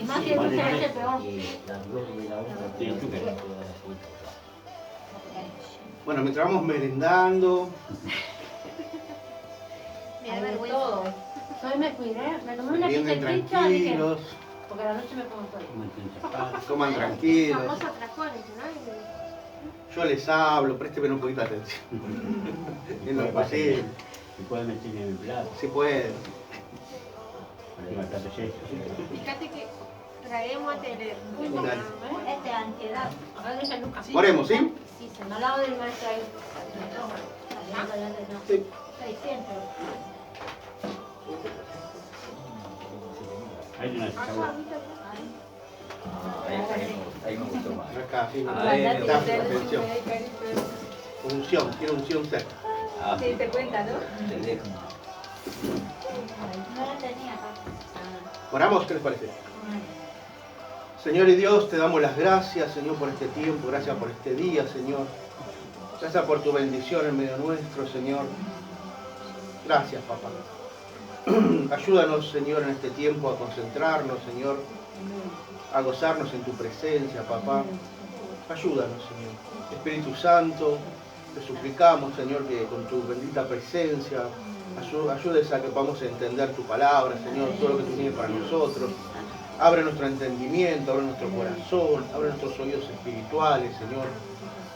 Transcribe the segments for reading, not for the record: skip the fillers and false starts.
Más que dulce de leche, peor. Bueno, mientras vamos merendando. Me da vergüenza. Hoy me cuidé, me tomé una Merienden pizza y tranquilos. porque a la noche me pongo todo. Coman tranquilos. Famosos atracones, ¿no? Yo les hablo, présteme un poquito de atención. En lo posible. ¿Se puede meter en el plato? Si puede. Arriba el plato lleno. Fíjate que traemos a tener. Este ansiedad. Acá dice Lucas. Oremos, ¿sí? Sí, se me hablaba del maestro ahí. Sí. 600. Hay una Ahí me gustó más. Acá, sí. Ahí me Está, gustó. atención. Unción, quiero unción cerca. Ah, Sí, te cuenta, ¿no? te dejo. No la tenía acá. Oramos, ¿qué les parece? Señor y Dios, te damos las gracias, Señor, por este tiempo, gracias por este día, Señor. Gracias por tu bendición en medio nuestro, Señor. Gracias, papá. Ayúdanos, Señor, en este tiempo a concentrarnos, Señor, a gozarnos en tu presencia, papá. Ayúdanos, Señor. Espíritu Santo, te suplicamos, Señor, que con tu bendita presencia ayudes a que podamos entender tu palabra, Señor, todo lo que tú tienes para nosotros. Abre nuestro entendimiento, abre nuestro corazón, abre nuestros oídos espirituales, Señor,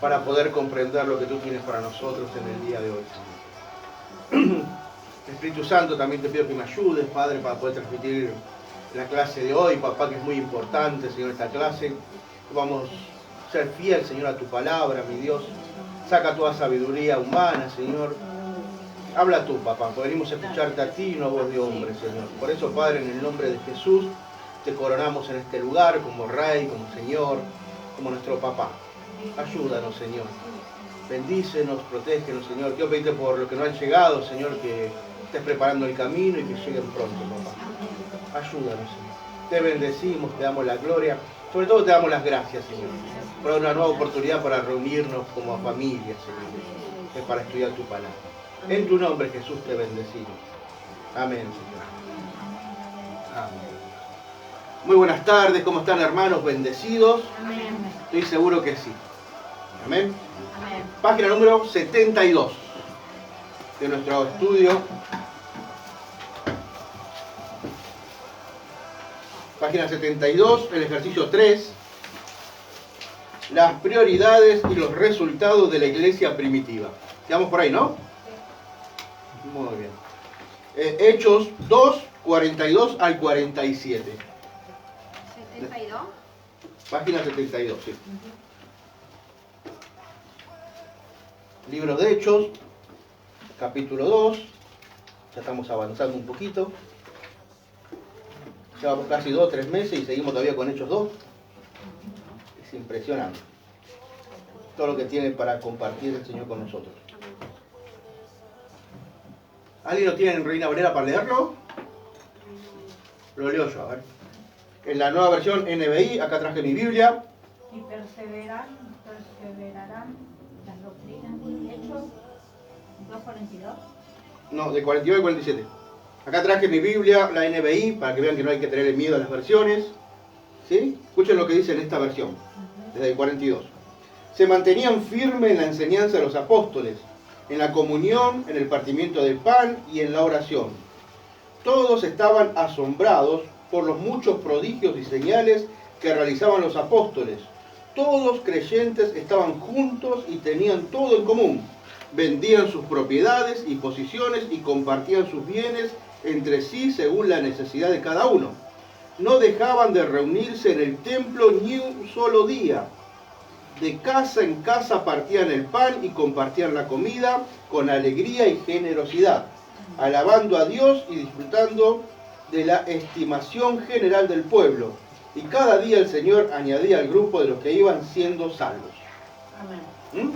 para poder comprender lo que tú tienes para nosotros en el día de hoy. Espíritu Santo, también te pido que me ayudes, Padre, para poder transmitir la clase de hoy, papá, que es muy importante, Señor, esta clase. Vamos a ser fiel, Señor, a tu palabra, mi Dios. Saca toda sabiduría humana, Señor. Habla tú, papá, porque venimos a escucharte a ti y no a voz de hombre, Señor. Por eso, Padre, en el nombre de Jesús, te coronamos en este lugar como Rey, como Señor, como nuestro papá. Ayúdanos, Señor. Bendícenos, protégenos, Señor. Quiero pedirte por los que no han llegado, Señor, que estés preparando el camino y que lleguen pronto, papá. Ayúdanos, Señor. Te bendecimos, te damos la gloria. Sobre todo te damos las gracias, Señor, por una nueva oportunidad para reunirnos como familia, Señor, para estudiar tu palabra. En tu nombre, Jesús, te bendecimos. Amén, Señor. Amén. Muy buenas tardes, ¿cómo están, hermanos? ¿Bendecidos? Amén. Estoy seguro que sí. Amén. Amén. Página número 72 de nuestro estudio. Página 72, el ejercicio 3. Las prioridades y los resultados de la iglesia primitiva. Quedamos por ahí, ¿no? Muy bien. Hechos 2, 42 al 47. 72. Página 72, sí. Libro de Hechos, capítulo 2. Ya estamos avanzando un poquito. Llevamos casi 2 o 3 meses y seguimos todavía con Hechos 2. Es impresionante todo lo que tiene para compartir el Señor con nosotros. ¿Alguien lo tiene en Reina Valera para leerlo? Lo leo yo, a ver. En la nueva versión NBI, acá traje mi Biblia. Y perseverarán las doctrinas de Hechos 2:42. No, de 42 al 47. Acá traje mi Biblia, la NBI, para que vean que no hay que tenerle miedo a las versiones. ¿Sí? Escuchen lo que dice en esta versión, desde el 42. Se mantenían firmes en la enseñanza de los apóstoles, en la comunión, en el partimiento del pan y en la oración. Todos estaban asombrados por los muchos prodigios y señales que realizaban los apóstoles. Todos creyentes estaban juntos y tenían todo en común. Vendían sus propiedades y posiciones y compartían sus bienes entre sí según la necesidad de cada uno. No dejaban de reunirse en el templo ni un solo día. De casa en casa partían el pan y compartían la comida con alegría y generosidad, alabando a Dios y disfrutando de la estimación general del pueblo. Y cada día el Señor añadía al grupo de los que iban siendo salvos. Amén.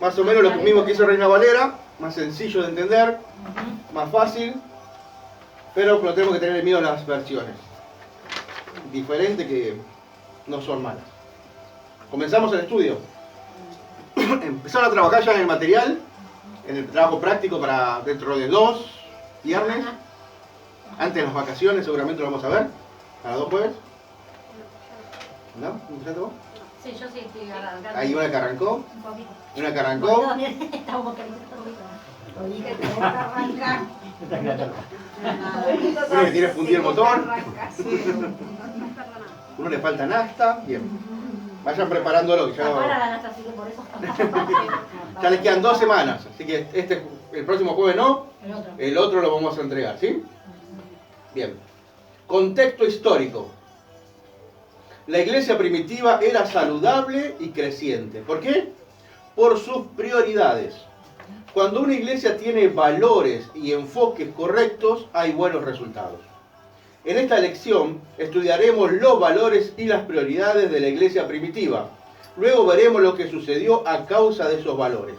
Más o menos lo mismo que hizo Reina Valera, más sencillo de entender, más fácil, pero no tenemos que tener miedo a las versiones. Diferente que no son malas. Comenzamos el estudio. Empezaron a trabajar ya en el material, en el trabajo práctico para dentro de 2 viernes. Antes de las vacaciones seguramente lo vamos a ver. ¿A los 2 jueves? ¿No? ¿Empezaste vos? Sí, yo sí estoy arrancando. Hay una que arrancó. Un poquito. Una que arrancó. Estamos calientes. Oye, que te vas a arrancar. Uno que tiene fundido el motor. Sí. Uno le falta nafta. Bien. Vayan preparándolo. Que Ahora ya, la gasta, así que por eso. ya les quedan 2 semanas. Así que el próximo jueves no. El otro. El otro lo vamos a entregar. ¿Sí? Bien. Contexto histórico. La iglesia primitiva era saludable y creciente. ¿Por qué? Por sus prioridades. Cuando una iglesia tiene valores y enfoques correctos, hay buenos resultados. En esta lección estudiaremos los valores y las prioridades de la iglesia primitiva. Luego veremos lo que sucedió a causa de esos valores.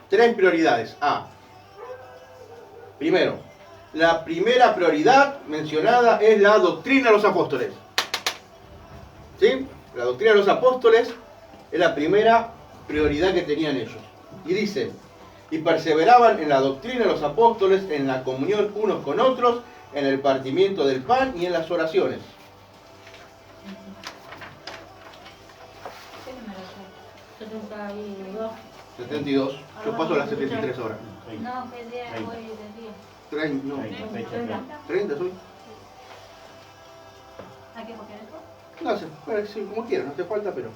3 prioridades. A. Primero, la primera prioridad mencionada es la doctrina de los apóstoles. ¿Sí? La doctrina de los apóstoles es la primera prioridad que tenían ellos. Y dice, y perseveraban en la doctrina de los apóstoles, en la comunión unos con otros, en el partimiento del pan y en las oraciones. ¿Qué número es? 72. 72. Yo paso a las 73 horas. No, ¿qué día hoy de día? 30, no, 30 soy. ¿A qué porque esto? No sé, bueno, sí, como quieran, no hace falta, pero...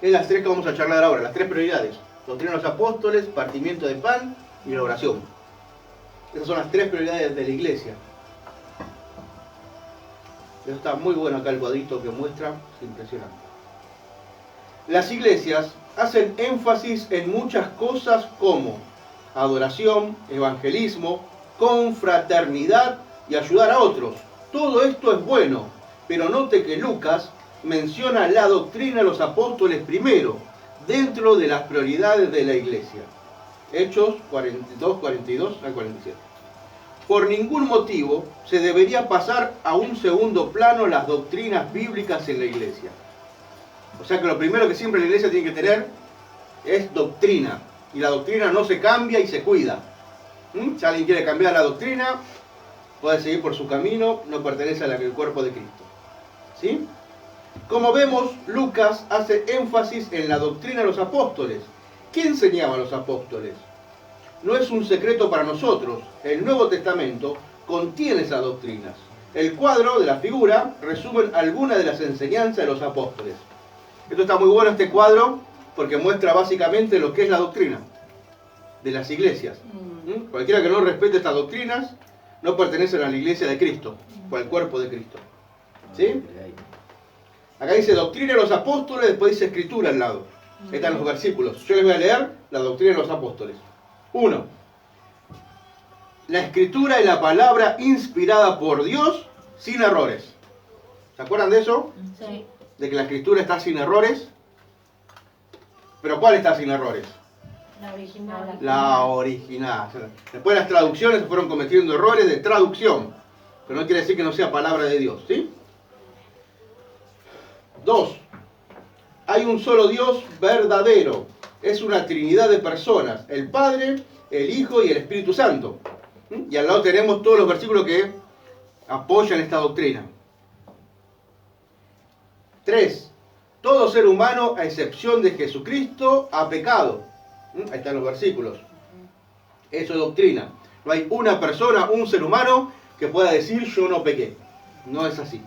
Es las 3 que vamos a charlar ahora, las 3 prioridades. Doctrina de los apóstoles, partimiento de pan y la oración. Esas son las 3 prioridades de la iglesia. Eso está muy bueno acá el cuadrito que muestra, es impresionante. Las iglesias hacen énfasis en muchas cosas como adoración, evangelismo, confraternidad y ayudar a otros. Todo esto es bueno, pero note que Lucas menciona la doctrina de los apóstoles primero, dentro de las prioridades de la iglesia. Hechos 42, 42 al 47. Por ningún motivo se debería pasar a un segundo plano las doctrinas bíblicas en la iglesia. O sea que lo primero que siempre la iglesia tiene que tener es doctrina. Y la doctrina no se cambia y se cuida. Si alguien quiere cambiar la doctrina, puede seguir por su camino, no pertenece al cuerpo de Cristo. ¿Sí? Como vemos, Lucas hace énfasis en la doctrina de los apóstoles. ¿Qué enseñaban los apóstoles? No es un secreto para nosotros. El Nuevo Testamento contiene esas doctrinas. El cuadro de la figura resume algunas de las enseñanzas de los apóstoles. Esto está muy bueno, este cuadro, porque muestra básicamente lo que es la doctrina de las iglesias. Cualquiera que no respete estas doctrinas no pertenece a la iglesia de Cristo, o al cuerpo de Cristo. ¿Sí? Acá dice doctrina de los apóstoles, después dice escritura al lado. Ahí están los versículos. Yo les voy a leer la doctrina de los apóstoles. 1. La escritura es la palabra inspirada por Dios sin errores. ¿Se acuerdan de eso? Sí. De que la escritura está sin errores. ¿Pero cuál está sin errores? La original. La original. Después las traducciones se fueron cometiendo errores de traducción. Pero no quiere decir que no sea palabra de Dios. ¿Sí? 2. Hay un solo Dios verdadero. Es una trinidad de personas. El Padre, el Hijo y el Espíritu Santo. Y al lado tenemos todos los versículos que apoyan esta doctrina. 3. Todo ser humano, a excepción de Jesucristo, ha pecado. Ahí están los versículos. Eso es doctrina. No hay una persona, un ser humano, que pueda decir yo no pequé. No es así.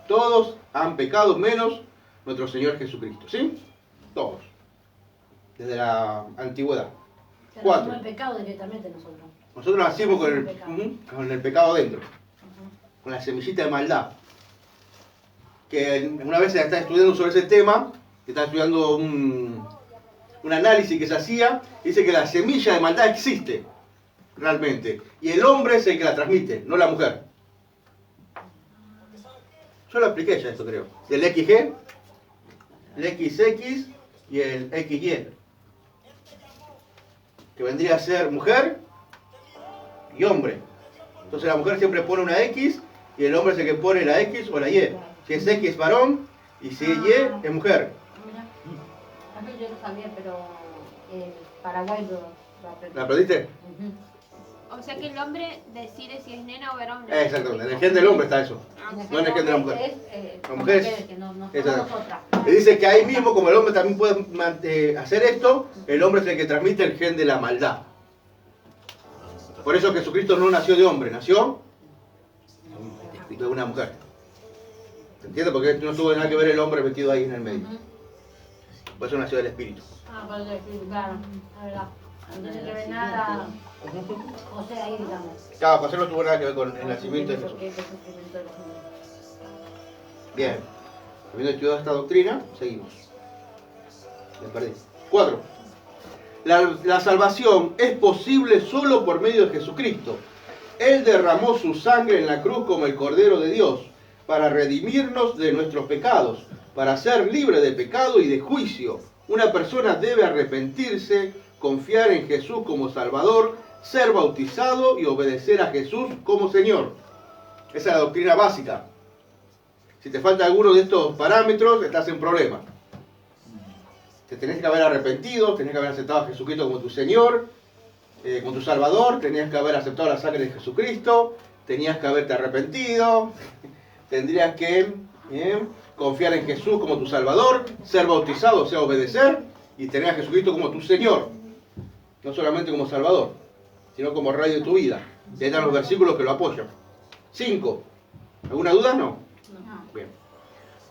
Todos han pecado menos nuestro Señor Jesucristo. ¿Sí? Todos. Desde la antigüedad. 4. el pecado directamente nosotros. Nosotros nacimos con el pecado dentro. Con la semillita de maldad. Que una vez se está estudiando sobre ese tema, se está estudiando un análisis que se hacía, dice que la semilla de maldad existe realmente. Y el hombre es el que la transmite, no la mujer. Yo lo expliqué ya esto, creo. El XG, el XX y el XY. Que vendría a ser mujer y hombre. Entonces la mujer siempre pone una X y el hombre es el que pone la X o la Y. Si es X es varón y si es Y es mujer. Mira, a mí yo lo sabía, pero Paraguay lo aprendí. ¿La aprendiste? O sea que el hombre decide si es nena o varón. Exactamente, en el gen del hombre está eso. No en el gen de la mujer. La mujer es- que no somos Exacto. nosotras. Y dice que ahí mismo, como el hombre también puede hacer esto, el hombre es el que transmite el gen de la maldad. Por eso Jesucristo no nació de hombre, nació de una mujer. ¿Se entiende? Porque no tuvo nada que ver el hombre metido ahí en el medio. Por eso nació del espíritu. Ah, por el espíritu, claro, la verdad. No tiene que ver nada José ahí, digamos. Claro, José no tuvo nada que ver con el nacimiento de Jesús. Porque es el sufrimiento de los hombres. Bien. Habiendo estudiado esta doctrina, seguimos. Me perdí. 4. La salvación es posible solo por medio de Jesucristo. Él derramó su sangre en la cruz como el Cordero de Dios para redimirnos de nuestros pecados, para ser libre de pecado y de juicio. Una persona debe arrepentirse, confiar en Jesús como Salvador, ser bautizado y obedecer a Jesús como Señor. Esa es la doctrina básica. Si te falta alguno de estos parámetros, estás en problema. Te tenés que haber arrepentido, tenés que haber aceptado a Jesucristo como tu Señor, como tu Salvador, tenías que haber aceptado la sangre de Jesucristo, tenías que haberte arrepentido, tendrías que confiar en Jesús como tu Salvador, ser bautizado, o sea, obedecer, y tener a Jesucristo como tu Señor. No solamente como Salvador, sino como Rey de tu vida. Y ahí están los versículos que lo apoyan. 5. ¿Alguna duda? No. Bien.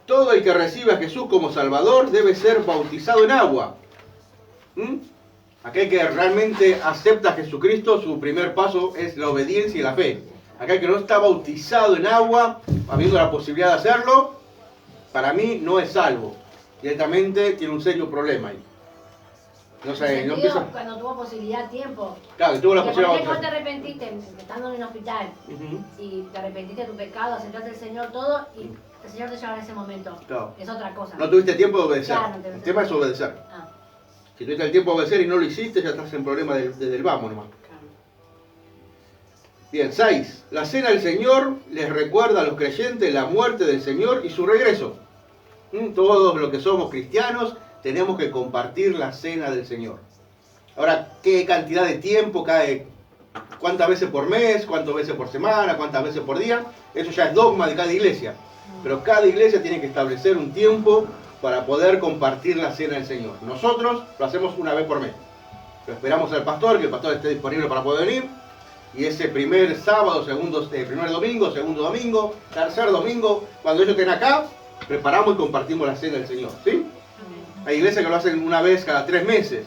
Todo el que recibe a Jesús como Salvador debe ser bautizado en agua. Aquel que realmente acepta a Jesucristo, su primer paso es la obediencia y la fe. Aquel que no está bautizado en agua, habiendo la posibilidad de hacerlo, para mí no es salvo. Directamente tiene un serio problema ahí. No sé, no empieza... Cuando tuvo posibilidad, tiempo. Claro, que tuvo la Que posibilidad de por qué no te bautizar. arrepentiste estando en el hospital Ujú. y te arrepentiste de tu pecado, aceptaste al Señor todo y el Señor te lleva en ese momento. Claro. Es otra cosa. No tuviste tiempo de obedecer. Claro, no te- El tema es obedecer. Ah, Si tuviste el tiempo de obedecer y no lo hiciste, ya estás en problema desde el vamos nomás. claro. Bien, 6. La cena del Señor les recuerda a los creyentes la muerte del Señor y su regreso. Todos los que somos cristianos tenemos que compartir la cena del Señor. Ahora, ¿qué cantidad de tiempo cae? ¿Cuántas veces por mes? ¿Cuántas veces por semana? ¿Cuántas veces por día? Eso ya es dogma de cada iglesia. Pero cada iglesia tiene que establecer un tiempo para poder compartir la cena del Señor. Nosotros lo hacemos una vez por mes. Lo esperamos al pastor, que el pastor esté disponible para poder venir. Y ese primer sábado, primer domingo, segundo domingo, tercer domingo, cuando ellos estén acá, preparamos y compartimos la cena del Señor. ¿Sí? Hay iglesias que lo hacen una vez cada 3 meses.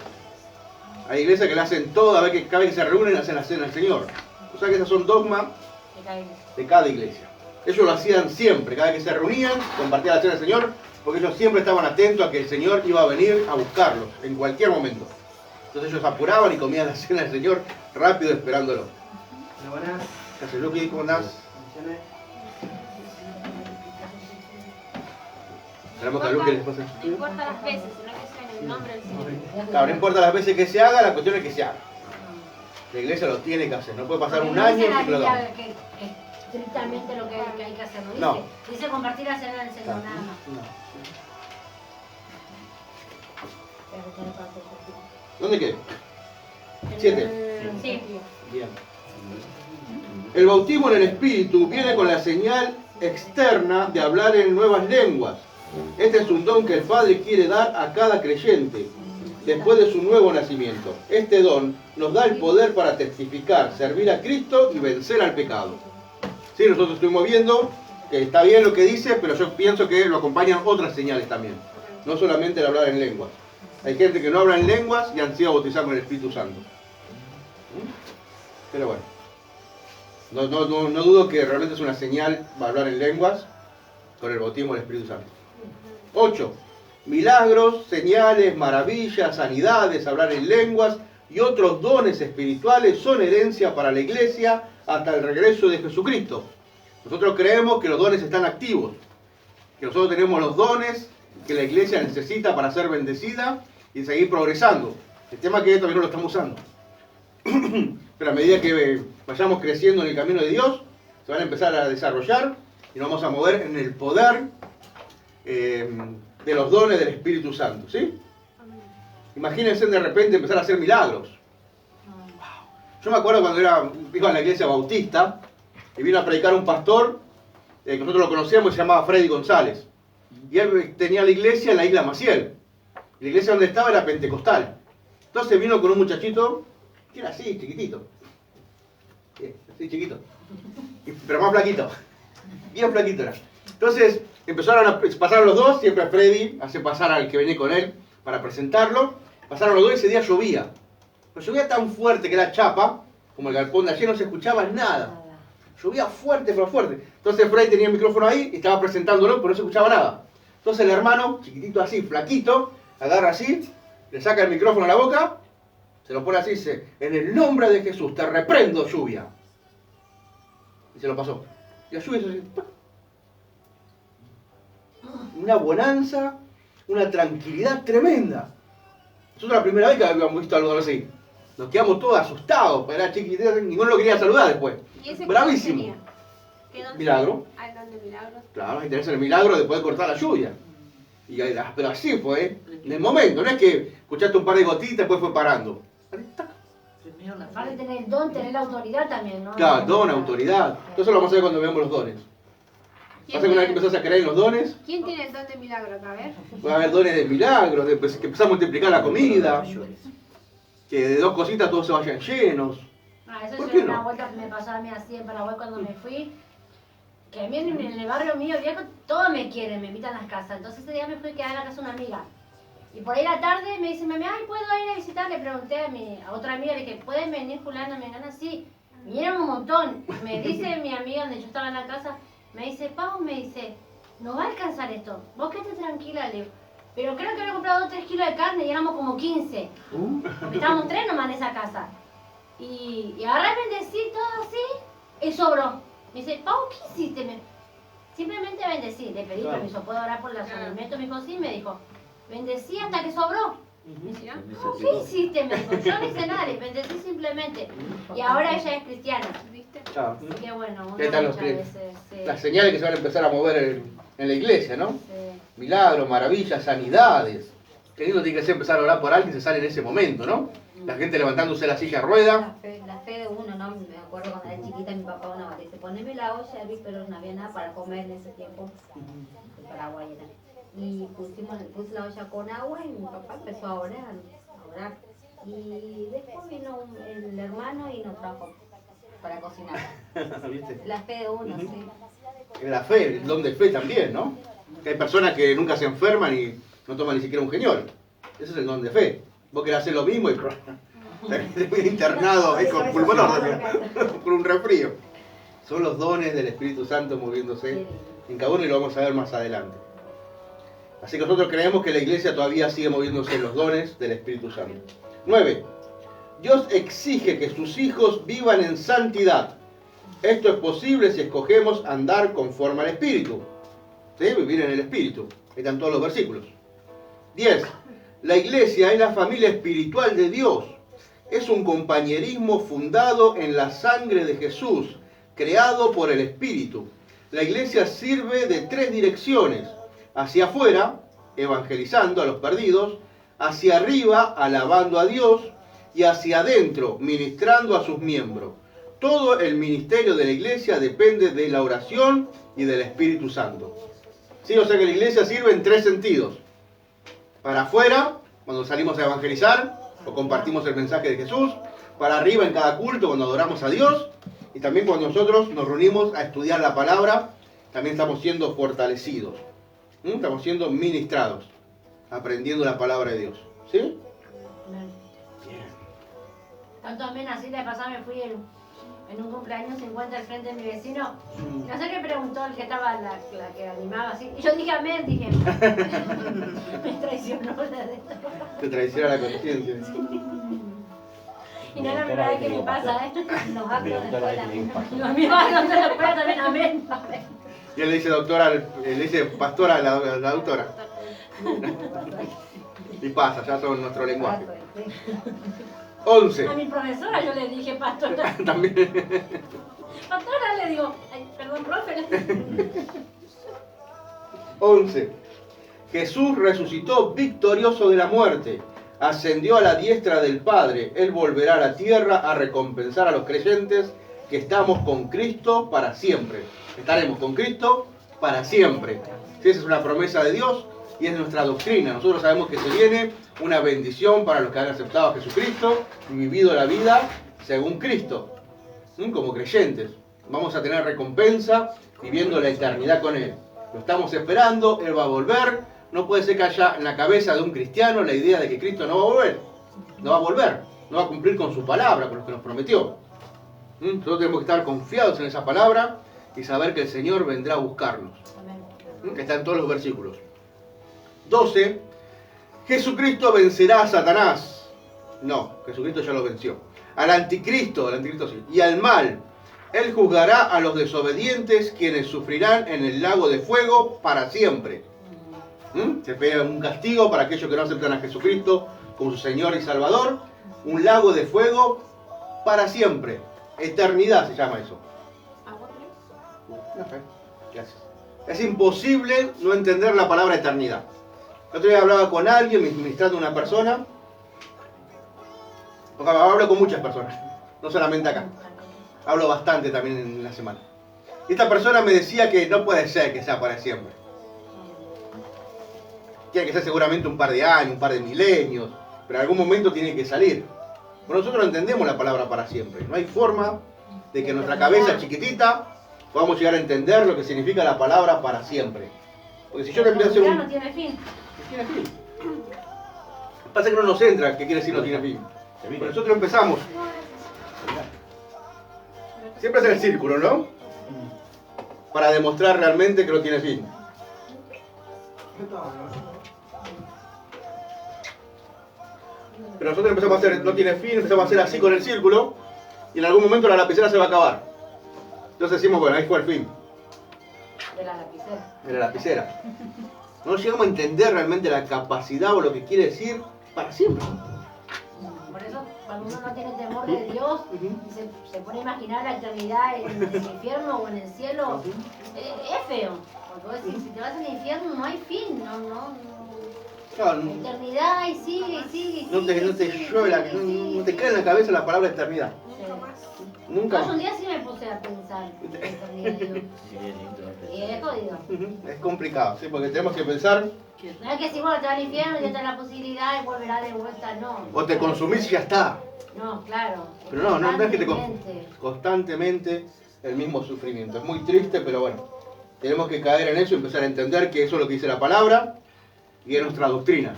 Hay iglesias que lo hacen cada vez que se reúnen, hacen la cena del Señor. O sea que esos son dogmas de cada iglesia. Ellos lo hacían siempre, cada vez que se reunían, compartían la cena del Señor, porque ellos siempre estaban atentos a que el Señor iba a venir a buscarlos en cualquier momento. Entonces ellos apuraban y comían la cena del Señor rápido esperándolo. Buenas. ¿Qué haces, Luqui? ¿Cómo andás? Bendiciones. Esperamos que a Luqui les pase. No importa las veces, sino que sea en el nombre del Señor. Claro, no importa las veces que se haga, la cuestión es que se haga. La iglesia lo tiene que hacer, no puede pasar un año sin que lo haga. que estrictamente lo que hay que hacer, No. dice. Dice compartir la cena del Señor, nada más. ¿Dónde quedé? 7. Sí. Bien. El bautismo en el Espíritu viene con la señal externa de hablar en nuevas lenguas. Este es un don que el Padre quiere dar a cada creyente después de su nuevo nacimiento. Este don nos da el poder para testificar, servir a Cristo y vencer al pecado. Sí, nosotros estuvimos viendo que está bien lo que dice, pero yo pienso que lo acompañan otras señales también. No solamente el hablar en lenguas. Hay gente que no habla en lenguas y han sido bautizados con el Espíritu Santo. Pero bueno. No dudo que realmente es una señal hablar en lenguas con el bautismo del Espíritu Santo. 8. Milagros, señales, maravillas, sanidades, hablar en lenguas y otros dones espirituales son herencia para la iglesia hasta el regreso de Jesucristo. Nosotros creemos que los dones están activos, que nosotros tenemos los dones que la iglesia necesita para ser bendecida y seguir progresando. El tema es que todavía no lo estamos usando. Pero a medida que vayamos creciendo en el camino de Dios, se van a empezar a desarrollar y nos vamos a mover en el poder de los dones del Espíritu Santo, ¿sí? Imagínense de repente empezar a hacer milagros. Yo me acuerdo cuando iba a la iglesia bautista y vino a predicar un pastor, que nosotros lo conocíamos, se llamaba Freddy González. Y él tenía la iglesia en la isla Maciel. Y la iglesia donde estaba era pentecostal. Entonces vino con un muchachito que era así, chiquitito. Así, chiquito. Pero más flaquito. Bien flaquito era. Entonces empezaron a pasar los dos, siempre Freddy hace pasar al que venía con él para presentarlo. Pasaron los dos y ese día llovía. Pero llovía tan fuerte que era chapa, como el galpón de ayer, no se escuchaba nada. Llovía fuerte, pero fuerte. Entonces Freddy tenía el micrófono ahí y estaba presentándolo, pero no se escuchaba nada. Entonces el hermano, chiquitito así, flaquito, agarra así, le saca el micrófono a la boca, se lo pone así y dice: en el nombre de Jesús te reprendo, lluvia. Y se lo pasó. Y la lluvia hizo así. Una bonanza, una tranquilidad tremenda. Nosotros la primera vez que habíamos visto algo así, nos quedamos todos asustados, porque era chiquitito, ninguno lo quería saludar después. ¿Y ese Bravísimo. qué tenía? ¿Qué don? Milagro. Ah, el don de milagros. Claro, interesa el milagro de poder cortar la lluvia. Pero así fue, en el momento, no es que escuchaste un par de gotitas y después fue parando. Aparte de tener el don, tener la autoridad también, ¿no? Claro, don, autoridad. Entonces lo vamos a ver cuando veamos los dones. Pasa que una vez que empezás a creer en los dones, ¿Quién tiene el don de milagros? A ver. va a haber dones de milagros, que empezás a multiplicar la comida, que de dos cositas todos se vayan llenos. Eso ¿Por es qué una no? vuelta que me pasó a mí así en Paraguay cuando me fui. Que a mí en el barrio mío viejo todos me quieren, me invitan a las casas. Entonces ese día me fui a quedar a la casa de una amiga. Y por ahí la tarde me dice, mami, ay, ¿puedo ir a visitar? Le pregunté a otra amiga, le dije, ¿pueden venir fulano? Me gana así. Vinieron un montón. Me dice mi amiga donde yo estaba en la casa, me dice, Pau, me dice, no va a alcanzar esto. Vos quédate tranquila, le digo. Pero creo que había comprado 2 o 3 kilos de carne y éramos como 15. Porque estábamos 3 nomás en esa casa. Y agarré, bendecí todo así y sobró. Me dice, Pau, ¿qué hiciste? Simplemente bendecí. Le pedí permiso, ¿puedo orar por los alimentos? Me dijo, sí, me dijo. Bendecí hasta que sobró. Me dice, ¿qué hiciste? Me dijo, yo no hice nada, le bendecí simplemente. Y ahora ella es cristiana. ¿Viste? Chao. Así que bueno, uno ¿Qué tal los muchas pies? veces... Las señales que se van a empezar a mover en la iglesia, ¿no? sí. Milagros, maravillas, sanidades. Qué lindo tiene que ser empezar a orar por alguien que se sale en ese momento, ¿no? La gente levantándose la silla de rueda. La fe de uno, ¿no? Me acuerdo cuando era chiquita, mi papá una vez dice, poneme la olla, pero no había nada para comer en ese tiempo. En Paraguay era. Y puse la olla con agua y mi papá empezó a orar. Y después vino el hermano y nos trajo para cocinar. ¿Viste? La fe de uno, sí. La fe, el don de fe también, ¿no? Que hay personas que nunca se enferman y no toman ni siquiera un geniol. Ese es el don de fe. Vos querés hacer lo mismo y terminás internado ahí con pulmonor también, con un resfrío. Son los dones del Espíritu Santo moviéndose en cada uno y lo vamos a ver más adelante. Así que nosotros creemos que la iglesia todavía sigue moviéndose en los dones del Espíritu Santo. 9. Dios exige que sus hijos vivan en santidad. Esto es posible si escogemos andar conforme al Espíritu. ¿Sí? Vivir en el Espíritu. Ahí están todos los versículos. 10. La iglesia es la familia espiritual de Dios. Es un compañerismo fundado en la sangre de Jesús, creado por el Espíritu. La iglesia sirve de 3 direcciones. Hacia afuera, evangelizando a los perdidos. Hacia arriba, alabando a Dios. Y hacia adentro, ministrando a sus miembros. Todo el ministerio de la iglesia depende de la oración y del Espíritu Santo. Sí, o sea que la iglesia sirve en 3 sentidos. Para afuera, cuando salimos a evangelizar o compartimos el mensaje de Jesús. Para arriba en cada culto, cuando adoramos a Dios. Y también cuando nosotros nos reunimos a estudiar la palabra, también estamos siendo fortalecidos. Estamos siendo ministrados, aprendiendo la palabra de Dios. ¿Sí? Bien. Tanto amén, así de pasada me fui en un cumpleaños 50 al frente de mi vecino. No sé qué preguntó el que estaba, la que animaba así. Y yo dije amén, dije. Me traicionó la de esto. Te traiciona la conciencia. Y no es la primera vez que me pasa, ¿eh? Los actos de escuela. Los míos no se los puedo también, amén. Y él le dice doctora, le dice pastora a la doctora. Y pasa, ya son nuestro lenguaje. 11. A mi profesora yo le dije pastora. También. Pastora le digo, ay, perdón, profe. 11. Jesús resucitó victorioso de la muerte. ascendió a la diestra del Padre. Él volverá a la tierra a recompensar a los creyentes que estamos con Cristo para siempre. Estaremos con Cristo para siempre. Sí, esa es una promesa de Dios y es nuestra doctrina. Nosotros sabemos que se viene una bendición para los que han aceptado a Jesucristo y vivido la vida según Cristo, como creyentes. Vamos a tener recompensa viviendo la eternidad con Él. Lo estamos esperando, Él va a volver. No puede ser que haya en la cabeza de un cristiano la idea de que Cristo no va a volver. No va a volver, no va a cumplir con su palabra, con lo que nos prometió. Nosotros tenemos que estar confiados en esa palabra y saber que el Señor vendrá a buscarnos. Que está en todos los versículos. 12. Jesucristo vencerá a Satanás. No, Jesucristo ya lo venció. Al anticristo sí, y al mal. Él juzgará a los desobedientes, quienes sufrirán en el lago de fuego para siempre. Se pega un castigo para aquellos que no aceptan a Jesucristo como su Señor y Salvador. Un lago de fuego para siempre. Eternidad se llama eso. No sé. Gracias. Es imposible no entender la palabra eternidad. El otro día hablaba con alguien, ministrando a una persona. Porque hablo con muchas personas, no solamente acá. Hablo bastante también en la semana. Y esta persona me decía que no puede ser que sea para siempre. Tiene que ser seguramente un par de años, un par de milenios, pero en algún momento tiene que salir. Bueno, nosotros no entendemos la palabra para siempre. No hay forma de que en nuestra cabeza chiquitita podamos llegar a entender lo que significa la palabra para siempre. Porque si yo le empiezo a hacer un... no tiene fin. No tiene fin. Pasa que no nos entra qué quiere decir no tiene fin. Pero nosotros empezamos. Siempre es el círculo, ¿no? Para demostrar realmente que no tiene fin. Pero nosotros empezamos a hacer, no tiene fin, empezamos a hacer así con el círculo y en algún momento la lapicera se va a acabar. Entonces decimos, bueno, ahí fue el fin. De la lapicera. De la lapicera. No llegamos a entender realmente la capacidad o lo que quiere decir para siempre. Por eso, cuando uno no tiene temor de Dios y se pone a imaginar la eternidad en el infierno o en el cielo, es feo. Porque vos decís, si te vas al infierno no hay fin, Claro, la eternidad y sigue, y sigue, y no te sigue, llueve, sigue. no te cae en la cabeza la palabra eternidad. Nunca. Yo un día sí me puse a pensar en la eternidad, digo, y es jodido. Es complicado, ¿sí? Porque tenemos que pensar. No es que si bueno, te vas al infierno y ya te la posibilidad de volver de vuelta, no. O te consumís y ya está. No, claro. Pero no es que te constantemente el mismo sufrimiento. Es muy triste, pero bueno. Tenemos que caer en eso y empezar a entender que eso es lo que dice la palabra y es nuestra doctrina.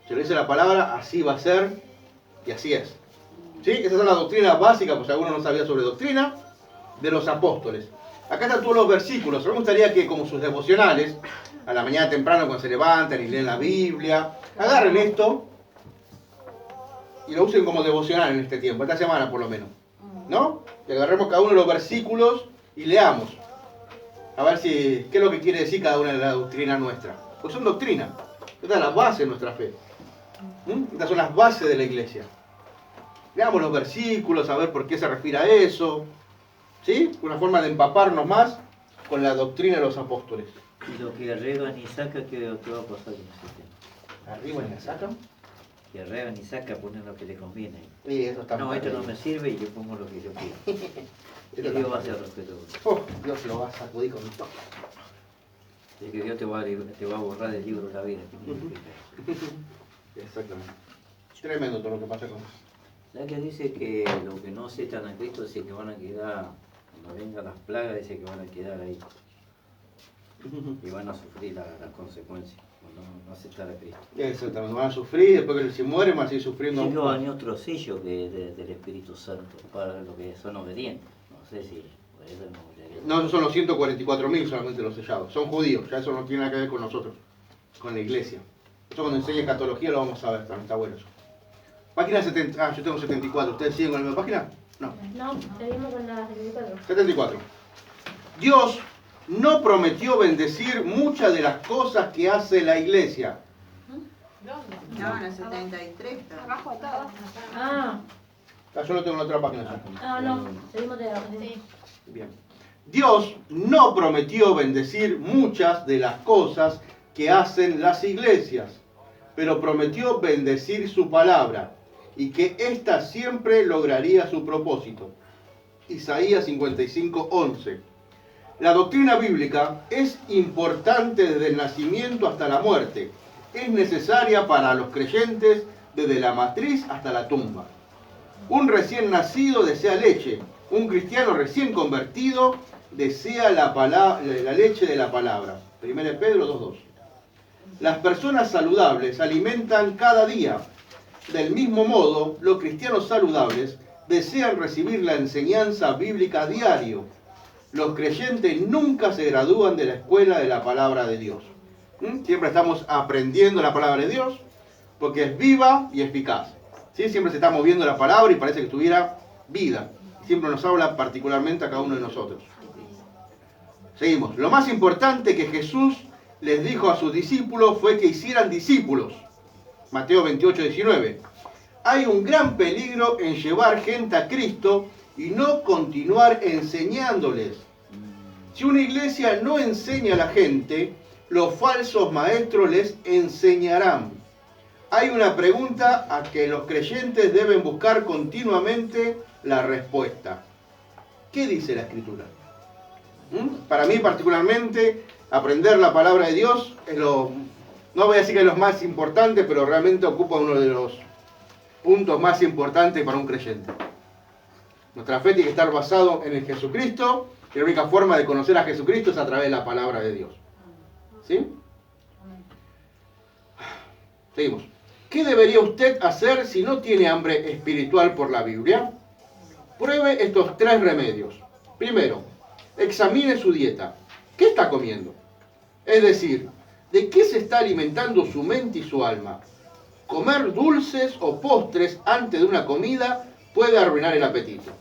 Si lo dice la palabra, así va a ser y así es. ¿Sí? Esas son las doctrinas básicas, pues si alguno no sabía sobre doctrina, de los apóstoles. Acá están todos los versículos. A mí me gustaría que, como sus devocionales, a la mañana temprano cuando se levantan y leen la Biblia, agarren esto y lo usen como devocional en este tiempo, esta semana por lo menos. ¿No? Que agarremos cada uno de los versículos y leamos. A ver si qué es lo que quiere decir cada una de las doctrinas nuestras. Pues son doctrinas. Esta es la base de nuestra fe. Estas son las bases de la iglesia. Leamos los versículos, a ver por qué se refiere a eso. ¿Sí? Una forma de empaparnos más con la doctrina de los apóstoles. Y lo que arreglan y saca, ¿qué va a pasar en ese tema? Arriba y la sacan. Que arreglan y saca, ponen lo que le conviene. Y eso está No, mal. esto no me sirve y yo pongo lo que yo quiero. Y Dios va a hacer respeto. Dios lo va a sacudir con todo. De que Dios te va a borrar del libro de la vida. Exactamente. Tremendo todo lo que pasa con eso. ¿Sabes que dice que los que no aceptan a Cristo dice que van a quedar, cuando vengan las plagas, dice que van a quedar ahí? Y van a sufrir las consecuencias cuando no aceptan a Cristo. Exactamente, van a sufrir, después que si mueren van a seguir sufriendo. Sí, que van a otro sello del Espíritu Santo para los que son obedientes. No sé si por eso No, esos son los 144.000 solamente los sellados. Son judíos, ya eso no tiene nada que ver con nosotros, con la iglesia. Eso cuando enseñe escatología lo vamos a ver, también está bueno eso. Página 70, yo tengo 74, ¿ustedes siguen con la misma página? No. No, seguimos con la 74. 74. Dios no prometió bendecir muchas de las cosas que hace la iglesia. No, en el 73. Abajo todo. Ah, Yo lo tengo en otra página. no, seguimos de la Bien. Dios no prometió bendecir muchas de las cosas que hacen las iglesias, pero prometió bendecir su palabra y que ésta siempre lograría su propósito. Isaías 55:11. La doctrina bíblica es importante desde el nacimiento hasta la muerte. Es necesaria para los creyentes desde la matriz hasta la tumba. Un recién nacido desea leche. Un cristiano recién convertido desea la leche de la palabra. 1 Pedro 2:2. Las personas saludables se alimentan cada día. Del mismo modo, los cristianos saludables desean recibir la enseñanza bíblica a diario. Los creyentes nunca se gradúan de la escuela de la palabra de Dios. Siempre estamos aprendiendo la palabra de Dios porque es viva y eficaz. ¿Sí? Siempre se está moviendo la palabra y parece que tuviera vida. Siempre nos habla particularmente a cada uno de nosotros. Seguimos. Lo más importante que Jesús les dijo a sus discípulos fue que hicieran discípulos. Mateo 28:19. Hay un gran peligro en llevar gente a Cristo y no continuar enseñándoles. Si una iglesia no enseña a la gente, los falsos maestros les enseñarán. Hay una pregunta a que los creyentes deben buscar continuamente la respuesta. ¿Qué dice la Escritura? Para mí particularmente, aprender la palabra de Dios es no voy a decir que es lo más importante, pero realmente ocupa uno de los puntos más importantes para un creyente. Nuestra fe tiene que estar basado en el Jesucristo, y la única forma de conocer a Jesucristo es a través de la palabra de Dios. ¿Sí? Seguimos. ¿Qué debería usted hacer si no tiene hambre espiritual por la Biblia? Pruebe estos 3 remedios. Primero, examine su dieta. ¿Qué está comiendo? Es decir, ¿de qué se está alimentando su mente y su alma? Comer dulces o postres antes de una comida puede arruinar el apetito.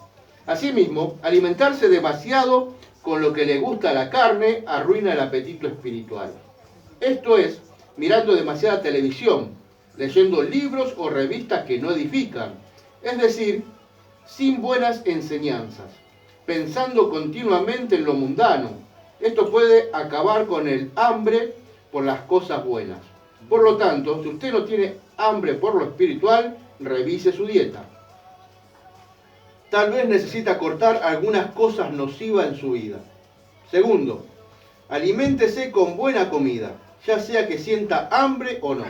Asimismo, alimentarse demasiado con lo que le gusta a la carne arruina el apetito espiritual. Esto es, mirando demasiada televisión, leyendo libros o revistas que no edifican, es decir, sin buenas enseñanzas, pensando continuamente en lo mundano. Esto puede acabar con el hambre por las cosas buenas. Por lo tanto, si usted no tiene hambre por lo espiritual, revise su dieta. Tal vez necesita cortar algunas cosas nocivas en su vida. Segundo, aliméntese con buena comida, ya sea que sienta hambre o no.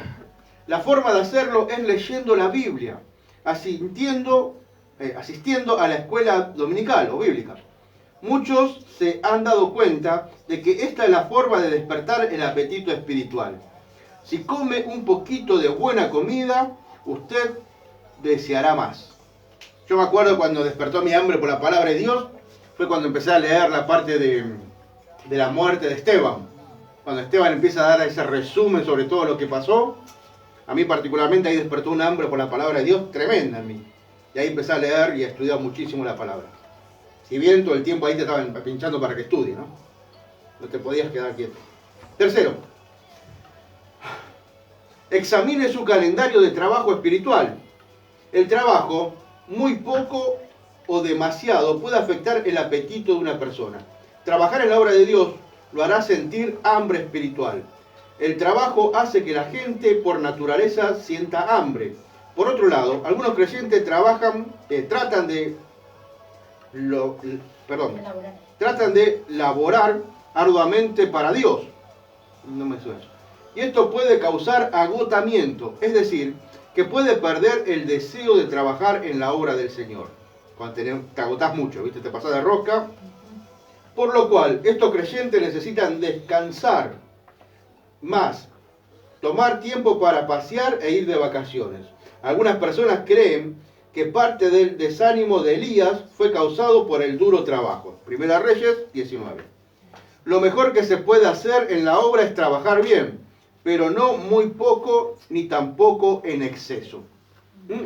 La forma de hacerlo es leyendo la Biblia, asistiendo a la escuela dominical o bíblica. Muchos se han dado cuenta de que esta es la forma de despertar el apetito espiritual. Si come un poquito de buena comida, usted deseará más. Yo me acuerdo cuando despertó mi hambre por la palabra de Dios, fue cuando empecé a leer la parte de la muerte de Esteban. Cuando Esteban empieza a dar ese resumen sobre todo lo que pasó, a mí particularmente ahí despertó un hambre por la palabra de Dios tremenda en mí. Y ahí empecé a leer y a estudiar muchísimo la palabra. Si bien todo el tiempo ahí te estaban pinchando para que estudies, ¿no? No te podías quedar quieto. Tercero, examine su calendario de trabajo espiritual. El trabajo, muy poco o demasiado, puede afectar el apetito de una persona. Trabajar en la obra de Dios lo hará sentir hambre espiritual. El trabajo hace que la gente por naturaleza sienta hambre. Por otro lado, algunos creyentes tratan de laborar arduamente para Dios. No me suena. Y esto puede causar agotamiento, es decir, que puede perder el deseo de trabajar en la obra del Señor. Cuando te agotás mucho, ¿viste? Te pasás de rosca. Por lo cual, estos creyentes necesitan descansar más, tomar tiempo para pasear e ir de vacaciones. Algunas personas creen que parte del desánimo de Elías fue causado por el duro trabajo. Primera Reyes 19. Lo mejor que se puede hacer en la obra es trabajar bien, pero no muy poco ni tampoco en exceso.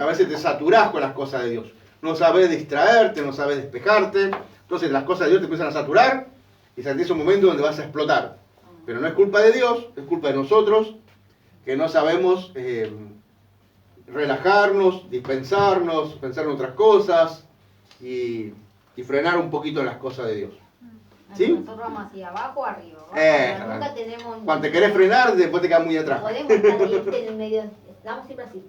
A veces te saturás con las cosas de Dios. No sabes distraerte, no sabes despejarte. Entonces las cosas de Dios te empiezan a saturar y sentís un momento donde vas a explotar. Pero no es culpa de Dios, es culpa de nosotros que no sabemos relajarnos, dispensarnos, pensar en otras cosas y frenar un poquito las cosas de Dios. ¿Sí? Nosotros vamos hacia abajo o arriba. Nunca tenemos... Cuando te querés frenar, después te quedas muy atrás. Podemos estar ahí en el medio, estamos siempre así.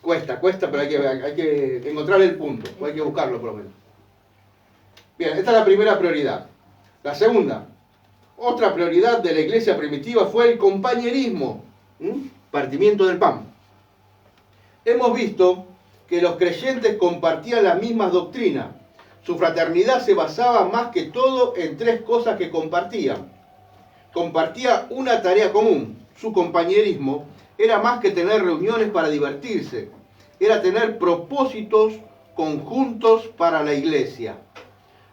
Cuesta, pero hay que encontrar el punto, o hay que buscarlo por lo menos. Bien, esta es la primera prioridad. La segunda, otra prioridad de la iglesia primitiva fue el compañerismo, partimiento del pan. Hemos visto que los creyentes compartían las mismas doctrinas. Su fraternidad se basaba más que todo en tres cosas que compartían. Compartía una tarea común. Su compañerismo era más que tener reuniones para divertirse. Era tener propósitos conjuntos para la iglesia.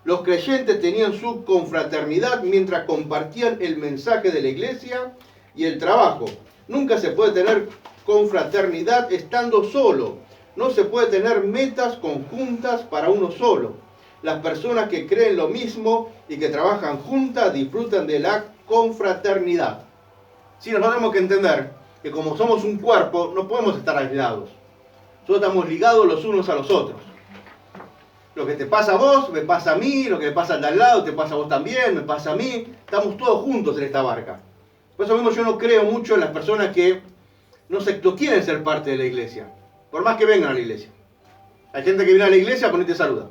Los creyentes tenían su confraternidad mientras compartían el mensaje de la iglesia y el trabajo. Nunca se puede tener confraternidad estando solo. No se puede tener metas conjuntas para uno solo. Las personas que creen lo mismo y que trabajan juntas disfrutan de la confraternidad. Sí, nosotros tenemos que entender que como somos un cuerpo, no podemos estar aislados. Nosotros estamos ligados los unos a los otros. Lo que te pasa a vos, me pasa a mí, lo que le pasa al de al lado, te pasa a vos también, me pasa a mí. Estamos todos juntos en esta barca. Por eso mismo yo no creo mucho en las personas que no quieren ser parte de la iglesia. Por más que vengan a la iglesia. Hay gente que viene a la iglesia pero ni te saluda.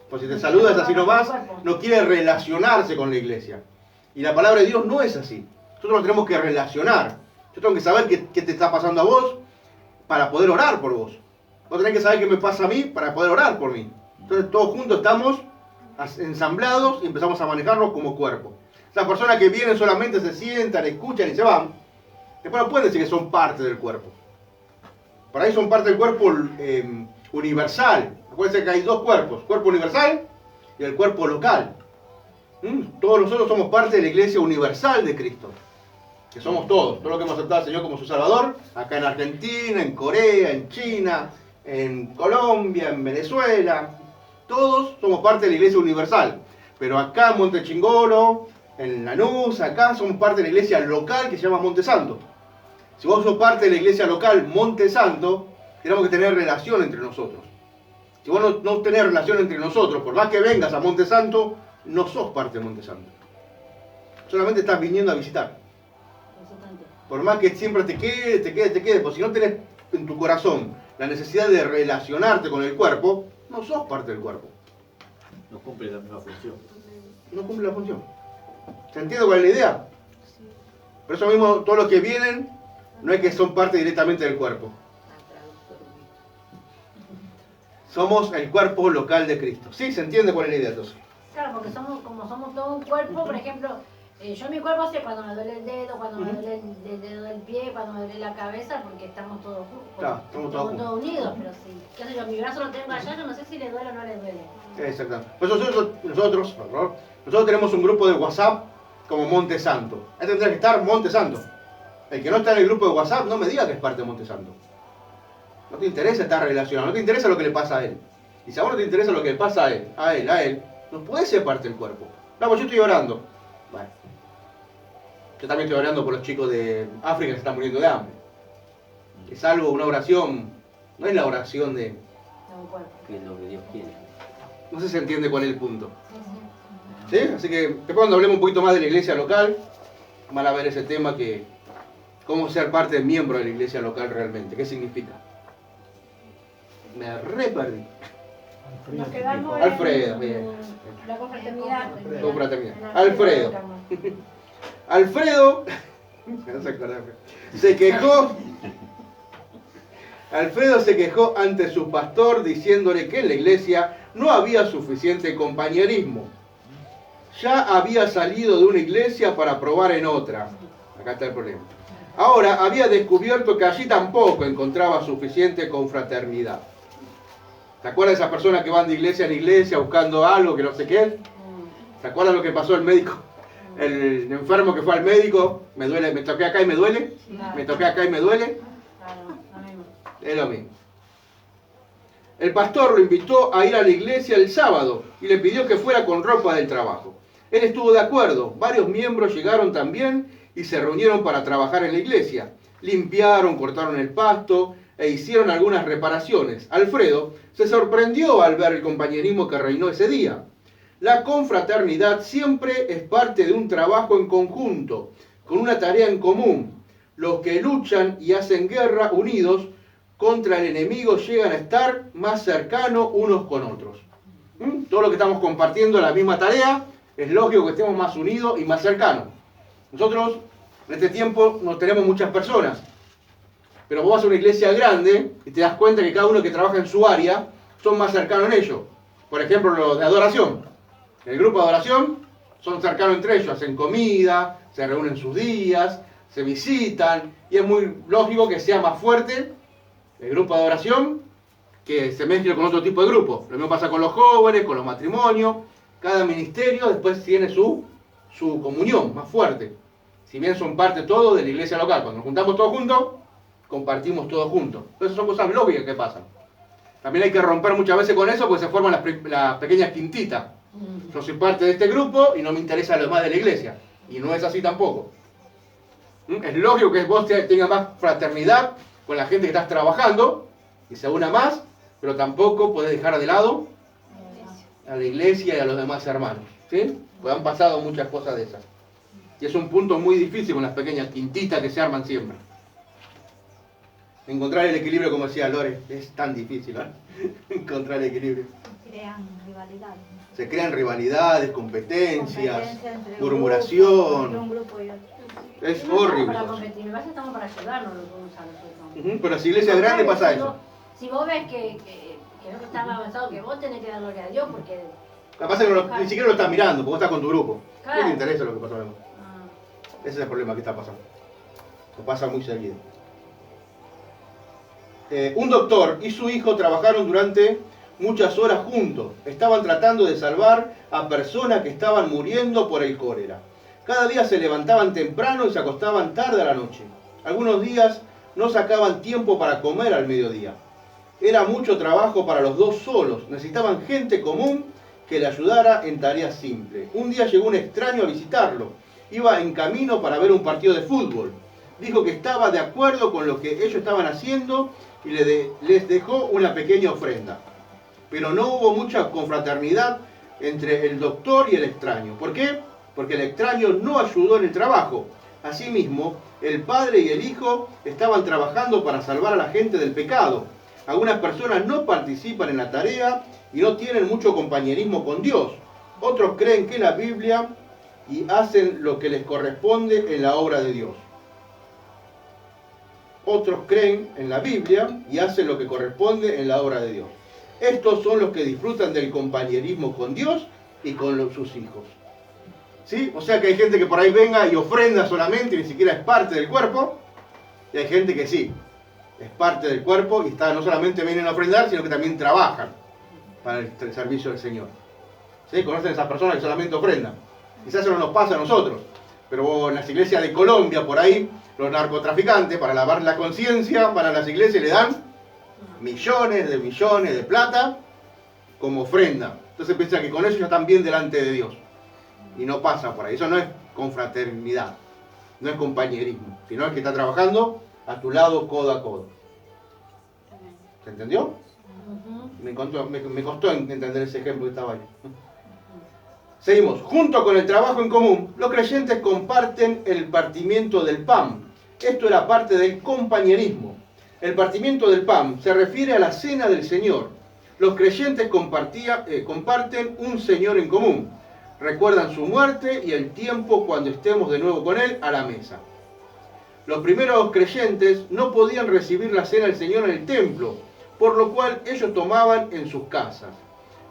Pues si te saludas así nomás, no quiere relacionarse con la iglesia. Y la palabra de Dios no es así. Nosotros nos tenemos que relacionar. Yo tengo que saber qué te está pasando a vos para poder orar por vos. Vos tenés que saber qué me pasa a mí para poder orar por mí. Entonces todos juntos estamos ensamblados y empezamos a manejarnos como cuerpo. Esas personas que vienen solamente se sientan, escuchan y se van, después no pueden decir que son parte del cuerpo. Para ahí son parte del cuerpo universal. Acuérdense que hay dos cuerpos, cuerpo universal y el cuerpo local. Todos nosotros somos parte de la iglesia universal de Cristo. Que somos todos los que hemos aceptado al Señor como su Salvador, acá en Argentina, en Corea, en China, en Colombia, en Venezuela. Todos somos parte de la iglesia universal. Pero acá en Monte Chingolo, en Lanús, acá somos parte de la iglesia local que se llama Monte Santo. Si vos sos parte de la iglesia local Monte Santo, tenemos que tener relación entre nosotros. Si vos no tenés relación entre nosotros, por más que vengas a Monte Santo, no sos parte de Monte Santo. Solamente estás viniendo a visitar. Por más que siempre te quedes, pues si no tenés en tu corazón la necesidad de relacionarte con el cuerpo, no sos parte del cuerpo. No cumple la misma función. No cumple la función. ¿Se entiende cuál es la idea? Por eso mismo, todos los que vienen, no es que son parte directamente del cuerpo. Somos el cuerpo local de Cristo. ¿Sí? ¿Se entiende cuál es la idea entonces? Claro, porque como somos todo un cuerpo, por ejemplo, yo en mi cuerpo sé cuando me duele el dedo, cuando me duele el dedo del pie, cuando me duele la cabeza, porque estamos todos juntos. Claro, estamos todos unidos, pero sí. Qué sé yo, mi brazo lo tengo allá, yo no sé si le duele o no le duele. Exactamente. Pues nosotros tenemos un grupo de WhatsApp como Monte Santo. Ahí tendría que estar Monte Santo. El que no está en el grupo de WhatsApp no me diga que es parte de Monte Santo. No te interesa estar relacionado, no te interesa lo que le pasa a él. Y si a vos no te interesa lo que le pasa a él, no puede ser parte del cuerpo. No, pues yo estoy orando. Bueno. Yo también estoy orando por los chicos de África que se están muriendo de hambre. Es algo, una oración, no es la oración de... Que es lo que Dios quiere. No sé si se entiende cuál es el punto. ¿Sí? Así que después cuando hablemos un poquito más de la iglesia local, van a ver ese tema que... Cómo ser parte miembro de la iglesia local realmente. ¿Qué significa? Me perdí. Nos quedamos Alfredo, en bien. la confraternidad. Confraternidad. Alfredo. Alfredo no se acuerda, se quejó. Alfredo se quejó ante su pastor diciéndole que en la iglesia no había suficiente compañerismo. Ya había salido de una iglesia para probar en otra. Acá está el problema. Ahora había descubierto que allí tampoco encontraba suficiente confraternidad. ¿Se acuerdan de esas personas que van de iglesia en iglesia buscando algo que no sé qué? ¿Se acuerdan lo que pasó el médico? El enfermo que fue al médico, me duele, me toqué acá y me duele, me toqué acá y me duele. Es lo mismo. El pastor lo invitó a ir a la iglesia el sábado y le pidió que fuera con ropa del trabajo. Él estuvo de acuerdo, varios miembros llegaron también y se reunieron para trabajar en la iglesia. Limpiaron, cortaron el pasto e hicieron algunas reparaciones. Alfredo se sorprendió al ver el compañerismo que reinó ese día. La confraternidad siempre es parte de un trabajo en conjunto, con una tarea en común. Los que luchan y hacen guerra unidos contra el enemigo llegan a estar más cercanos unos con otros. Todo lo que estamos compartiendo la misma tarea, es lógico que estemos más unidos y más cercanos. Nosotros en este tiempo no tenemos muchas personas, pero vos vas a una iglesia grande y te das cuenta que cada uno que trabaja en su área son más cercanos en ello. Por ejemplo, los de adoración. El grupo de adoración son cercanos entre ellos, hacen comida, se reúnen sus días, se visitan, y es muy lógico que sea más fuerte el grupo de adoración que se mezcle con otro tipo de grupo. Lo mismo pasa con los jóvenes, con los matrimonios. Cada ministerio después tiene su comunión más fuerte. Si bien son parte todos de la iglesia local, cuando nos juntamos todos juntos, compartimos todos juntos. Entonces son cosas lógicas que pasan. También hay que romper muchas veces con eso porque se forman las pequeñas quintitas. Yo soy parte de este grupo y no me interesa lo demás de la iglesia. Y no es así tampoco. Es lógico que vos tengas más fraternidad con la gente que estás trabajando y se una más, pero tampoco podés dejar de lado a la iglesia y a los demás hermanos. ¿Sí? Pues han pasado muchas cosas de esas. Y es un punto muy difícil con las pequeñas quintitas que se arman siempre. Encontrar el equilibrio, como decía Lore, es tan difícil, ¿eh? Encontrar el equilibrio. Crean rivalidades. Se crean rivalidades, competencias, Entre murmuración. un grupo y otro. Es No estamos horrible. para competir, me parece que estamos para ayudarnos los unos a los otros. Pero en las iglesias grandes pasa eso. Si vos ves que no está más avanzado que vos, tenés que dar gloria a Dios porque... Lo que pasa es que ni siquiera lo estás mirando, porque vos estás con tu grupo. Claro. No te interesa lo que pasa. Ah, Ese es el problema que está pasando. Lo pasa muy seguido. Un doctor y su hijo trabajaron durante muchas horas juntos. Estaban tratando de salvar a personas que estaban muriendo por el cólera. Cada día se levantaban temprano y se acostaban tarde a la noche. Algunos días no sacaban tiempo para comer al mediodía. Era mucho trabajo para los dos solos. Necesitaban gente común que le ayudara en tareas simples. Un día llegó un extraño a visitarlo. Iba en camino para ver un partido de fútbol. Dijo que estaba de acuerdo con lo que ellos estaban haciendo y les dejó una pequeña ofrenda. Pero no hubo mucha confraternidad entre el doctor y el extraño. ¿Por qué? Porque el extraño no ayudó en el trabajo. Asimismo, el padre y el hijo estaban trabajando para salvar a la gente del pecado. Algunas personas no participan en la tarea y no tienen mucho compañerismo con Dios. Otros creen que la Biblia y hacen lo que les corresponde en la obra de Dios. Otros creen en la Biblia y hacen lo que corresponde en la obra de Dios. Estos son los que disfrutan del compañerismo con Dios y con sus hijos. ¿Sí? O sea que hay gente que por ahí venga y ofrenda solamente y ni siquiera es parte del cuerpo. Y hay gente que sí, es parte del cuerpo y no solamente vienen a ofrendar, sino que también trabajan para el servicio del Señor. ¿Sí? Conocen a esas personas que solamente ofrendan. Quizás eso no nos pasa a nosotros, pero en las iglesias de Colombia, por ahí, los narcotraficantes, para lavar la conciencia, para las iglesias le dan millones de plata como ofrenda. Entonces piensan que con eso ya están bien delante de Dios. Y no pasa por ahí. Eso no es confraternidad, no es compañerismo, sino es que está trabajando a tu lado, codo a codo. ¿Se entendió? Me costó entender ese ejemplo que estaba ahí. Seguimos. Junto con el trabajo en común, los creyentes comparten el partimiento del pan. Esto era parte del compañerismo. El partimiento del pan se refiere a la cena del Señor. Los creyentes comparten un Señor en común. Recuerdan su muerte y el tiempo cuando estemos de nuevo con Él a la mesa. Los primeros creyentes no podían recibir la cena del Señor en el templo, por lo cual ellos tomaban en sus casas.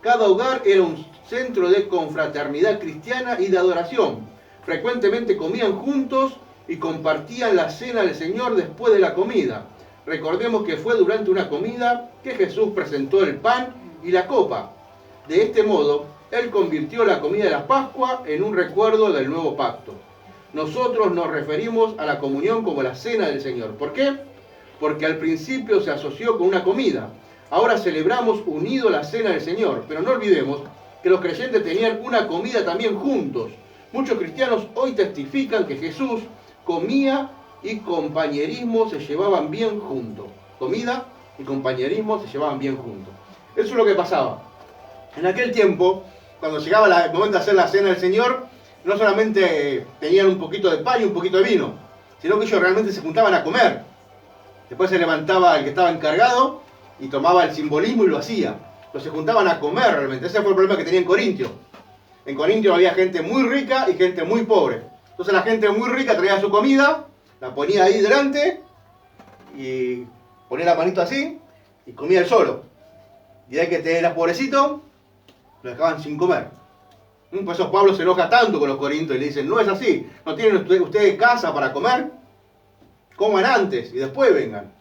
Cada hogar era un centro de confraternidad cristiana y de adoración. Frecuentemente comían juntos y compartían la cena del Señor después de la comida. Recordemos que fue durante una comida que Jesús presentó el pan y la copa. De este modo, Él convirtió la comida de la Pascua en un recuerdo del nuevo pacto. Nosotros nos referimos a la comunión como la cena del Señor. ¿Por qué? Porque al principio se asoció con una comida. Ahora celebramos unido la cena del Señor. Pero no olvidemos que los creyentes tenían una comida también juntos. Muchos cristianos hoy testifican que Jesús comía y compañerismo se llevaban bien juntos. Comida y compañerismo se llevaban bien juntos. Eso es lo que pasaba. En aquel tiempo, cuando llegaba el momento de hacer la cena del Señor, no solamente tenían un poquito de pan y un poquito de vino, sino que ellos realmente se juntaban a comer. Después se levantaba el que estaba encargado y tomaba el simbolismo y lo hacía. Pero se juntaban a comer realmente. Ese fue el problema que tenía en Corintio. En Corintio había gente muy rica y gente muy pobre. Entonces la gente muy rica traía su comida, la ponía ahí delante y ponía la manito así y comía él solo. Y el que era pobrecito, lo dejaban sin comer. Por eso Pablo se enoja tanto con los corintios y le dicen, no es así, no tienen ustedes casa para comer, coman antes y después vengan.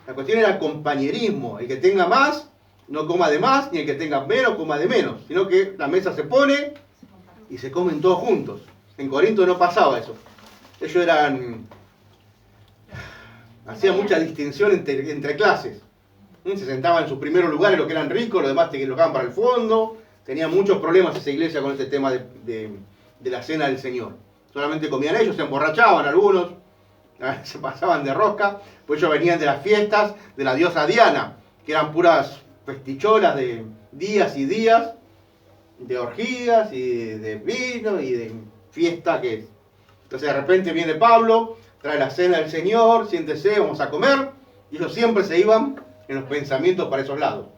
La cuestión era compañerismo, el que tenga más no coma de más, ni el que tenga menos coma de menos, sino que la mesa se pone y se comen todos juntos. En Corinto no pasaba eso. Ellos hacían mucha distinción entre clases. Se sentaban en sus primeros lugares los que eran ricos, los demás que lo dejaban para el fondo. Tenía muchos problemas esa iglesia con este tema de la cena del Señor. Solamente comían ellos, se emborrachaban algunos, se pasaban de rosca, pues ellos venían de las fiestas de la diosa Diana, que eran puras festicholas de días y días, de orgías y de vino y de fiesta que es. Entonces de repente viene Pablo, trae la cena del Señor, siéntese, vamos a comer, y ellos siempre se iban en los pensamientos para esos lados.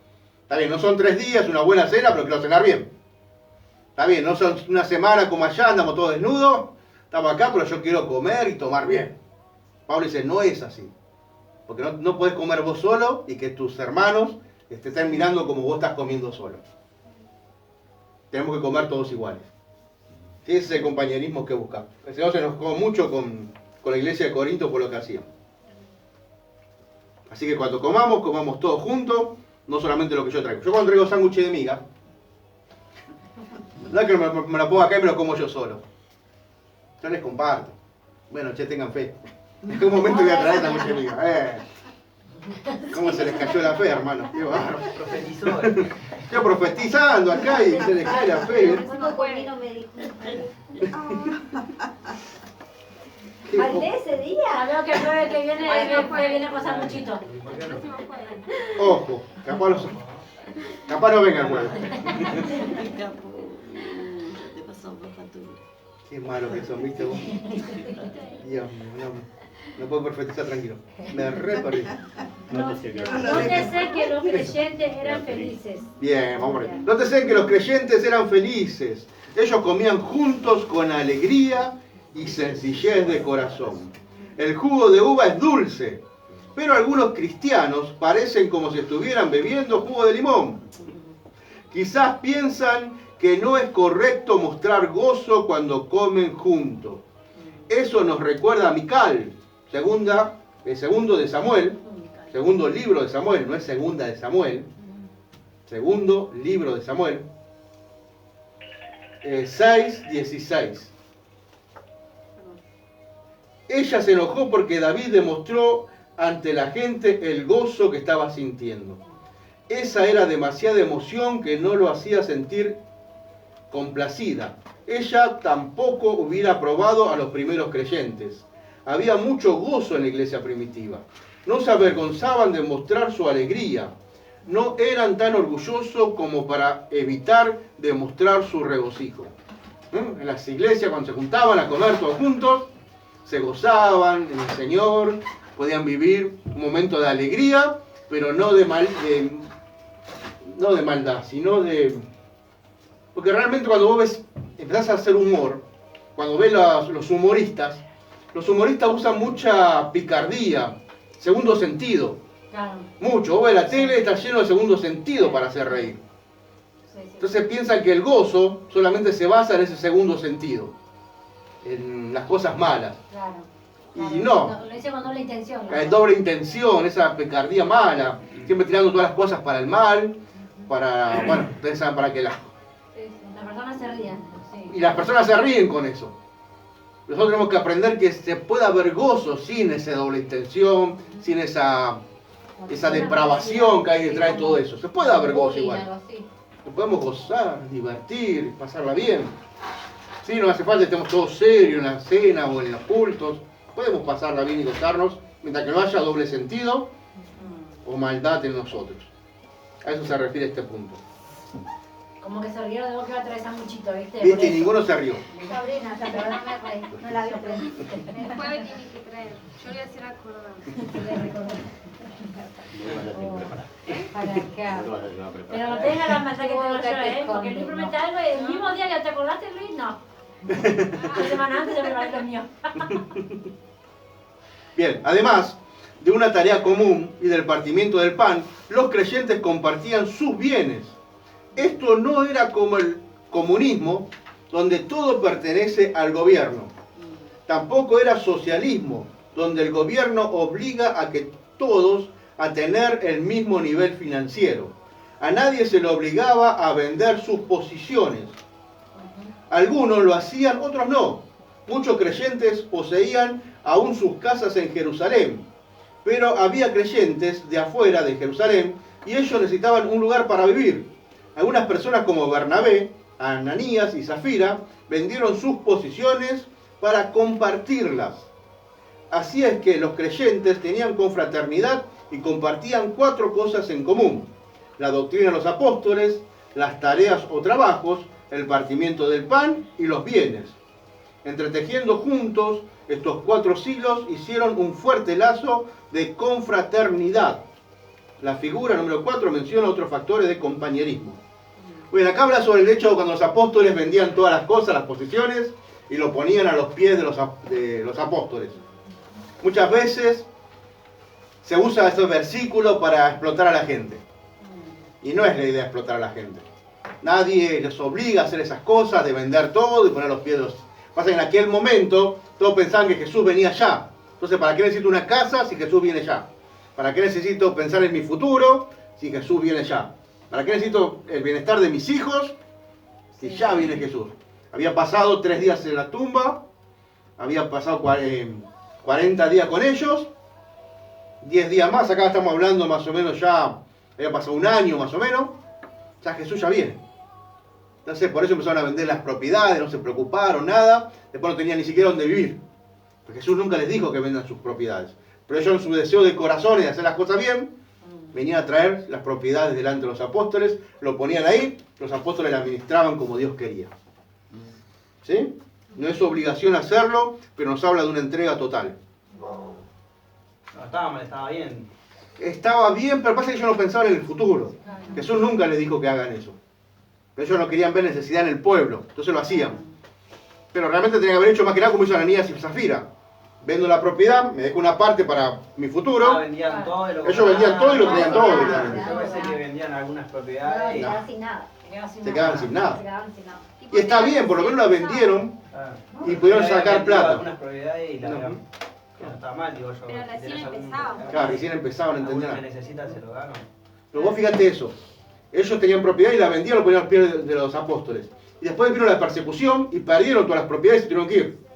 Está bien, no son 3 días, una buena cena, pero quiero cenar bien. Está bien, no son una semana como allá, andamos todos desnudos, estamos acá, pero yo quiero comer y tomar bien. Pablo dice, no es así. Porque no podés comer vos solo y que tus hermanos te estén mirando como vos estás comiendo solo. Tenemos que comer todos iguales. Ese es el compañerismo que buscamos. El Señor se enojó mucho con la iglesia de Corinto por lo que hacían. Así que cuando comamos todos juntos, no solamente lo que yo traigo. Yo cuando traigo sándwich de miga, no es que me lo pongo acá y me lo como yo solo. Yo les comparto. Bueno, che, tengan fe. En un momento voy a traer sándwich de miga. ¿Cómo se les cayó la fe, hermano? Qué bárbaro. Profetizó. Yo profetizando acá y se les cae la fe. Uno con vino me dijo. Qué Al de ese día. Ya veo que el jueves que viene a pasar muchito. Ojo, capaz no venga el jueves. Te pasó por factura. Qué malo que son, ¿viste vos? Dios mío, no puedo profetizar tranquilo. Me re perdí. Nótese que Nótese que los creyentes eran felices. Bien, vamos a ver. Nótese que los creyentes eran felices. Ellos comían juntos con alegría y sencillez de corazón. El jugo de uva es dulce, pero algunos cristianos parecen como si estuvieran bebiendo jugo de limón. Quizás piensan que no es correcto mostrar gozo cuando comen juntos. Eso nos recuerda a Mical, segundo de Samuel, segundo libro de Samuel, no es segunda de Samuel, segundo libro de Samuel, 6:16. Ella se enojó porque David demostró ante la gente el gozo que estaba sintiendo. Esa era demasiada emoción que no lo hacía sentir complacida. Ella tampoco hubiera aprobado a los primeros creyentes. Había mucho gozo en la iglesia primitiva. No se avergonzaban de mostrar su alegría. No eran tan orgullosos como para evitar demostrar su regocijo. En las iglesias, cuando se juntaban a comer todos juntos, se gozaban en el Señor, podían vivir un momento de alegría, pero no de maldad, sino de... Porque realmente cuando vos empezás a hacer humor, cuando ves los humoristas usan mucha picardía, segundo sentido. Claro. Mucho. Vos ves la tele, está lleno de segundo sentido para hacer reír. Entonces piensan que el gozo solamente se basa en ese segundo sentido, en las cosas malas. Claro. Y no. Lo hice con doble intención. Hay doble intención, esa picardía mala, siempre tirando todas las cosas para el mal, bueno, ustedes saben para qué lado. Las personas se ríen. Sí. Y las personas se ríen con eso. Nosotros tenemos que aprender que se puede haber gozo sin esa doble intención, sin esa depravación que hay detrás de todo eso. Se puede haber gozo igual. Nos podemos gozar, divertir, pasarla bien. Sí, no hace falta que estemos todos serios en la cena o en los cultos. Podemos pasarla bien y gozarnos mientras que no haya doble sentido o maldad en nosotros. A eso se refiere este punto. Como que se rieron de vos que iba a traer sanguchito, ¿viste? ¿Viste? Por Y eso. ninguno se rió. Sabrina, o sea, pero no me reí, no la viste. Después me tiene que traer. Yo le voy a hacer acordar. No vas a tener que preparar. Para que No vas a tener que preparar. Pero no tengas la maldad que tengo yo, Porque Luis promete algo y el mismo día que te acordaste, Luis, no. 2 semanas antes ya preparé lo mío. Bien, además de una tarea común y del partimiento del pan, los creyentes compartían sus bienes. Esto no era como el comunismo, donde todo pertenece al gobierno. Tampoco era socialismo, donde el gobierno obliga a que todos a tener el mismo nivel financiero. A nadie se le obligaba a vender sus posiciones. Algunos lo hacían, otros no. Muchos creyentes poseían aún sus casas en Jerusalén, pero había creyentes de afuera de Jerusalén y ellos necesitaban un lugar para vivir. Algunas personas como Bernabé, Ananías y Zafira vendieron sus posiciones para compartirlas. Así es que los creyentes tenían confraternidad y compartían 4 cosas en común: la doctrina de los apóstoles, las tareas o trabajos, el partimiento del pan y los bienes. Entretejiendo juntos, estos 4 hilos hicieron un fuerte lazo de confraternidad. La figura número 4 menciona otros factores de compañerismo. Bueno, acá habla sobre el hecho de cuando los apóstoles vendían todas las cosas, las posiciones, y lo ponían a los pies de los apóstoles. Muchas veces se usa este versículo para explotar a la gente. Y no es la idea explotar a la gente. Nadie les obliga a hacer esas cosas, de vender todo y poner a los pies de los... Pasa que en aquel momento todos pensaban que Jesús venía ya. Entonces, ¿para qué necesito una casa si Jesús viene ya? ¿Para qué necesito pensar en mi futuro si Jesús viene ya? ¿Para qué necesito el bienestar de mis hijos si ya viene Jesús? Había pasado 3 días en la tumba, había pasado 40 días con ellos, 10 días más, acá estamos hablando más o menos ya, había pasado 1 año más o menos, ya Jesús ya viene. Entonces por eso empezaron a vender las propiedades, no se preocuparon, nada, después no tenían ni siquiera dónde vivir. Porque Jesús nunca les dijo que vendan sus propiedades. Pero ellos en su deseo de corazón y de hacer las cosas bien, venían a traer las propiedades delante de los apóstoles, lo ponían ahí, los apóstoles la administraban como Dios quería. ¿Sí? No es su obligación hacerlo, pero nos habla de una entrega total. No estaba mal, estaba bien. Estaba bien, pero pasa que ellos no pensaban en el futuro. Jesús nunca les dijo que hagan eso. Pero ellos no querían ver necesidad en el pueblo, entonces lo hacían. Pero realmente tenían que haber hecho más que nada como hizo Ananías y Zafira. Vendo la propiedad, me dejo una parte para mi futuro. Vendían todo y lo Ellos vendían todo y lo traían todo directamente. Yo pensé que vendían algunas No, propiedades se y... quedaban sin nada. Se quedaban sin nada. Se quedaban sin nada. Y está bien, por lo menos la vendieron y pudieron sacar plata. Algunas propiedades y la Ujú. no está mal, digo yo. Pero si recién tenés algún- empezaban. Claro, recién empezaban a entender. Alguno que necesita se lo dan. Pero vos fíjate eso. Ellos tenían propiedad y la vendían, lo ponían a los pies de los apóstoles. Y después vino la persecución y perdieron todas las propiedades y tuvieron que ir.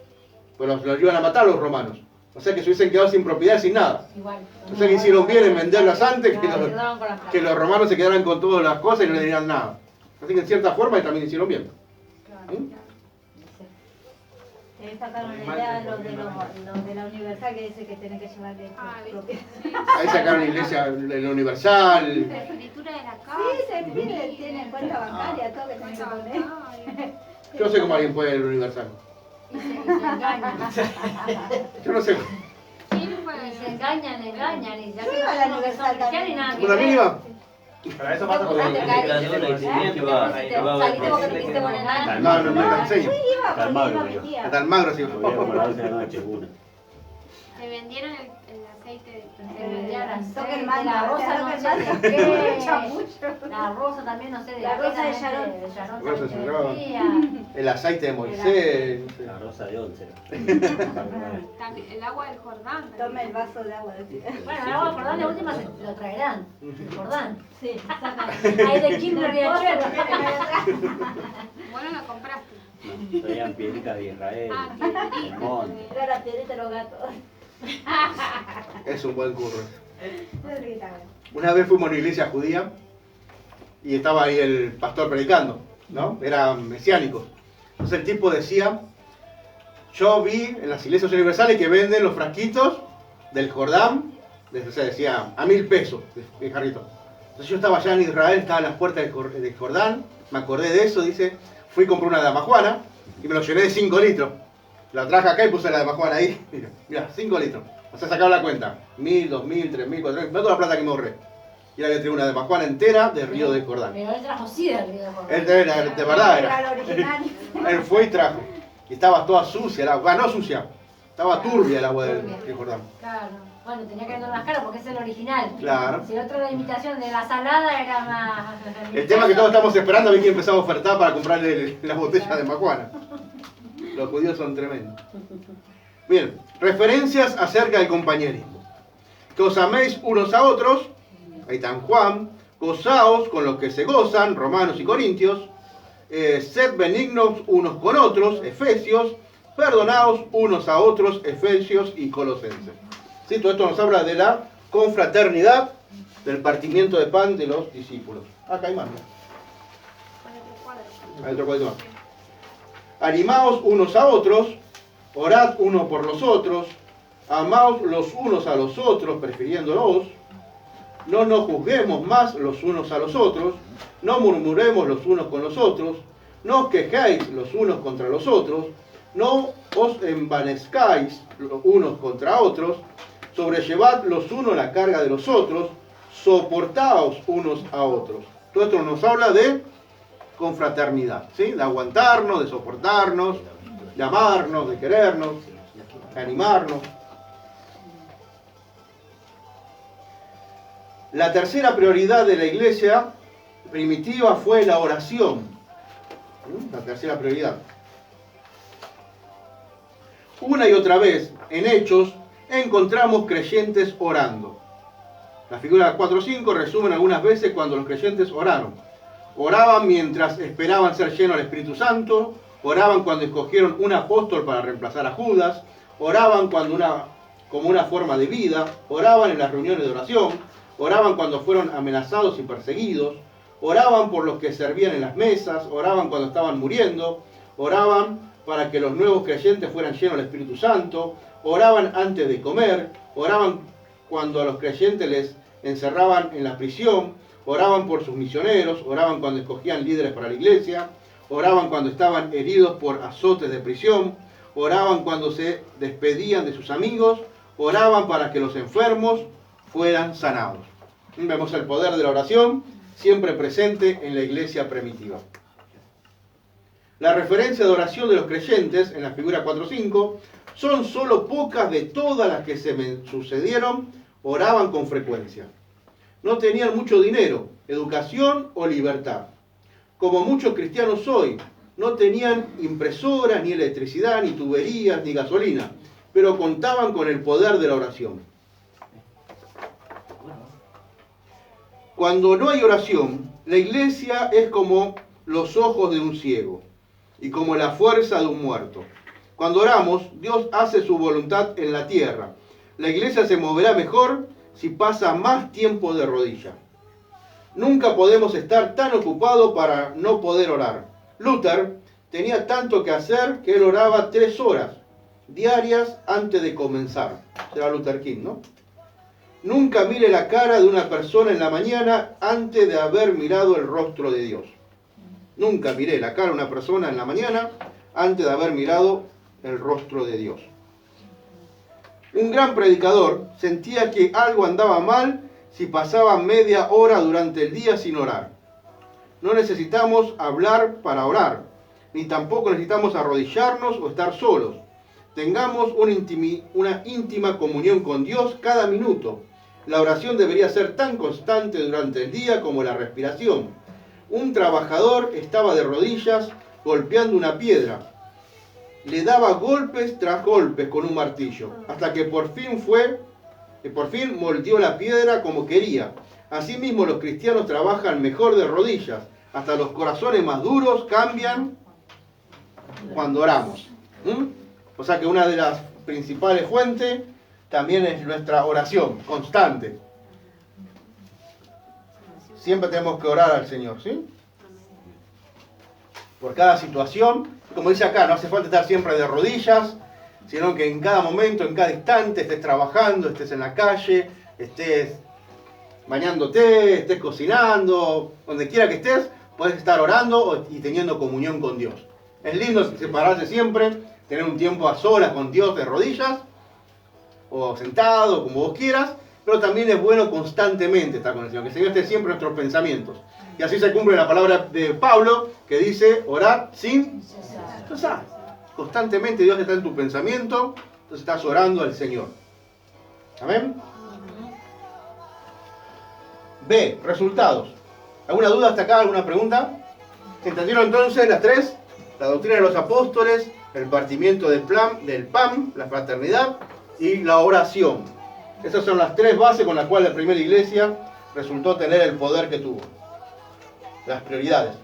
Pues los iban a matar los romanos. O sea que se hubiesen quedado sin propiedad, sin nada. Igual. O sea que hicieron bien en venderlas antes que Claro, se los, daban con la plata. que los romanos se quedaran con todas las cosas y no le dieran nada. Así que en cierta forma también hicieron bien. ¿Mm? Sacaron la idea los de la Universal que dice que tienen que llevar de Ah, propiedad. Ahí sacaron la iglesia, la universal. La escritura de la casa. Sí, se pide, tienen cuenta bancaria, todo que tienen que poner. Yo no sé cómo alguien puede ir al universal. Y se engañan. Yo no sé. ¿Quién fue? Y se engañan, y ya Yo que iba a la no son Universal cristianos y nada que ¿Vos también ver. iba? Pero eso pasa porque Te hay cae. gente que tiene conocimiento que y va, ahí que va a haber Saliste vos que te quisiste poner nada. No, no te enseño. Yo iba Está con Magro, mi digo. tía. Hasta el magro sí. Me voy a como a las 11 de la noche, una. Te vendieron el aceite de... Toca el De mando, la rosa toca no el sé mando. de qué. Echa mucho. La rosa también no sé de La rosa de qué, Sharon. de Sharon Rosa de también Sharon. vendía. El aceite de Moisés. no sé. La rosa de 11. También el agua del Jordán. también. Toma el vaso de agua. decía. Bueno, el agua de Jordán de última se lo traerán. El Jordán. Sí, saca. Ahí de Kinder Riachuelo. Vos no lo compraste. No, traían piedritas de Israel. Ah, El piedritas. monte. Era la piedrita de los gatos. Es un buen curro. Es rica. Una vez fuimos a una iglesia judía y estaba ahí el pastor predicando, ¿no? Era mesiánico. Entonces el tipo decía, yo vi en las iglesias universales que venden los frasquitos del Jordán, o sea, decía, a 1000 pesos, el jarrito. Entonces yo estaba allá en Israel, estaba en las puertas de Jordán, me acordé de eso, dice, fui y compré una damajuana y me lo llené de 5 litros. La traje acá y puse la damajuana ahí, mira, 5 litros. O sea, sacaba la cuenta, 1.000, 2.000, 3.000, 4.000, me toda la plata que me ahorré. Y era que tenía una damajuana entera del río de Jordán. Pero él trajo sí del río de Jordán. Él era, de verdad Era era. el original. Él fue y trajo. Y estaba toda sucia, el agua, no sucia, estaba turbia el agua del Turbia. río Jordán. Claro. Bueno, tenía que verlo más caro porque es el original. Claro. Si el otro era imitación de la salada era más... El tema es que todos estamos esperando a ver quién empezaba a ofertar para comprarle la botella de majuana. Los judíos son tremendos. Bien, referencias acerca del compañerismo. Que os améis unos a otros, ahí está en Juan, gozaos con los que se gozan, Romanos y Corintios, sed benignos unos con otros, Efesios, perdonaos unos a otros, Efesios y Colosenses. ¿Sí? Todo esto nos habla de la confraternidad, del partimiento de pan de los discípulos. Acá hay más, ¿no? Hay otro cuadro más. Animaos unos a otros, orad uno por los otros, amaos los unos a los otros, prefiriéndolos, no nos juzguemos más los unos a los otros, no murmuremos los unos con los otros, no os quejéis los unos contra los otros, no os envanezcáis los unos contra otros, sobrellevad los unos la carga de los otros, soportaos unos a otros. Todo esto nos habla de confraternidad, ¿sí? De aguantarnos, de soportarnos, de amarnos, de querernos, de animarnos. La tercera prioridad de la iglesia primitiva fue la oración. La tercera prioridad. Una y otra vez, en Hechos, encontramos creyentes orando. La figura 4.5 resumen algunas veces cuando los creyentes oraron. Oraban mientras esperaban ser llenos del Espíritu Santo, oraban cuando escogieron un apóstol para reemplazar a Judas, oraban como una forma de vida, oraban en las reuniones de oración, oraban cuando fueron amenazados y perseguidos, oraban por los que servían en las mesas, oraban cuando estaban muriendo, oraban para que los nuevos creyentes fueran llenos del Espíritu Santo, oraban antes de comer, oraban cuando a los creyentes les encerraban en la prisión, oraban por sus misioneros, oraban cuando escogían líderes para la iglesia, oraban cuando estaban heridos por azotes de prisión, oraban cuando se despedían de sus amigos, oraban para que los enfermos fueran sanados. Vemos el poder de la oración siempre presente en la iglesia primitiva. La referencia de oración de los creyentes en la figura 4.5 son solo pocas de todas las que se me sucedieron, oraban con frecuencia. No tenían mucho dinero, educación o libertad. Como muchos cristianos hoy, no tenían impresoras, ni electricidad, ni tuberías, ni gasolina, pero contaban con el poder de la oración. Cuando no hay oración, la iglesia es como los ojos de un ciego y como la fuerza de un muerto. Cuando oramos, Dios hace su voluntad en la tierra. La iglesia se moverá mejor si pasa más tiempo de rodillas. Nunca podemos estar tan ocupados para no poder orar. Luther tenía tanto que hacer que él oraba 3 horas diarias antes de comenzar. Será Luther King, ¿no? Nunca mire la cara de una persona en la mañana antes de haber mirado el rostro de Dios. Nunca miré la cara de una persona en la mañana antes de haber mirado el rostro de Dios. Un gran predicador sentía que algo andaba mal si pasaba media hora durante el día sin orar. No necesitamos hablar para orar, ni tampoco necesitamos arrodillarnos o estar solos. Tengamos una íntima comunión con Dios cada minuto. La oración debería ser tan constante durante el día como la respiración. Un trabajador estaba de rodillas golpeando una piedra. Le daba golpes tras golpes con un martillo, hasta que por fin moldeó la piedra como quería. Asimismo, los cristianos trabajan mejor de rodillas. Hasta los corazones más duros cambian cuando oramos. O sea que una de las principales fuentes también es nuestra oración constante. Siempre tenemos que orar al Señor, ¿sí? Por cada situación, como dice acá, no hace falta estar siempre de rodillas, sino que en cada momento, en cada instante, estés trabajando, estés en la calle, estés bañándote, estés cocinando, donde quiera que estés, puedes estar orando y teniendo comunión con Dios. Es lindo separarse siempre, tener un tiempo a solas con Dios de rodillas, o sentado, como vos quieras, pero también es bueno constantemente estar con el Señor, que el Señor esté siempre en nuestros pensamientos. Y así se cumple la palabra de Pablo, que dice, orar sin cesar. Constantemente Dios está en tu pensamiento, entonces estás orando al Señor. Amén. B, resultados. ¿Alguna duda hasta acá? ¿Alguna pregunta? ¿Entendieron entonces las tres? La doctrina de los apóstoles, el partimiento del pan, la fraternidad y la oración. Esas son las tres bases con las cuales la primera iglesia resultó tener el poder que tuvo. Las prioridades.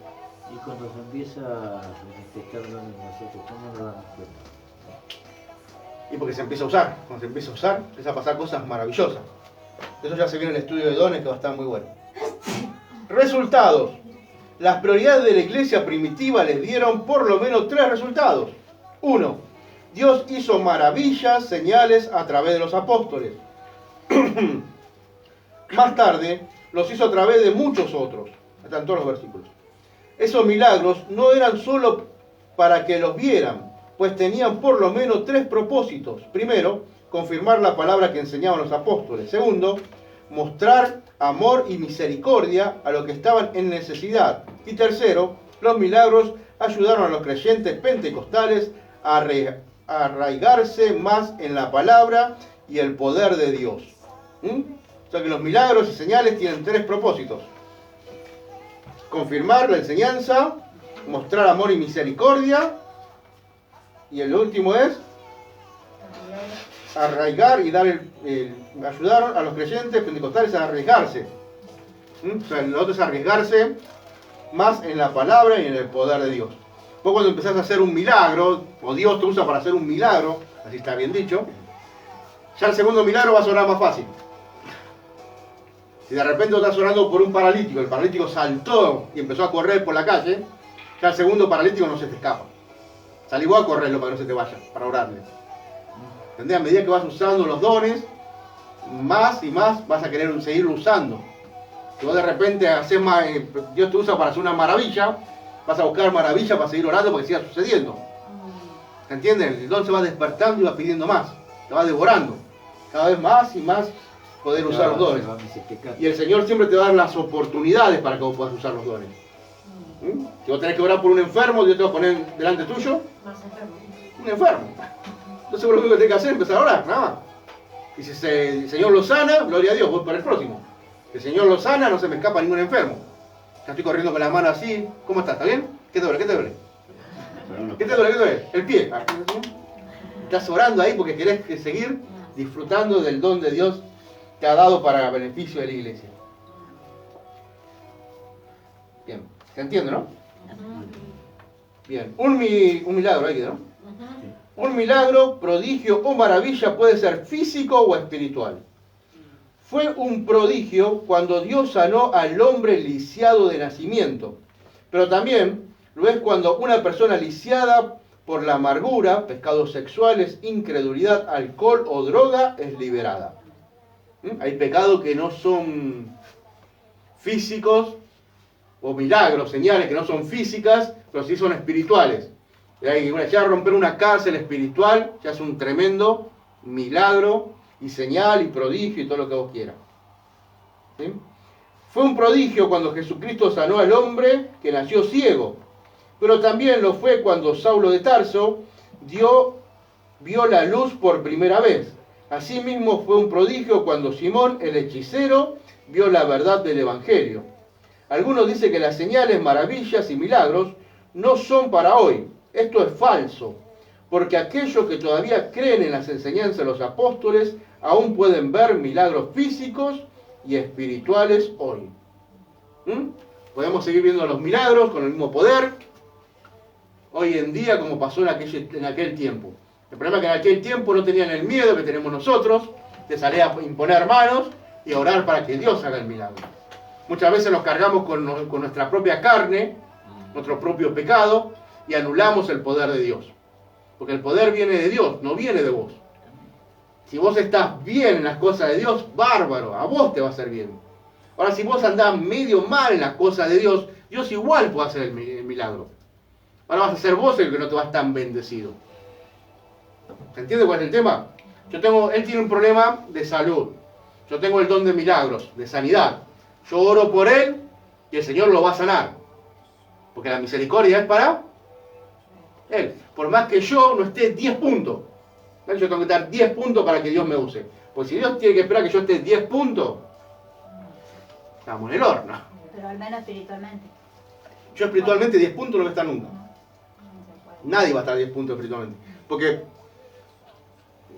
Y cuando se empieza a manifestar en nosotros, ¿cómo nos damos cuenta? Y porque se empieza a usar. Cuando se empieza a usar, empieza a pasar cosas maravillosas. Eso ya se viene en el estudio de dones, que va a estar muy bueno. Resultados. Las prioridades de la iglesia primitiva les dieron por lo menos tres resultados. 1. Dios hizo maravillas, señales a través de los apóstoles. Más tarde, los hizo a través de muchos otros. Están todos los versículos. Esos milagros no eran solo para que los vieran, pues tenían por lo menos tres propósitos. Primero, confirmar la palabra que enseñaban los apóstoles. Segundo, mostrar amor y misericordia a los que estaban en necesidad. Y tercero, los milagros ayudaron a los creyentes pentecostales a arraigarse más en la palabra y el poder de Dios. O sea que los milagros y señales tienen tres propósitos. Confirmar la enseñanza, mostrar amor y misericordia, y el último es arraigar y dar ayudaron a los creyentes pentecostales a arriesgarse. O sea, el otro es arriesgarse más en la palabra y en el poder de Dios. Vos cuando empezás a hacer un milagro, o Dios te usa para hacer un milagro, así está bien dicho, ya el segundo milagro va a sonar más fácil. Si de repente estás orando por un paralítico, el paralítico saltó y empezó a correr por la calle, ya el segundo paralítico no se te escapa. Salí vos a correrlo para que no se te vaya, para orarle. ¿Entendés? A medida que vas usando los dones, más y más vas a querer seguirlo usando. Si vos de repente haces más, Dios te usa para hacer una maravilla, vas a buscar maravilla para seguir orando para que siga sucediendo. ¿Entienden? El don se va despertando y va pidiendo más, te va devorando. Cada vez más y más poder usar los dones. Y el Señor siempre te va a dar las oportunidades para que vos puedas usar los dones. Si vos tenés que orar por un enfermo, Dios te va a poner delante tuyo un enfermo. Entonces vos lo único que tenés que hacer es empezar a orar, nada más. Y si el Señor lo sana, gloria a Dios, voy para el próximo. Si el Señor lo sana, no se me escapa ningún enfermo. Ya estoy corriendo con las manos así. ¿Cómo estás? ¿Está bien? ¿Qué te duele? ¿Qué te duele? ¿Qué te duele? ¿Qué te duele? El pie. Estás orando ahí porque querés seguir disfrutando del don de Dios que ha dado para beneficio de la iglesia. Bien, ¿se entiende, no? Bien, un milagro ahí, ¿no? Un milagro, prodigio o maravilla puede ser físico o espiritual. Fue un prodigio cuando Dios sanó al hombre lisiado de nacimiento, pero también lo es cuando una persona lisiada por la amargura, pecados sexuales, incredulidad, alcohol o droga es liberada. Hay pecados que no son físicos, o milagros, señales que no son físicas, pero sí son espirituales. Ya romper una cárcel espiritual ya es un tremendo milagro y señal y prodigio y todo lo que vos quieras. ¿Sí? Fue un prodigio cuando Jesucristo sanó al hombre que nació ciego, pero también lo fue cuando Saulo de Tarso vio la luz por primera vez. Asimismo fue un prodigio cuando Simón, el hechicero, vio la verdad del Evangelio. Algunos dicen que las señales, maravillas y milagros no son para hoy. Esto es falso, porque aquellos que todavía creen en las enseñanzas de los apóstoles aún pueden ver milagros físicos y espirituales hoy. Podemos seguir viendo los milagros con el mismo poder hoy en día como pasó en aquel tiempo. El problema es que en aquel tiempo no tenían el miedo que tenemos nosotros de salir a imponer manos y a orar para que Dios haga el milagro. Muchas veces nos cargamos con nuestra propia carne, nuestro propio pecado, y anulamos el poder de Dios. Porque el poder viene de Dios, no viene de vos. Si vos estás bien en las cosas de Dios, bárbaro, a vos te va a hacer bien. Ahora, si vos andás medio mal en las cosas de Dios, Dios igual puede hacer el milagro. Ahora vas a ser vos el que no te vas tan bendecido. ¿Se entiende cuál es el tema? Él tiene un problema de salud. Yo tengo el don de milagros, de sanidad. Yo oro por él y el Señor lo va a sanar. Porque la misericordia es para él. Por más que yo no esté 10 puntos. Yo tengo que dar 10 puntos para que Dios me use. Pues si Dios tiene que esperar que yo esté 10 puntos, estamos en el horno. Pero al menos espiritualmente. Yo espiritualmente 10 puntos no voy a estar nunca. Nadie va a estar 10 puntos espiritualmente. Porque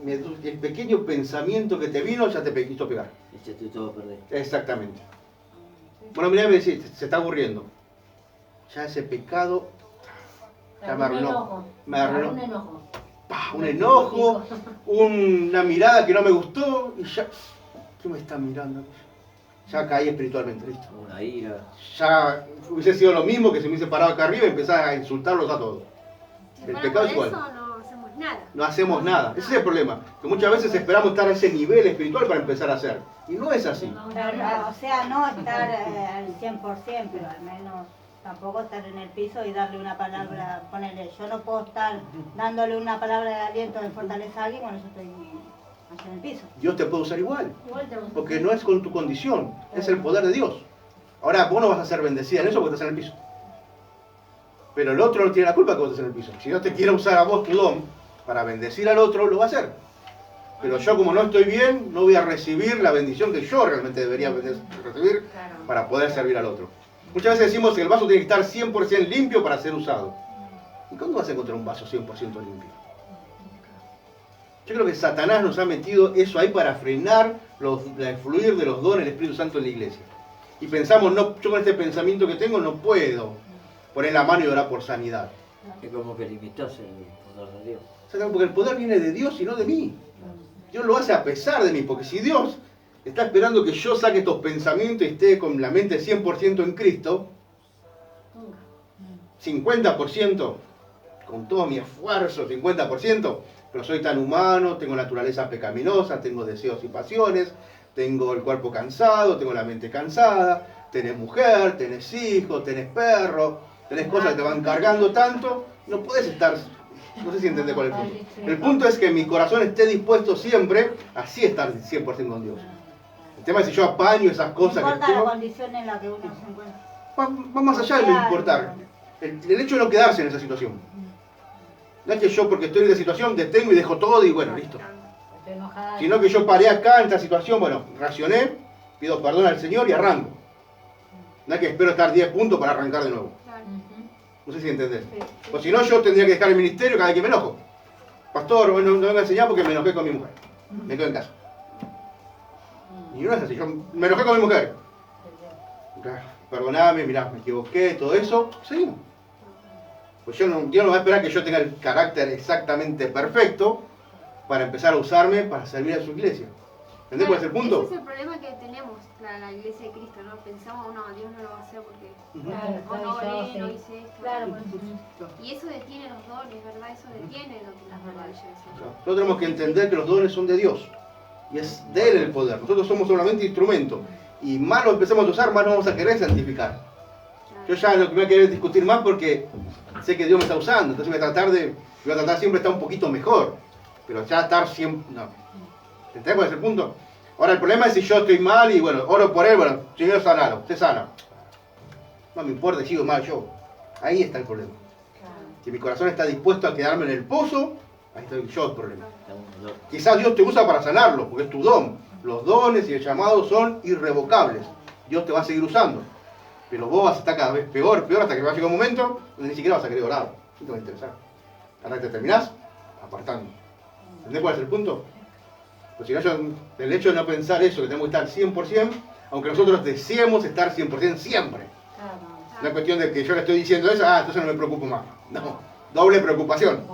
el pequeño pensamiento que te vino ya te hizo pegar. Echaste todo a perder. Exactamente. Bueno, mirá, me decís, se está aburriendo. Ya ese pecado ya me arruinó. Me arruinó. Un enojo. ¡Pah! Un enojo, una mirada que no me gustó y ya. ¿Qué me está mirando? Ya caí espiritualmente, listo. Una ira. Ya hubiese sido lo mismo que si me hubiese parado acá arriba y empezar a insultarlos a todos. Si El fuera pecado por es igual. eso, no hacemos nada. No hacemos nada. Ese es el problema. Que muchas veces esperamos estar a ese nivel espiritual para empezar a hacer. Y no es así. O sea, no estar al 100%, pero al menos tampoco estar en el piso y darle una palabra, ponerle, yo no puedo estar dándole una palabra de aliento, de fortaleza a alguien cuando yo estoy allá en el piso. Dios te puede usar igual. Igual te gusta. Porque no es con tu condición. Es el poder de Dios. Ahora, vos no vas a ser bendecida en eso porque estás en el piso. Pero el otro no tiene la culpa que vos estés en el piso. Si Dios te quiere usar a vos tu don para bendecir al otro, lo va a hacer. Pero yo, como no estoy bien, no voy a recibir la bendición que yo realmente debería recibir para poder servir al otro. Muchas veces decimos que el vaso tiene que estar 100% limpio para ser usado. ¿Y cuándo vas a encontrar un vaso 100% limpio? Yo creo que Satanás nos ha metido eso ahí para frenar el fluir de los dones del Espíritu Santo en la iglesia. Y pensamos, no, yo con este pensamiento que tengo no puedo poner la mano y orar por sanidad. Es como que limitas el poder de Dios. Porque el poder viene de Dios y no de mí. Dios lo hace a pesar de mí, porque si Dios está esperando que yo saque estos pensamientos y esté con la mente 100% en Cristo, 50%, con todo mi esfuerzo, 50%, pero soy tan humano, tengo naturaleza pecaminosa, tengo deseos y pasiones, tengo el cuerpo cansado, tengo la mente cansada, tenés mujer, tenés hijos, tenés perro, tenés cosas que te van cargando tanto, no puedes estar, no sé si entendés cuál es el punto. El punto es que mi corazón esté dispuesto siempre a así estar 100% con Dios. El tema es si yo apaño esas cosas No que importa la tengo, condición en la que uno se encuentra. va más allá de no importar. El hecho de no quedarse en esa situación. No es que yo, porque estoy en esa situación, detengo y dejo todo y bueno, listo. Estoy enojada. Sino que yo paré acá en esta situación, bueno, reaccioné, pido perdón al Señor y arranco. No es que espero estar 10 puntos para arrancar de nuevo. No sé si entendés. Pues si no, yo tendría que dejar el ministerio cada vez que me enojo. Pastor, bueno, no venga a enseñar porque me enojé con mi mujer. Me quedo en casa. Y no es así, yo me enojé con mi mujer. Perdoname, mirá, me equivoqué, todo eso. Seguimos. Pues Dios no va a esperar que yo tenga el carácter exactamente perfecto para empezar a usarme para servir a su iglesia. ¿Entendés cuál es el punto? Ese es el problema que tenemos, la iglesia de Cristo, ¿no? Pensamos, no, Dios no lo va a hacer porque Claro, no soy yo, oré, no sí. hice esto. Claro, Y eso detiene los dones, ¿verdad? Eso detiene lo que las maravillas. Nosotros tenemos que entender que los dones son de Dios. Y es de Él el poder. Nosotros somos solamente instrumentos. Y más lo empecemos a usar, más nos vamos a querer santificar. Yo ya lo que voy a querer discutir más porque sé que Dios me está usando. Entonces voy a tratar siempre de estar un poquito mejor. Pero ya estar siempre... No. ¿Entendés cuál es el punto? Ahora el problema es si yo estoy mal y bueno, oro por él, bueno, Señor, sanalo, usted sana. No me importa, sigo mal yo. Ahí está el problema. Si mi corazón está dispuesto a quedarme en el pozo, ahí estoy yo el problema. Quizás Dios te usa para sanarlo, porque es tu don. Los dones y el llamado son irrevocables. Dios te va a seguir usando. Pero vos vas a estar cada vez peor, hasta que va a llegar un momento donde ni siquiera vas a querer orar. No te va a interesar. Hasta que te terminás apartando. ¿Entendés cuál es el punto? Pues si no, el hecho de no pensar eso, que tenemos que estar 100%, aunque nosotros deseemos estar 100% siempre. No es cuestión de que yo le estoy diciendo eso, entonces no me preocupo más. No, doble preocupación.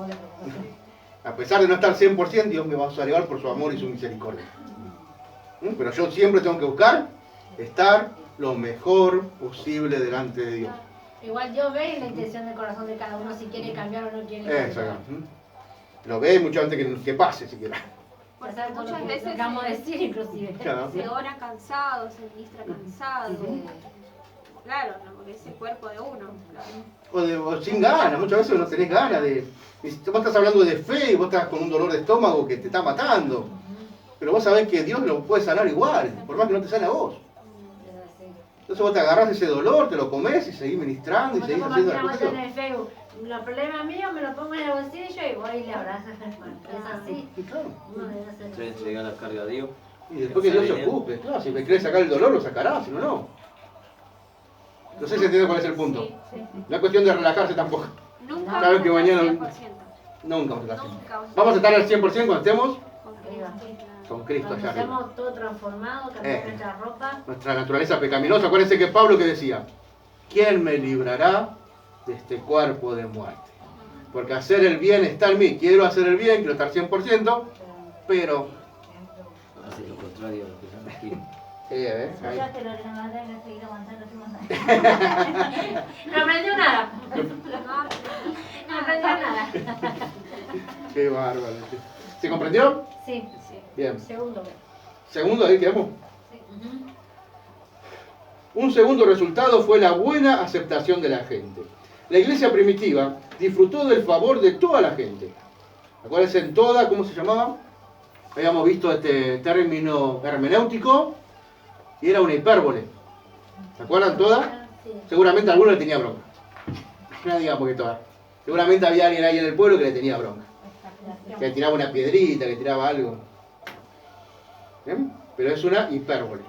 A pesar de no estar 100%, Dios me va a usar igual por su amor y su misericordia. Pero yo siempre tengo que buscar estar lo mejor posible delante de Dios. Igual Dios ve la intención del corazón de cada uno, si quiere cambiar o no quiere cambiar. Exacto. Lo ve mucho antes que pase siquiera. Porque Exacto, muchas lo que veces acabamos de decir inclusive. Claro. se ora cansado, se ministra cansado. Claro, no, porque es el cuerpo de uno. Claro. O sin ganas, muchas veces no tenés ganas de... Vos estás hablando de fe y vos estás con un dolor de estómago que te está matando. Pero vos sabés que Dios lo puede sanar igual, por más que no te sane a vos. Entonces vos te agarrás ese dolor, te lo comés y seguís ministrando y Como seguís como haciendo tiramos las en cosas. el Facebook, los problemas míos me los pongo en el bolsillo y voy y le abrazo. Es así. Y claro. Uno debe hacer. Se entrega la carga a Dios. Y después que Dios se ocupe, claro, si me querés sacar el dolor, lo sacará, si no, no. No sé si entiende cuál es el punto. No es cuestión de relajarse tampoco. Nunca Sabes vamos que a mañana- estar 100%. Nunca vamos a estar Nunca vamos a Vamos a estar al 100% cuando estemos con con Cristo Cuando allá arriba. hacemos todo transformado, cambiamos nuestra ropa. Nuestra naturaleza pecaminosa. Acuérdense que Pablo que decía, ¿quién me librará de este cuerpo de muerte? Porque hacer el bien está en mí. Quiero hacer el bien, quiero estar 100%, pero... Hace lo contrario de lo que yo no quiero. ahí. Ya te lo Lorena, vas a seguir aguantando tu montaña. No aprendió nada. No, No aprendió nada. Qué bárbaro. ¿Se comprendió? Sí, Bien. segundo. Segundo, ahí quedamos. Ujú. Un segundo resultado fue la buena aceptación de la gente. La iglesia primitiva disfrutó del favor de toda la gente. Acuérdense en toda, ¿cómo se llamaba? Habíamos visto este término hermenéutico y era una hipérbole. ¿Se acuerdan toda? Sí. Seguramente alguno le tenía bronca. No digamos que toda. Seguramente había alguien ahí en el pueblo que le tenía bronca. Que le tiraba una piedrita, que le tiraba algo. ¿Bien? Pero es una hipérbole.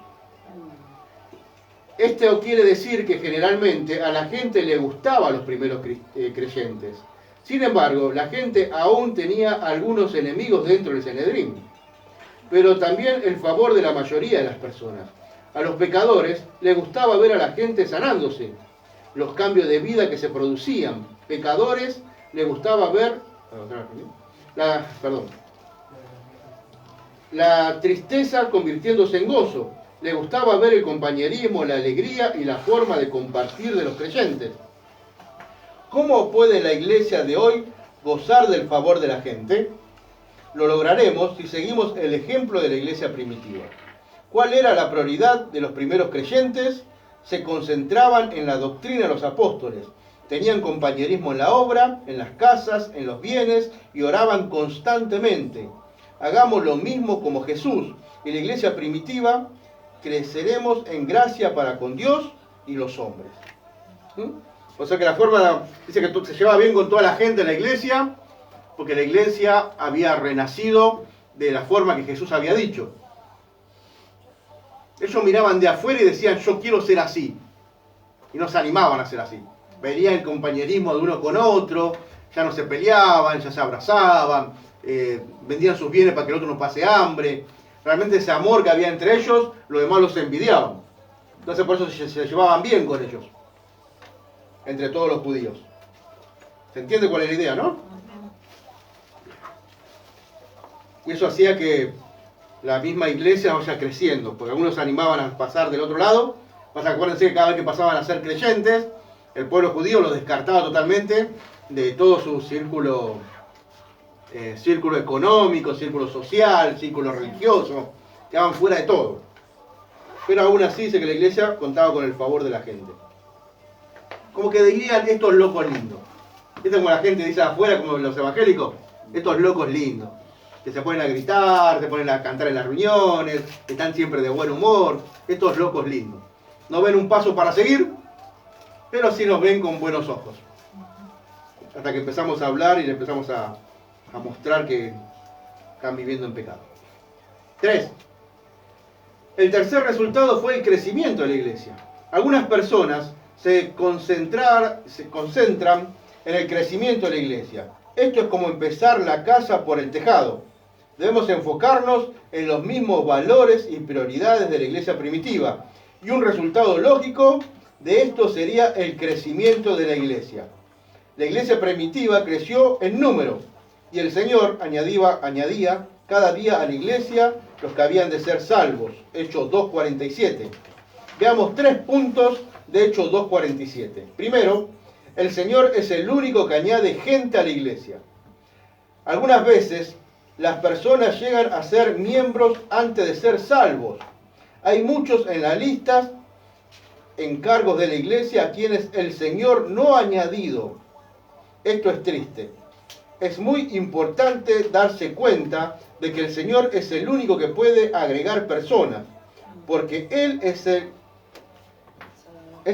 Esto quiere decir que generalmente a la gente le gustaban los primeros creyentes. Sin embargo, la gente aún tenía algunos enemigos dentro del Sanedrín. Pero también el favor de la mayoría de las personas. A los pecadores les gustaba ver a la gente sanándose. Los cambios de vida que se producían. Pecadores les gustaba ver... La tristeza convirtiéndose en gozo. Le gustaba ver el compañerismo, la alegría y la forma de compartir de los creyentes. ¿Cómo puede la iglesia de hoy gozar del favor de la gente? Lo lograremos si seguimos el ejemplo de la iglesia primitiva. ¿Cuál era la prioridad de los primeros creyentes? Se concentraban en la doctrina de los apóstoles. Tenían compañerismo en la obra, en las casas, en los bienes y oraban constantemente. Hagamos lo mismo como Jesús. Y la iglesia primitiva creceremos en gracia para con Dios y los hombres. O sea que la forma, dice que se lleva bien con toda la gente en la iglesia, porque la iglesia había renacido de la forma que Jesús había dicho. Ellos miraban de afuera y decían, yo quiero ser así. Y no se animaban a ser así. Veían el compañerismo de uno con otro, ya no se peleaban, ya se abrazaban, vendían sus bienes para que el otro no pase hambre. Realmente ese amor que había entre ellos, los demás los envidiaban. Entonces por eso se llevaban bien con ellos, entre todos los judíos. ¿Se entiende cuál es la idea, no? Y eso hacía que la misma iglesia vaya creciendo, porque algunos se animaban a pasar del otro lado. Acuérdense que cada vez que pasaban a ser creyentes, el pueblo judío los descartaba totalmente de todo su círculo económico, círculo social, círculo religioso, quedaban fuera de todo. Pero aún así dice que la iglesia contaba con el favor de la gente. Como que dirían estos locos lindos. ¿Viste como la gente dice afuera, como los evangélicos? Estos locos lindos. Que se ponen a gritar, se ponen a cantar en las reuniones, están siempre de buen humor. Estos locos lindos. No ven un paso para seguir, pero sí nos ven con buenos ojos. Hasta que empezamos a hablar y le empezamos a mostrar que están viviendo en pecado. 3. El tercer resultado fue el crecimiento de la iglesia. Algunas personas se concentran en el crecimiento de la iglesia. Esto es como empezar la casa por el tejado. Debemos enfocarnos en los mismos valores y prioridades de la iglesia primitiva. Y un resultado lógico de esto sería el crecimiento de la iglesia. La iglesia primitiva creció en número. Y el Señor añadía cada día a la iglesia los que habían de ser salvos. Hechos 2:47. Veamos 3 puntos de Hechos 2:47. Primero, el Señor es el único que añade gente a la iglesia. Algunas veces las personas llegan a ser miembros antes de ser salvos. Hay muchos en las listas en cargos de la iglesia a quienes el Señor no ha añadido. Esto es triste. Es muy importante darse cuenta de que el Señor es el único que puede agregar personas, porque Él es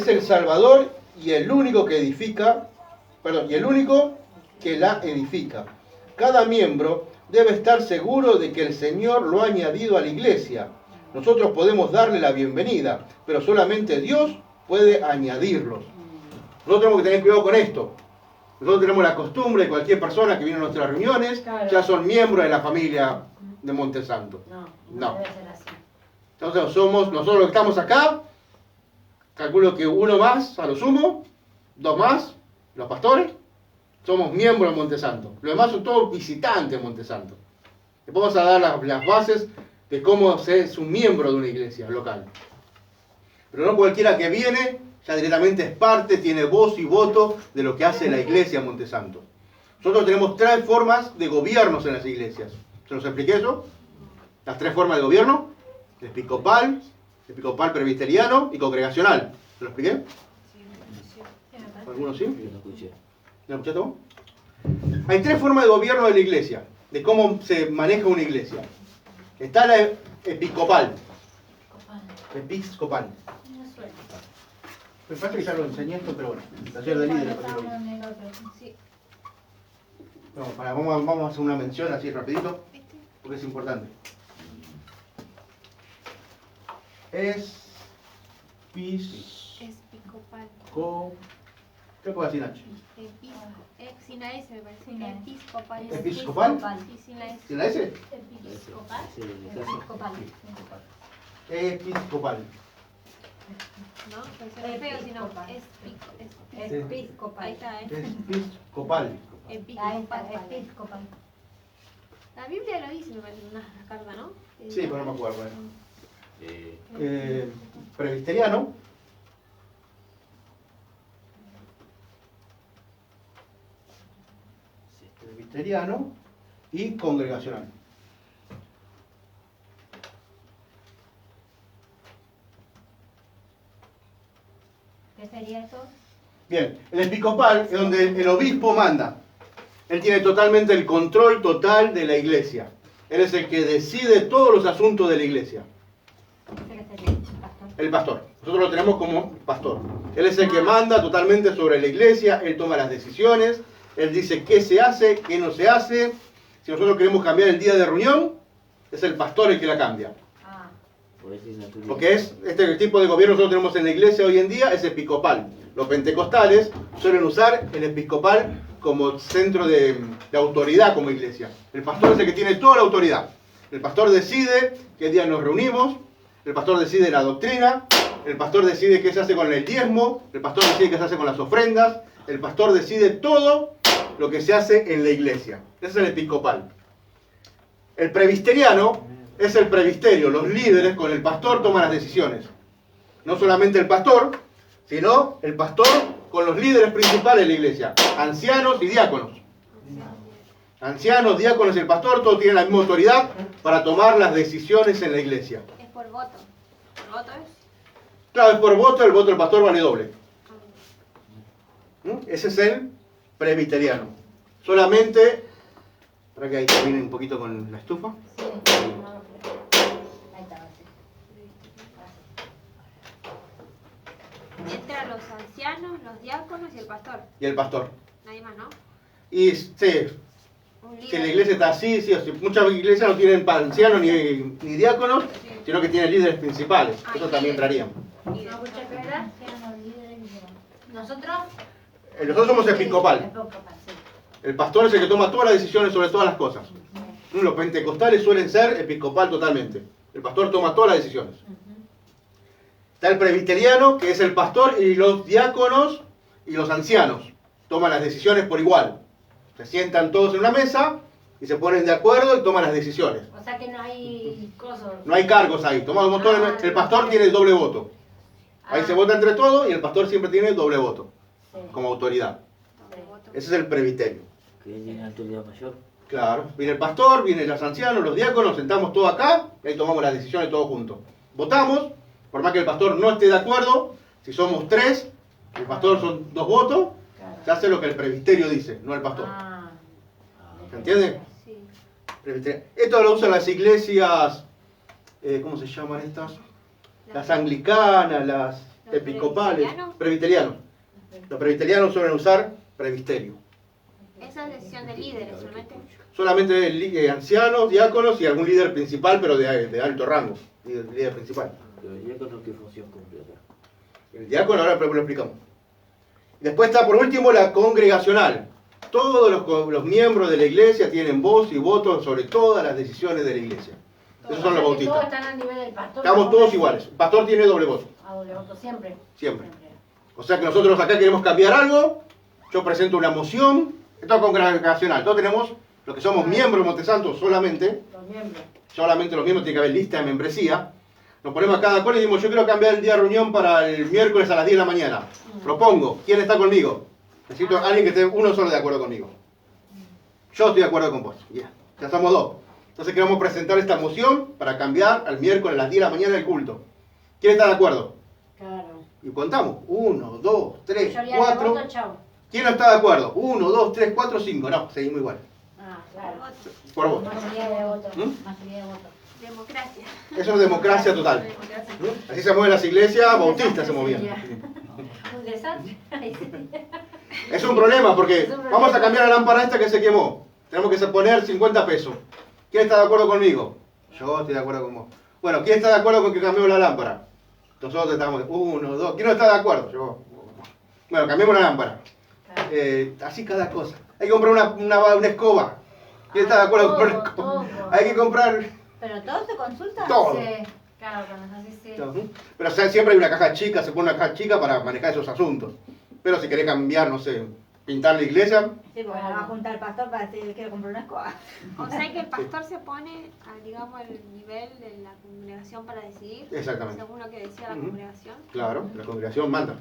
el Salvador y el único que edifica, y el único que la edifica. Cada miembro debe estar seguro de que el Señor lo ha añadido a la iglesia. Nosotros podemos darle la bienvenida, pero solamente Dios puede añadirlos. Nosotros tenemos que tener cuidado con esto. Nosotros tenemos la costumbre de cualquier persona que viene a nuestras reuniones, Claro. ya son miembros de la familia de Montesanto. No. Debe ser así. Entonces nosotros los que estamos acá, calculo que uno más, a lo sumo, dos más, los pastores, somos miembros de Montesanto. Los demás son todos visitantes de Montesanto. Les vamos a dar las bases de cómo se es un miembro de una iglesia local. Pero no cualquiera que viene ya directamente es parte, tiene voz y voto de lo que hace la iglesia Montesanto. Nosotros tenemos 3 formas de gobiernos en las iglesias. ¿Se los expliqué eso? Las 3 formas de gobierno: episcopal presbiteriano y congregacional. ¿Se lo expliqué? ¿Algunos sí? Yo no escuché. ¿Lo escuchaste vos? Hay 3 formas de gobierno de la iglesia, de cómo se maneja una iglesia. Está la episcopal. Episcopal. Me parece que ya lo enseñé esto, pero bueno. Taller de líderes. Sí. Vamos a hacer una mención así rapidito, porque es importante. Episcopal. ¿Qué puedo decir, Nacho? Sin la S me parece. Episcopal. ¿Episcopal? Sí, sin la S. ¿Sin la S? Episcopal. Sí, en mi caso. Episcopal. ¿No? Pues se feo si no. Episcopal. Ahí está, Episcopal. Episcopal. La Biblia lo dice, me parece, en una carta, ¿no? Sí, pero no me acuerdo. Presbiteriano. Presbiteriano y congregacional. ¿Qué sería eso? Bien, el episcopal es donde el obispo manda. Él tiene totalmente el control total de la iglesia. Él es el que decide todos los asuntos de la iglesia. ¿Qué sería? Pastor. El pastor. Nosotros lo tenemos como pastor. Él es el que manda totalmente sobre la iglesia. Él toma las decisiones. Él dice qué se hace, qué no se hace. Si nosotros queremos cambiar el día de reunión, es el pastor el que la cambia. Porque es este tipo de gobierno que nosotros tenemos en la iglesia hoy en día es episcopal. Los pentecostales suelen usar el episcopal como centro de autoridad como iglesia. El pastor es el que tiene toda la autoridad. El pastor decide qué día nos reunimos, el pastor decide la doctrina, el pastor decide qué se hace con el diezmo, el pastor decide qué se hace con las ofrendas, el pastor decide todo lo que se hace en la iglesia. Ese es el episcopal. El presbiteriano es el presbiterio, los líderes con el pastor toman las decisiones. No solamente el pastor, sino el pastor con los líderes principales de la iglesia, ancianos y diáconos. Ancianos, diáconos y el pastor, todos tienen la misma autoridad para tomar las decisiones en la iglesia. Es por voto. ¿Por voto es? Claro, es por voto, el voto del pastor vale doble. Ese es el presbiteriano. Solamente, para que ahí termine un poquito con la estufa. Ahí está. Entran los ancianos, los diáconos y el pastor. Y el pastor. Nadie más, ¿no? Y sí, Un si la líder. iglesia está así, sí, o sí, muchas iglesias no tienen ancianos ni diáconos, Sí. sino que tienen líderes principales. Ah, Eso también entraría. Y ¿No escuché qué era? ¿Qué eran los líderes? ¿Nosotros? Nosotros somos episcopal. Episcopal, sí. El pastor es el que toma todas las decisiones sobre todas las cosas. Los pentecostales suelen ser episcopal totalmente. El pastor toma todas las decisiones. Está el presbiteriano, que es el pastor, y los diáconos y los ancianos toman las decisiones por igual. Se sientan todos en una mesa y se ponen de acuerdo y toman las decisiones. O sea que no hay cosas. No hay cargos ahí. Tomamos todo el pastor tiene el doble voto. Ahí se vota entre todos y el pastor siempre tiene el doble voto Sí. como autoridad. por voto. Ese es el presbiterio. ¿Que tiene autoridad mayor? Claro, viene el pastor, vienen los ancianos, los diáconos, sentamos todos acá y ahí tomamos las decisiones todos juntos. Votamos, por más que el pastor no esté de acuerdo, si somos 3, el pastor son 2 votos, se hace lo que el presbiterio dice, no el pastor. ¿Se entiende? Sí. Esto lo usan las iglesias, ¿cómo se llaman estas? Las anglicanas, las ¿Los episcopales, presbiterianos? presbiterianos. Los presbiterianos suelen usar presbiterio. Esa es decisión de líderes solamente. Solamente ancianos, diáconos y algún líder principal, pero de alto rango, líder principal. Pero ya con qué función cumple acá. El diácono ahora lo explicamos. Después está por último la congregacional. Todos los miembros de la iglesia tienen voz y voto sobre todas las decisiones de la iglesia. Esos son los Todos bautistas. están al nivel del pastor. Estamos todos iguales. El pastor tiene doble voto. A doble voto siempre. Siempre. O sea que nosotros acá queremos cambiar algo. Yo presento una moción. Esto es congregacional. Todos tenemos, los que somos miembros de Montesanto solamente. Los miembros. Solamente los miembros, tiene que haber lista de membresía. Nos ponemos a cada cual y decimos, yo quiero cambiar el día de reunión para el miércoles a las 10 de la mañana. Propongo, ¿quién está conmigo? Necesito a alguien que esté uno solo de acuerdo conmigo. Yo estoy de acuerdo con vos. Ya somos 2. Entonces queremos presentar esta moción para cambiar al miércoles a las 10 de la mañana el culto. ¿Quién está de acuerdo? Claro. Y contamos. 1, 2, 3, Mayoría de 4. votos, chau. ¿Quién no está de acuerdo? 1, 2, 3, 4, 5. No, seguimos igual. Ah, claro. Por vos. Mayoría de votos. ¿Mm? Mayoría de votos. Democracia. Eso es democracia total. Así se mueven las iglesias bautistas, se movían. Un desastre. Ay, sí. Es un problema porque vamos a cambiar la lámpara esta que se quemó. Tenemos que poner 50 pesos. ¿Quién está de acuerdo conmigo? Yo estoy de acuerdo con vos. Bueno, ¿quién está de acuerdo con que cambiemos la lámpara? Nosotros estamos 1, 2. ¿Quién no está de acuerdo? Yo. Bueno, cambiemos la lámpara. Así cada cosa. Hay que comprar una escoba. ¿Quién está de acuerdo con comprar una escoba? Hay que comprar ¿Pero todo se consulta? todo. Sí, claro, cuando es así, sí. Pero siempre hay una caja chica, se pone una caja chica para manejar esos asuntos. Pero si querés cambiar, no sé, pintar la iglesia, Sí, porque no va a juntar el pastor para decir quiero comprar una escoba. O sea que el pastor se pone, digamos, al nivel de la congregación para decidir. Exactamente. Según lo que decía la Ujú. congregación. claro, la congregación manda.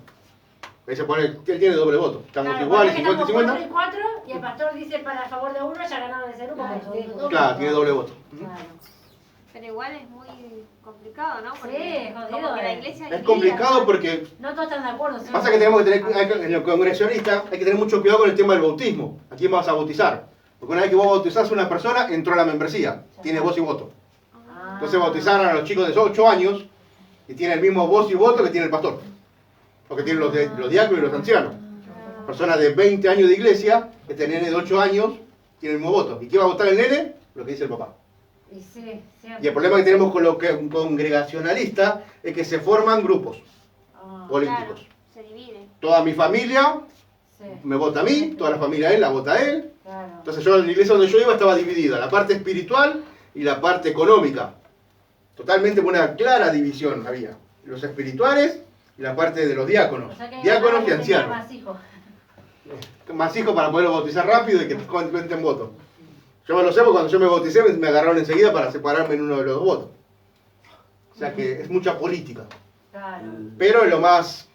Ahí se pone, él tiene doble voto. Estamos Claro, iguales, ponele que 50 y estamos 50. 4 y 4 y el pastor dice para favor de uno, ya ganaron ese grupo. Claro, porque sí. son dos. Claro, tiene doble voto. Claro. Pero igual es muy complicado, ¿no? Sí, Porque jodido, como que la eh. iglesia Es dividida, complicado ¿no? porque No todos están de acuerdo. sí. pasa que tenemos que tener, en los congregacionistas, hay que tener mucho cuidado con el tema del bautismo. ¿A quién vas a bautizar? Porque una vez que vos bautizás a una persona, entró a la membresía. Tiene voz y voto. Ah. Entonces bautizaron a los chicos de 8 años y tiene el mismo voz y voto que tiene el pastor. Porque tienen los diáconos y los ancianos. Personas de 20 años de iglesia, este nene de 8 años, tiene el mismo voto. ¿Y qué va a votar el nene? Lo que dice el papá. Y sí, siempre. Y el problema que tenemos con los congregacionalistas es que se forman grupos Ah, políticos. Claro, se divide. Toda mi familia sí, me vota a mí, toda la familia de él la vota a él. claro. Entonces yo en la iglesia donde yo iba estaba dividida, la parte espiritual y la parte económica. Totalmente una clara división había. Los espirituales y la parte de los diáconos. O sea que Diáconos y tenía ancianos. más hijos. Más hijos para poderlo bautizar rápido y que cuenten votos. Yo me lo sé porque cuando yo me bauticé me agarraron enseguida para separarme en uno de los 2 votos. O sea que es mucha política. Claro. Pero es lo más...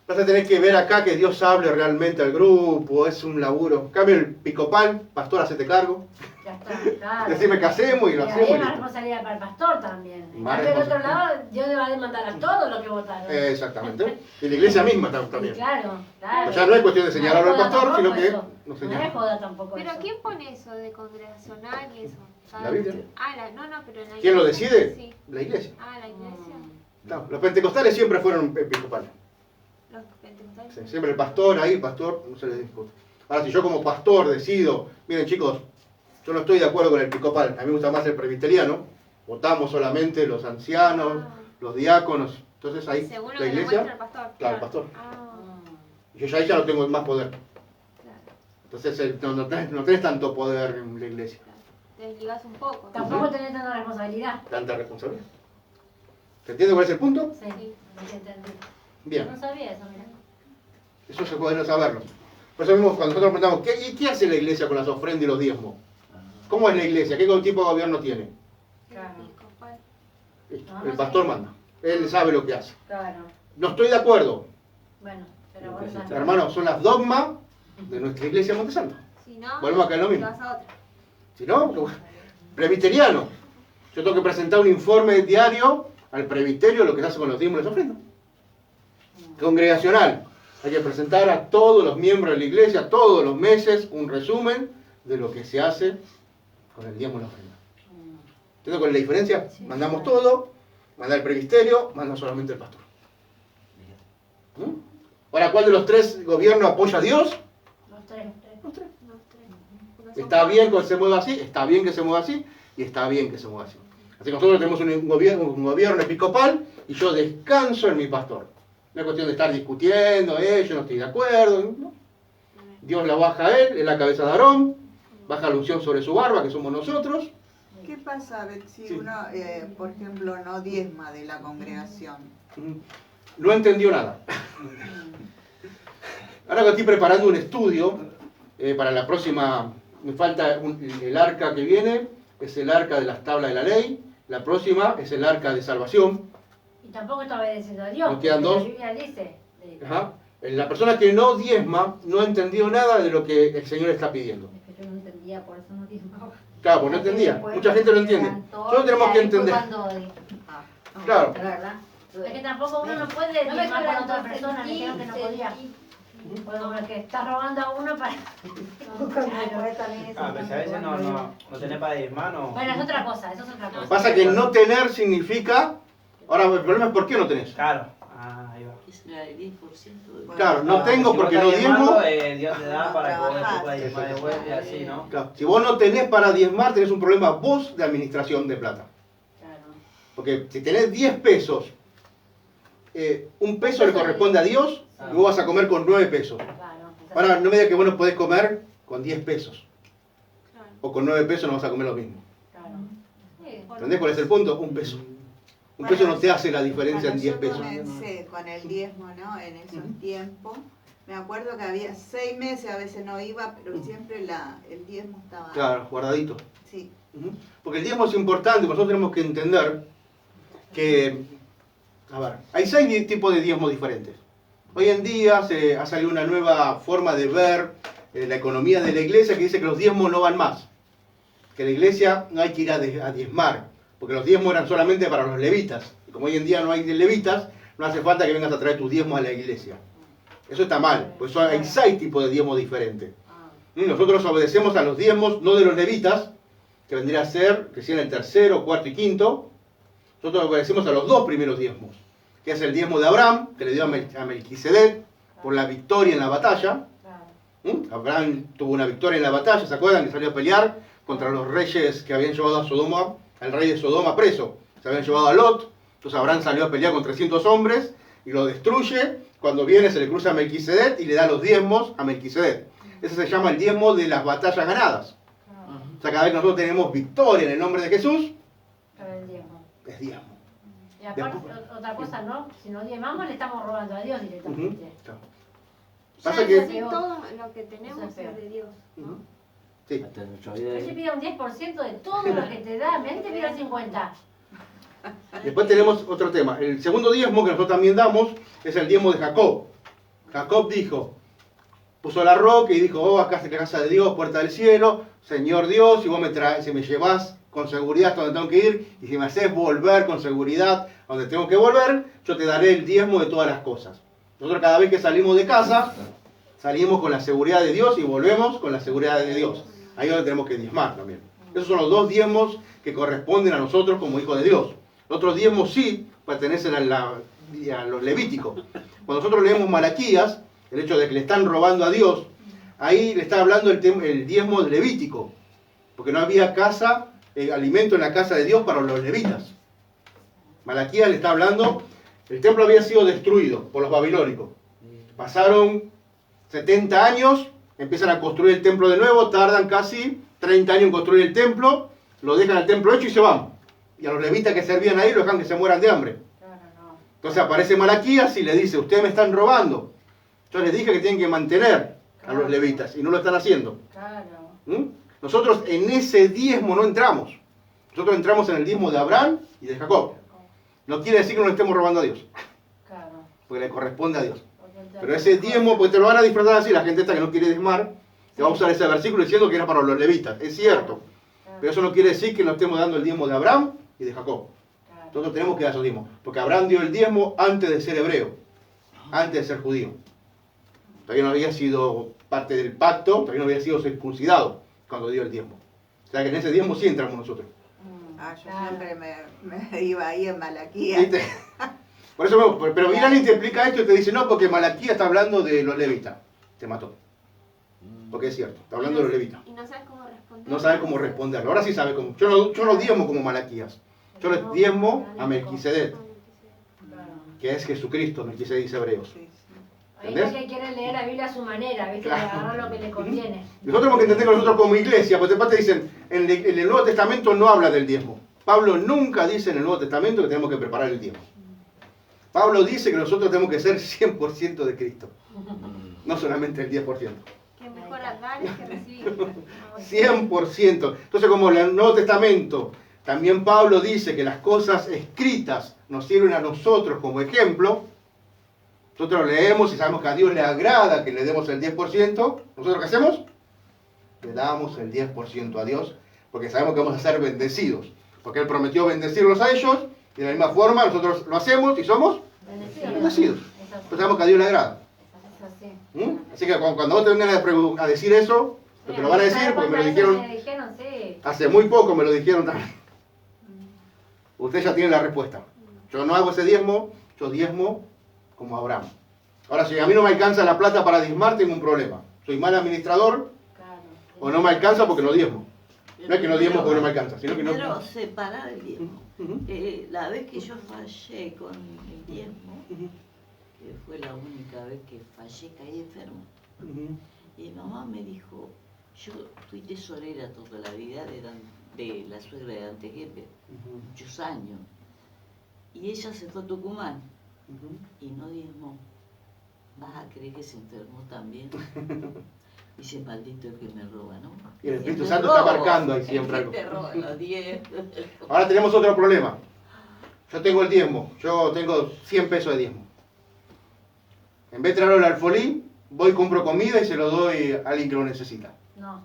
Vas a tener que ver acá que Dios hable realmente al grupo, es un laburo. En cambio el picopal, pastor, hacete cargo. Ya está, claro. Decime que hacemos y lo ahí hacemos. hay y más listo. responsabilidad para el pastor también. En Más cambio, del otro responsabilidad. lado, Dios le va a demandar a todos los que votaron. Exactamente. Y la iglesia misma también. Claro, claro. O sea, no es cuestión de señalarlo al No es joda pastor, sino tampoco que eso. no No señala. es joda tampoco Pero eso. ¿quién pone eso de congregacional y eso? La Biblia. Ah, no, pero en la ¿Quién lo iglesia, decide? Sí. La iglesia. Ah, la iglesia. No, los pentecostales siempre fueron episcopales. Los pentecostales. Sí, siempre el pastor ahí, pastor, no se les discute. Ahora, si yo como pastor decido, miren chicos, yo no estoy de acuerdo con el episcopal, a mí me gusta más el presbiteriano, votamos solamente los ancianos, los diáconos, entonces ahí Según lo la que le iglesia, muestra el pastor. claro, el pastor. Ah, Yo ya ahí ya no tengo más poder. claro. Entonces no tenés tanto poder en la iglesia, Te desligas un poco. Tampoco tenés tanta responsabilidad. tanta responsabilidad. ¿Se entiende cuál es el punto? Sí, no te entendí. Bien, No sabía eso, mira. eso se puede no saberlo. Por eso mismo cuando nosotros preguntamos, ¿qué hace la iglesia con las ofrendas y los diezmos? ¿Cómo es la iglesia? ¿Qué tipo de gobierno tiene? Claro. Episcopal. El pastor manda, él sabe lo que hace. Claro. No estoy de acuerdo, Bueno, pero bueno. hermano, son las dogmas de nuestra iglesia Montesanto. Si no, Volvemos acá a lo mismo. te vas a otra. Si no, presbiteriano. Yo tengo que presentar un informe diario al presbiterio de lo que se hace con los diezmos y las ofrendas. Congregacional. Hay que presentar a todos los miembros de la iglesia, todos los meses, un resumen de lo que se hace con el diezmo y la ofrenda. ¿Entiendes cuál es la diferencia? Mandamos todo, manda el presbiterio, manda solamente el pastor. ¿Mm? Ahora, ¿cuál de los tres gobiernos apoya a Dios? Los tres. Los tres. Los tres. Está bien que se mueva así, está bien que se mueva así, y está bien que se mueva así. Así que nosotros tenemos un gobierno episcopal y yo descanso en mi pastor. No es cuestión de estar discutiendo, yo no estoy de acuerdo. ¿No? Dios la baja a él, es la cabeza de Aarón, baja la unción sobre su barba, que somos nosotros. ¿Qué pasa si Sí. uno, por ejemplo, no diezma de la congregación? No entendió nada. Ahora que estoy preparando un estudio para la próxima, me falta el arca que viene, es el arca de las tablas de la ley, la próxima es el arca de salvación. Y tampoco está obedeciendo a Dios. Nos quedan porque dos. La Biblia dice. Ajá. La persona que no diezma no entendió nada de lo que el Señor está pidiendo. Es que yo no entendía, por eso no diezmaba. Claro, pues no entendía. Mucha gente lo entiende. Solo tenemos que entender. Claro. ¿Verdad? Es que tampoco uno no puede No me diezmar con quedan otra persona, me dijeron que no podía. Bueno, que está robando a uno para... Ah, pero si a veces no tenés para diezmar, no. Bueno, es otra cosa, eso es otra Lo que cosa. pasa es que no tener significa... Ahora, el problema es por qué no tenés. Claro. Ah, ahí va. Es la del 10% de... Claro, no tengo Si porque vos no estás diezmo. diezmando, Dios te da para que vos después puedas diezmar de vuelta y así, ¿no? Claro, si vos no tenés para diezmar, tenés un problema vos de administración de plata. Porque si tenés 10 pesos, un peso le corresponde a Dios y vos vas a comer con 9 pesos. Ahora, no me digas que vos no podés comer con 10 pesos. O con 9 pesos no vas a comer lo mismo. ¿Entendés cuál es el punto? Un peso. Un peso no te hace la diferencia en 10 Cuando pesos. yo comencé con el diezmo, ¿no? En esos tiempos, me acuerdo que había 6 meses, a veces no iba, pero siempre el diezmo estaba... Claro, guardadito. Sí. Ujú. Porque el diezmo es importante, nosotros tenemos que entender que, a ver, hay 6 tipos de diezmos diferentes. Hoy en día ha salido una nueva forma de ver la economía de la iglesia que dice que los diezmos no van más. Que la iglesia no hay que ir a diezmar, porque los diezmos eran solamente para los levitas. Y como hoy en día no hay levitas, no hace falta que vengas a traer tus diezmos a la iglesia. Eso está mal, por eso hay 6 tipos de diezmos diferentes. Nosotros obedecemos a los diezmos, no de los levitas, que vendría a ser, que sean el tercero, cuarto y quinto. Nosotros obedecemos a los 2 primeros diezmos, que es el diezmo de Abraham, que le dio a Melquisedec por la victoria en la batalla. Abraham tuvo una victoria en la batalla, ¿se acuerdan? Que salió a pelear contra los reyes que habían llevado a Sodoma, al rey de Sodoma preso. Se habían llevado a Lot, entonces Abraham salió a pelear con 300 hombres y lo destruye. Cuando viene se le cruza a Melquisedec y le da los diezmos a Melquisedec. Ese se llama el diezmo de las batallas ganadas. O sea, cada vez que nosotros tenemos victoria en el nombre de Jesús, es diezmo. Y aparte, otra cosa, ¿no? Si no diezmamos, le estamos robando a Dios directamente. Claro. Ya Pasa en que... sí todo lo que tenemos Eso es es de Dios. Sí. Hasta nuestra Él te vida. pide un 10% de todo lo que te da, a mí te pide el 50%. Después tenemos otro tema. El segundo diezmo que nosotros también damos es el diezmo de Jacob. Jacob dijo, puso la roca y dijo, acá está la casa de Dios, puerta del cielo, Señor Dios, si vos si me llevás con seguridad hasta donde tengo que ir, y si me haces volver con seguridad a donde tengo que volver, yo te daré el diezmo de todas las cosas. Nosotros cada vez que salimos de casa, salimos con la seguridad de Dios y volvemos con la seguridad de Dios. Ahí es donde tenemos que diezmar también. Esos son los 2 diezmos que corresponden a nosotros como hijos de Dios. Los otros diezmos sí pertenecen a los levíticos. Cuando nosotros leemos Malaquías, el hecho de que le están robando a Dios, ahí le está hablando el diezmo levítico. Porque no había alimento en la casa de Dios para los levitas. Malaquías le está hablando, el templo había sido destruido por los babilónicos. Pasaron 70 años, empiezan a construir el templo de nuevo, tardan casi 30 años en construir el templo, lo dejan el templo hecho y se van. Y a los levitas que servían ahí lo dejan que se mueran de hambre. Entonces aparece Malaquías y le dice, ustedes me están robando. Yo les dije que tienen que mantener a los levitas y no lo están haciendo. Nosotros en ese diezmo no entramos. Nosotros entramos en el diezmo de Abraham y de Jacob. No quiere decir que no le estemos robando a Dios. Porque le corresponde a Dios. Pero ese diezmo, porque te lo van a disfrazar así, la gente esta que no quiere diezmar, te va a usar ese versículo diciendo que era para los levitas. Es cierto. Pero eso no quiere decir que no estemos dando el diezmo de Abraham y de Jacob. Nosotros tenemos que dar esos diezmos. Porque Abraham dio el diezmo antes de ser hebreo, antes de ser judío. Todavía no había sido parte del pacto, todavía no había sido circuncidado cuando dio el diezmo. O sea que en ese diezmo sí entramos nosotros. Yo siempre me iba ahí en Malaquía. ¿Viste? Por eso, pero Milani te explica esto y te dice, no, porque Malaquía está hablando de los levitas. Te mató. Porque es cierto, está hablando de los levitas. Y no sabes cómo responder. No sabe cómo responderlo. Ahora sí sabe cómo. Yo no diezmo como Malaquías. Yo le diezmo a Melquisedec, que es Jesucristo, Melquisedec dice Hebreos. Hay uno que quiere leer la Biblia a su manera, ¿viste? Claro. Agarrar lo que le conviene. Nosotros tenemos que entender que nosotros como iglesia, porque te dicen, en el Nuevo Testamento no habla del diezmo. Pablo nunca dice en el Nuevo Testamento que tenemos que preparar el diezmo. Pablo dice que nosotros tenemos que ser 100% de Cristo, no solamente el 10%. Que mejor dar que recibir. 100%. Entonces, como en el Nuevo Testamento, también Pablo dice que las cosas escritas nos sirven a nosotros como ejemplo. Nosotros leemos y sabemos que a Dios le agrada que le demos el 10%. ¿Nosotros qué hacemos? Le damos el 10% a Dios, porque sabemos que vamos a ser bendecidos. Porque Él prometió bendecirlos a ellos, y de la misma forma nosotros lo hacemos y somos bendecidos. Pues sabemos que a Dios le agrada. Así que cuando vos te vengan a decir eso, que te lo van a decir, porque me lo dijeron hace muy poco, me lo dijeron también. Usted ya tiene la respuesta. Yo no hago ese diezmo, yo diezmo como Abraham. Ahora, si a mí no me alcanza la plata para diezmar, tengo un problema. Soy mal administrador, o no me alcanza porque no diezmo. No es que no diezmo porque no me alcanza, sino que no... Primero, separar el diezmo. La vez que yo fallé con el diezmo, que fue la única vez que fallé, caí enfermo. Y mamá me dijo, yo fui tesorera toda la vida de la suegra de Antequepe, muchos años. Y ella se fue a Tucumán y no diezmó. ¿Vas a creer que se enfermó también? Dice, maldito el que me roba, ¿no? Y el Espíritu Santo está marcando ahí siempre algo. Te roba los 10. Ahora tenemos otro problema. Yo tengo el diezmo, yo tengo 100 pesos de diezmo. En vez de traerlo al alfolí, voy y compro comida y se lo doy a alguien que lo necesita. No.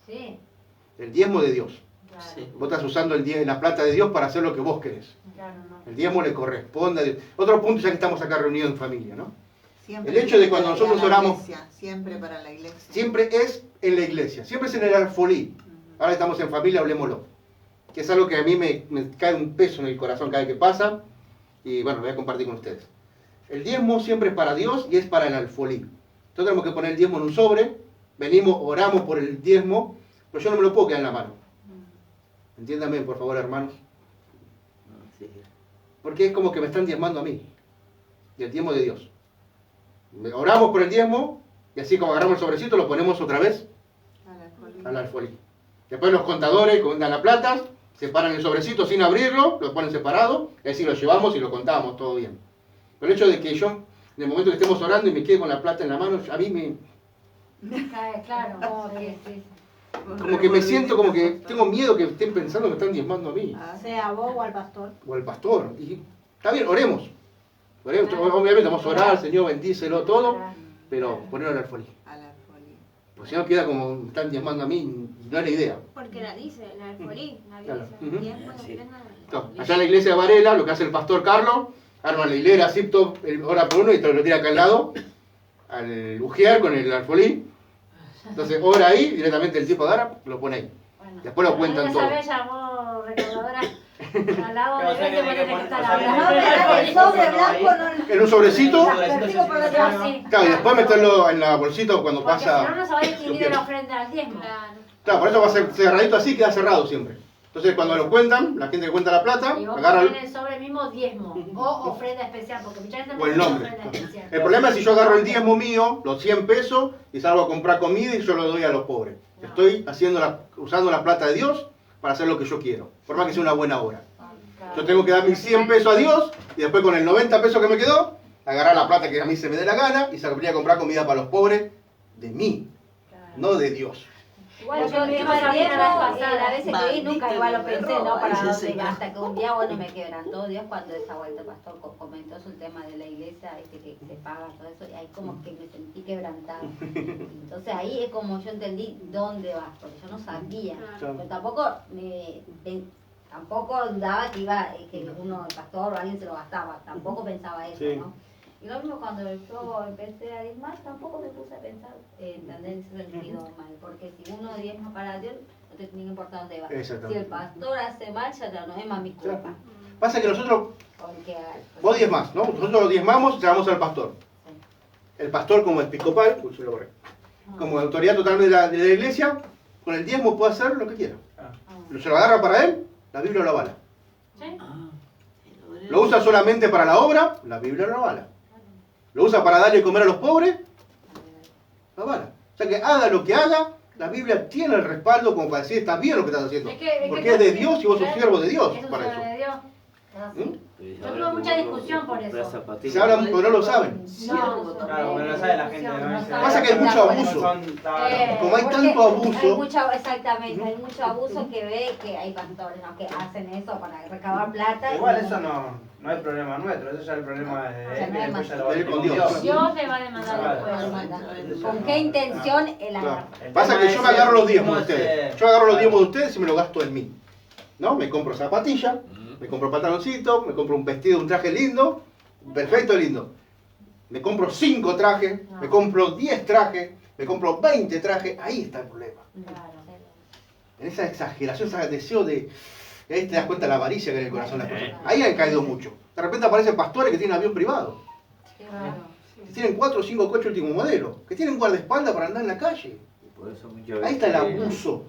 Sí. El diezmo de Dios. Claro. Sí. Vos estás usando la plata de Dios para hacer lo que vos querés. Claro, no. El diezmo le corresponde a Dios. Otro punto, ya que estamos acá reunidos en familia, ¿no? Siempre El hecho de cuando para nosotros la oramos, iglesia, siempre para la iglesia. siempre es en la iglesia, siempre es en el alfolí. Ahora estamos en familia, hablemoslo. Que es algo que a mí me cae un peso en el corazón cada vez que pasa. Y bueno, lo voy a compartir con ustedes. El diezmo siempre es para Dios y es para el alfolí. Entonces tenemos que poner el diezmo en un sobre, venimos, oramos por el diezmo, pero yo no me lo puedo quedar en la mano. Entiéndanme, por favor, hermanos. Sí. Porque es como que me están diezmando a mí. Y el diezmo de Dios. Oramos por el diezmo y así como agarramos el sobrecito lo ponemos otra vez al alfolí. Después los contadores cuentan la plata, separan el sobrecito sin abrirlo, lo ponen separado, y así lo llevamos y lo contamos, todo bien. Pero el hecho de que yo, en el momento que estemos orando y me quede con la plata en la mano, a mí me... Claro, Como que me siento como que tengo miedo que estén pensando que me están diezmando a mí. Sea a vos o al pastor. O al pastor. Y está bien, oremos. Obviamente vamos a orar, Señor, bendícelo todo, pero ponerlo al alfolí. Pues si no queda como me están diezmando a mí, no es la idea. Porque la dice, la alfolí, la Claro. dice. Tiempo de Sí. ofrenda. No, allá en la iglesia de Varela, lo que hace el pastor Carlos, arma la hilera, Sipto, ora por uno y te lo tira acá al lado, al ujier con el alfolí. Entonces ora ahí, directamente el tipo de Ara lo pone ahí. Bueno. Después lo cuentan todo. Esa vez llamó recaudadora al lado Que de vos sabés él, que que tenés que tiene que estar poner- No, hablando. el sobre blanco no. En un sobrecito, Vertido por detrás. Sí. claro, y después meterlo en la bolsita cuando Porque si no, pasa. no se va a distinguir la ofrenda al diezmo. Claro. Claro, por eso va a ser cerradito así, queda cerrado siempre. Entonces cuando lo cuentan, la gente que cuenta la plata, Y vos agarra ponés en el sobre mismo diezmo o ofrenda especial, porque mucha gente o el pone nombre. ofrenda especial. El problema es si yo agarro el diezmo mío, los 100 pesos, y salgo a comprar comida y yo lo doy a los pobres. Estoy usando la plata de Dios para hacer lo que yo quiero, por más que sea una buena obra. Yo tengo que dar mis 100 pesos a Dios y después con el 90 pesos que me quedó, agarrar la plata que a mí se me dé la gana y salir a comprar comida para los pobres de mí, no de Dios. Igual Lo yo que me el dijo Sabrina tiempo, la vez pasada. las veces que vi nunca igual lo pensé, ¿no? Para Ese dónde, señor. hasta que un día, bueno, me quebrantó Dios cuando esa vuelta el pastor comentó sobre el tema de la iglesia, que se paga todo eso, y ahí como que me sentí quebrantada. Entonces ahí es como yo entendí dónde vas, porque yo no sabía, Claro. pero tampoco dudaba que que uno, el pastor o alguien se lo gastaba, tampoco pensaba eso, Sí. ¿no? Y lo mismo cuando yo empecé a diezmar, tampoco me puse a pensar en ese sentido mal, porque si uno diezma para Dios, no te tiene que importar dónde va. Si Exactamente. el pastor hace mal, ya no es más mi culpa. Pasa que nosotros, Porque, vos diezmás, ¿no? Nosotros diezmamos, llamamos al pastor. El pastor como episcopal, uy, se lo borré, como autoridad total de la iglesia, con el diezmo puede hacer lo que quiera. Se lo agarra para él, la Biblia lo avala. Lo usa solamente para la obra, la Biblia lo avala. Lo usa para darle de comer a los pobres, lo avala. O sea que haga lo que haga, la Biblia tiene el respaldo como para decir está bien lo que estás haciendo. Porque es de Dios y vos sos siervo de Dios Es un para siervo eso. de Dios. Es así. Yo tuve mucha discusión por eso. Se hablan, pero no lo saben. No, Claro, porque no sabe la gente. no ¿no? sabe. Pasa que hay mucho abuso. Como hay porque tanto abuso, exactamente, hay mucho abuso que ve que hay pastores, ¿no? Que hacen eso para recabar plata. Igual y- eso no es problema nuestro, eso ya es el problema de Ya él, no y es después más- ya lo va a de él tener con con Dios. Dios. Dios te va a demandar Claro. después. ¿Con qué intención el claro. agarra? Pasa que yo me agarro los diezmos de ustedes. Yo agarro los diezmos de ustedes y me lo gasto en mí. ¿No? Me compro zapatillas, me compro pantaloncito, me compro un vestido, un traje lindo, perfecto, lindo. Me compro 5 trajes, me compro 10 trajes, me compro 20 trajes, ahí está el problema. En esa exageración, ese deseo de... y ahí te das cuenta de la avaricia que hay en el corazón de las personas. Ahí han caído mucho. De repente aparecen pastores que tienen avión privado, que tienen 4 o 5 coches último modelo, que tienen guardaespaldas para andar en la calle. Por eso muchas Ahí está el veces abuso.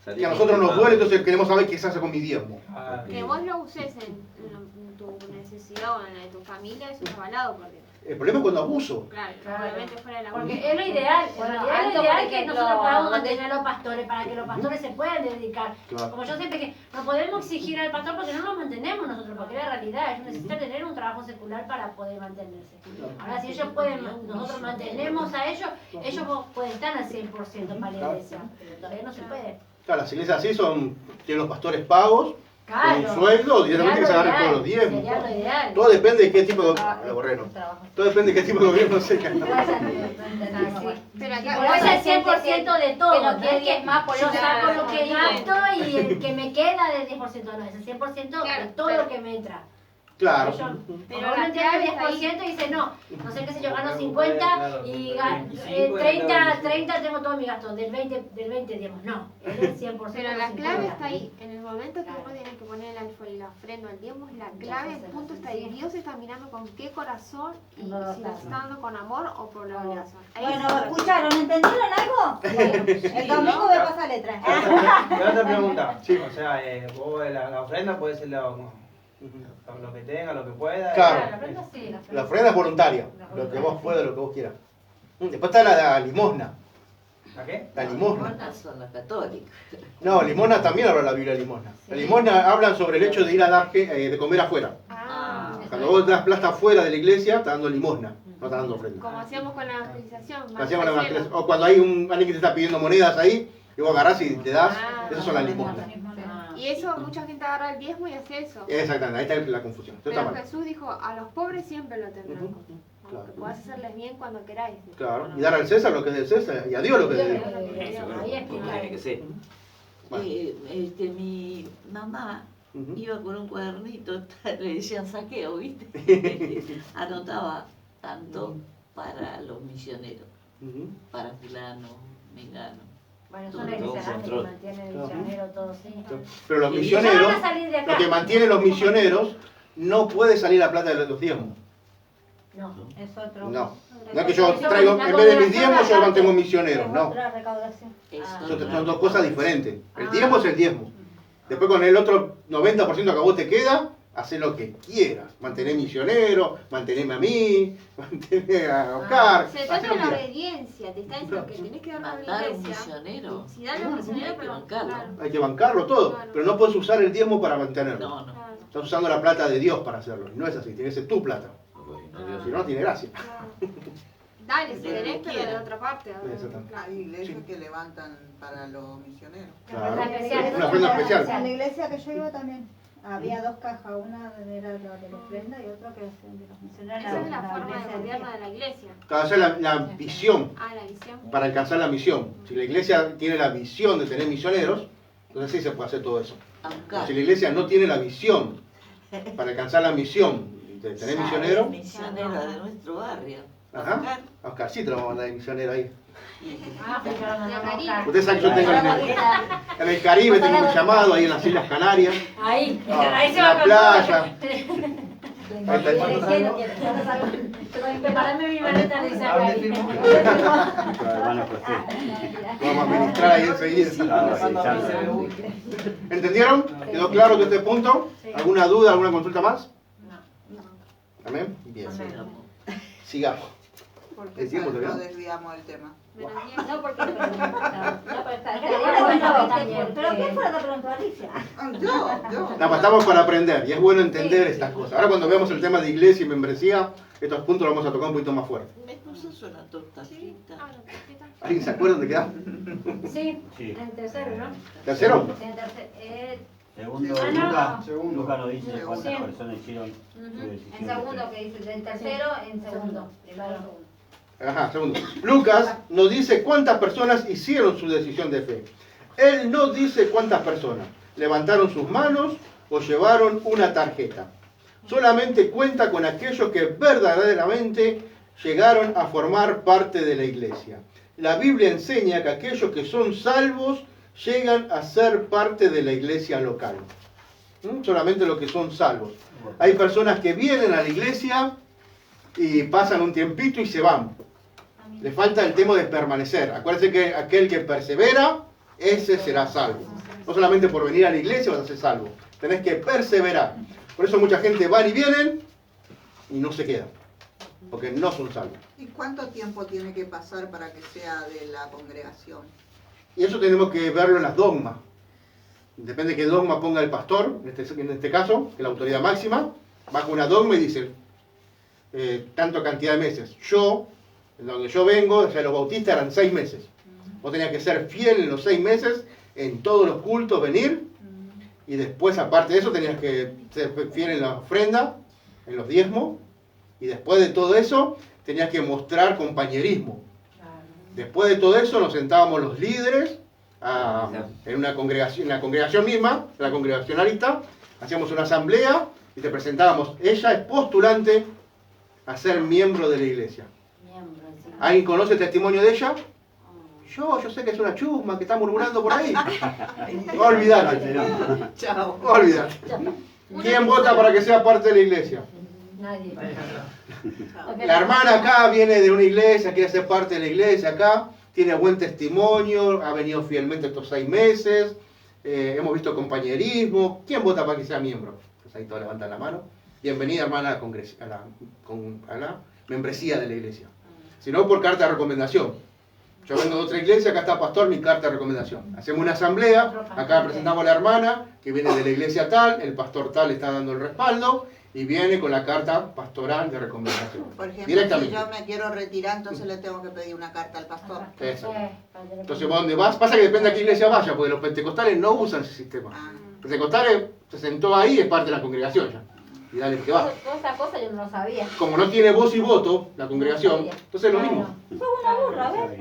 salimos Que a nosotros nos mal. duele, entonces queremos saber qué se hace con mi diezmo. Que vos lo uses en tu necesidad o en la de tu familia, eso es avalado por Dios. El problema es cuando abuso. Claro, Claro. obviamente fuera de la Porque es lo ideal, Bueno, en realidad es alto, lo ideal por que ejemplo, nosotros podamos donde- mantener a los pastores para que los pastores se puedan dedicar. Claro. Como yo siempre que no podemos exigir al pastor porque no lo mantenemos nosotros, porque es la realidad, ellos necesitan tener un trabajo secular para poder mantenerse. Ahora si ellos pueden, nosotros mantenemos a ellos, ellos pueden estar al 100% para la iglesia, pero todavía no se puede. Claro, las iglesias así tienen los pastores pagos, con Claro. un sueldo, y directamente que se Sería lo agarren todos ideal, los diezmos. sería lo ideal. Todo depende de qué tipo de... Ah, lo borré, ¿no? trabajo. Todo depende de qué tipo de gobierno sea. Pero Sí, acá, por eso el 100% de todo. que no no quiere es que diezmar, por yo eso saco ya- lo que gasto y el que me queda del 10%, no, es el 100% de Claro, todo pero- lo que me entra. Claro. Pero Pero uno la entiende el clave está ahí. 10% y dice, no sé qué sé yo, gano Claro, 50 claro, y 25 y 30 tengo todo mi gasto, del 20 digamos, no, es del 100%. Pero la del clave 50. está ahí. En el momento que uno tiene que poner la ofrenda, el diezmo, la clave, el punto está ahí. Dios está mirando con qué corazón y si nos está dando con amor o por la obligación. Ahí Bueno, está. ¿escucharon? ¿Entendieron algo? El domingo me pasa letra. Y otra pregunta, o sea, vos la ofrenda puede ser lo que tenga, lo que pueda. Claro. La ofrenda sí, la ofrenda. La ofrenda es voluntaria, lo que vos puedas, lo que vos quieras. Después está la limosna. ¿A qué? La limosna. Son las católicas. No, limosna también habla la Biblia de limosna. La limosna hablan sobre el hecho de ir a dar, de comer afuera. Ah, Cuando vos das plata afuera de la iglesia, estás dando limosna, no estás dando ofrenda. como hacíamos con la evangelización. Lo hacíamos en la evangelización. O cuando hay alguien que te está pidiendo monedas ahí, y vos agarrás y te das, esas son las limosnas. Y eso, mucha gente agarra el diezmo y hace eso. Exactamente, ahí está la confusión. Esto está Pero mal. Jesús dijo, a los pobres siempre lo tendrán. Ujú, claro. Aunque puedas hacerles bien cuando queráis. Claro, y dar al César lo que es del César, y a Dios lo que es de Dios. Ahí es Como tiene que ser. Bueno. Mi mamá Ujú. iba con un cuadernito, le decían saqueo, ¿viste? Anotaba tanto para los misioneros, Ujú. para fulano, mengano. Bueno, son la iglesia grande que control. mantiene el Claro. misionero, todo sí. Pero los Y misioneros, ya van a salir de acá. lo que mantienen los misioneros, no puede salir la plata de los diezmos. No. Es otro. No. No es que yo traigo, en vez de mis diezmos, yo mantengo misioneros. Es No. otra recaudación. Son dos cosas diferentes. El diezmo es el diezmo. Después con el otro 90% que a vos te queda, hacé lo que quieras. Mantener misioneros, mantenerme a mí, mantener a Oscar. Se hacé trata lo de que la quieras. obediencia. Te está diciendo que tenés que darle a la Mandar a un iglesia. misionero. Si dale a un misionero, Hay que pero bancarlo. claro. Hay que bancarlo todo, Claro. pero no puedes usar el diezmo para mantenerlo. No, no. Claro, Estás usando la plata de Dios para hacerlo. Y no es así, tiene que ser tu plata. Bueno, Si Dios no, no tiene gracia. claro. Dale, si Pero querés, pero de quiera. otra parte. Exactamente. Hay iglesias Sí. que levantan para los misioneros. Claro. Una especial. Una ofrenda especial. En la iglesia que yo iba también había dos cajas, una era la de la ofrenda y otra que hacían de los misioneros. Esa es la forma de iglesia gobierno de la iglesia. Cada vez la visión Ah, la visión. para alcanzar la misión. Si la iglesia tiene la visión de tener misioneros, entonces sí se puede hacer todo eso. Acá. Si la iglesia no tiene la visión para alcanzar la misión de tener Ya misioneros, es misionera de nuestro barrio. ajá, Oscar. a Oscarcito lo vamos a mandar de misionero ahí. Ah, pero lo mandamos a buscar. Ustedes saben que yo tengo en el Caribe, tengo un llamado ahí en las Islas Canarias, Ahí, Ah, ahí se en va la a playa. Preparame mi maleta de esa ahí. Nuestro hermano José. Vamos a ministrar ahí enseguida. Estaba pensando. ¿Entendieron? ¿Quedó claro todo este punto? ¿Alguna duda, alguna consulta más? Amén. Bien. Sigamos. Porque ¿El tiempo no todavía? desviamos el tema. No, porque no, pero estaría Pero bueno también. ¿pero quién fue la que preguntó Alicia? Yo. No, pues estamos para aprender y es bueno entender estas cosas. Ahora cuando veamos el tema de iglesia y membresía, estos puntos los vamos a tocar un poquito más fuerte. ¿Me pasas una torta frita? ¿Alguien se acuerda dónde queda? Sí, Sí. en tercero, ¿no? ¿Tercero? En tercero. Segundo, Ah, no. Lucas nos dice Segundo. cuántas personas hicieron su En decisión. segundo que dice, del tercero en segundo. Primero, segundo. Ajá, segundo. Lucas nos dice cuántas personas hicieron su decisión de fe. Él no dice cuántas personas levantaron sus manos o llevaron una tarjeta. Solamente cuenta con aquellos que verdaderamente llegaron a formar parte de la iglesia. La Biblia enseña que aquellos que son salvos llegan a ser parte de la iglesia local. Solamente los que son salvos. Hay personas que vienen a la iglesia y pasan un tiempito y se van. Le falta el tema de permanecer. Acuérdense que aquel que persevera, ese será salvo. No solamente por venir a la iglesia vas a ser salvo. Tenés que perseverar. Por eso mucha gente van y vienen y no se quedan. Porque no son salvos. ¿Y cuánto tiempo tiene que pasar para que sea de la congregación? Y eso tenemos que verlo en las dogmas. Depende de qué dogma ponga el pastor, en este caso, que es la autoridad máxima, baja una dogma y dice, tanto cantidad de meses. Yo, en donde yo vengo, o sea, los bautistas eran 6 meses. Vos tenías que ser fiel en los 6 meses, en todos los cultos venir, y después, aparte de eso, tenías que ser fiel en la ofrenda, en los diezmos, y después de todo eso, tenías que mostrar compañerismo. Después de todo eso nos sentábamos los líderes en una congregación, en la congregación misma, la congregacionalista, hacíamos una asamblea y te presentábamos. Ella es postulante a ser miembro de la iglesia. ¿Alguien conoce el testimonio de ella? Yo sé que es una chusma que está murmurando por ahí. Olvídate. Chao. Olvídate. ¿Quién vota para que sea parte de la iglesia? Nadie. La hermana acá viene de una iglesia, quiere ser parte de la iglesia acá, tiene buen testimonio, ha venido fielmente estos 6 meses, hemos visto compañerismo. ¿Quién vota para que sea miembro? Pues ahí todos levantan la mano. Bienvenida, hermana, a la membresía de la iglesia. Si no, por carta de recomendación. Yo vengo de otra iglesia, acá está pastor, mi carta de recomendación. Hacemos una asamblea, acá presentamos a la hermana, que viene de la iglesia tal, el pastor tal está dando el respaldo, y viene con la carta pastoral de recomendación. Por ejemplo, si Directamente. yo me quiero retirar, entonces le tengo que pedir una carta al pastor. Eso. Entonces, ¿vos dónde vas? Pasa que depende a qué iglesia vaya, porque los pentecostales no usan ese sistema. Los pentecostales se sentó ahí, es parte de la congregación ya. Y dale que va. Toda esa cosa yo no lo sabía. Como no tiene voz y voto la congregación, entonces lo mismo. Sos una burra, ¿ves?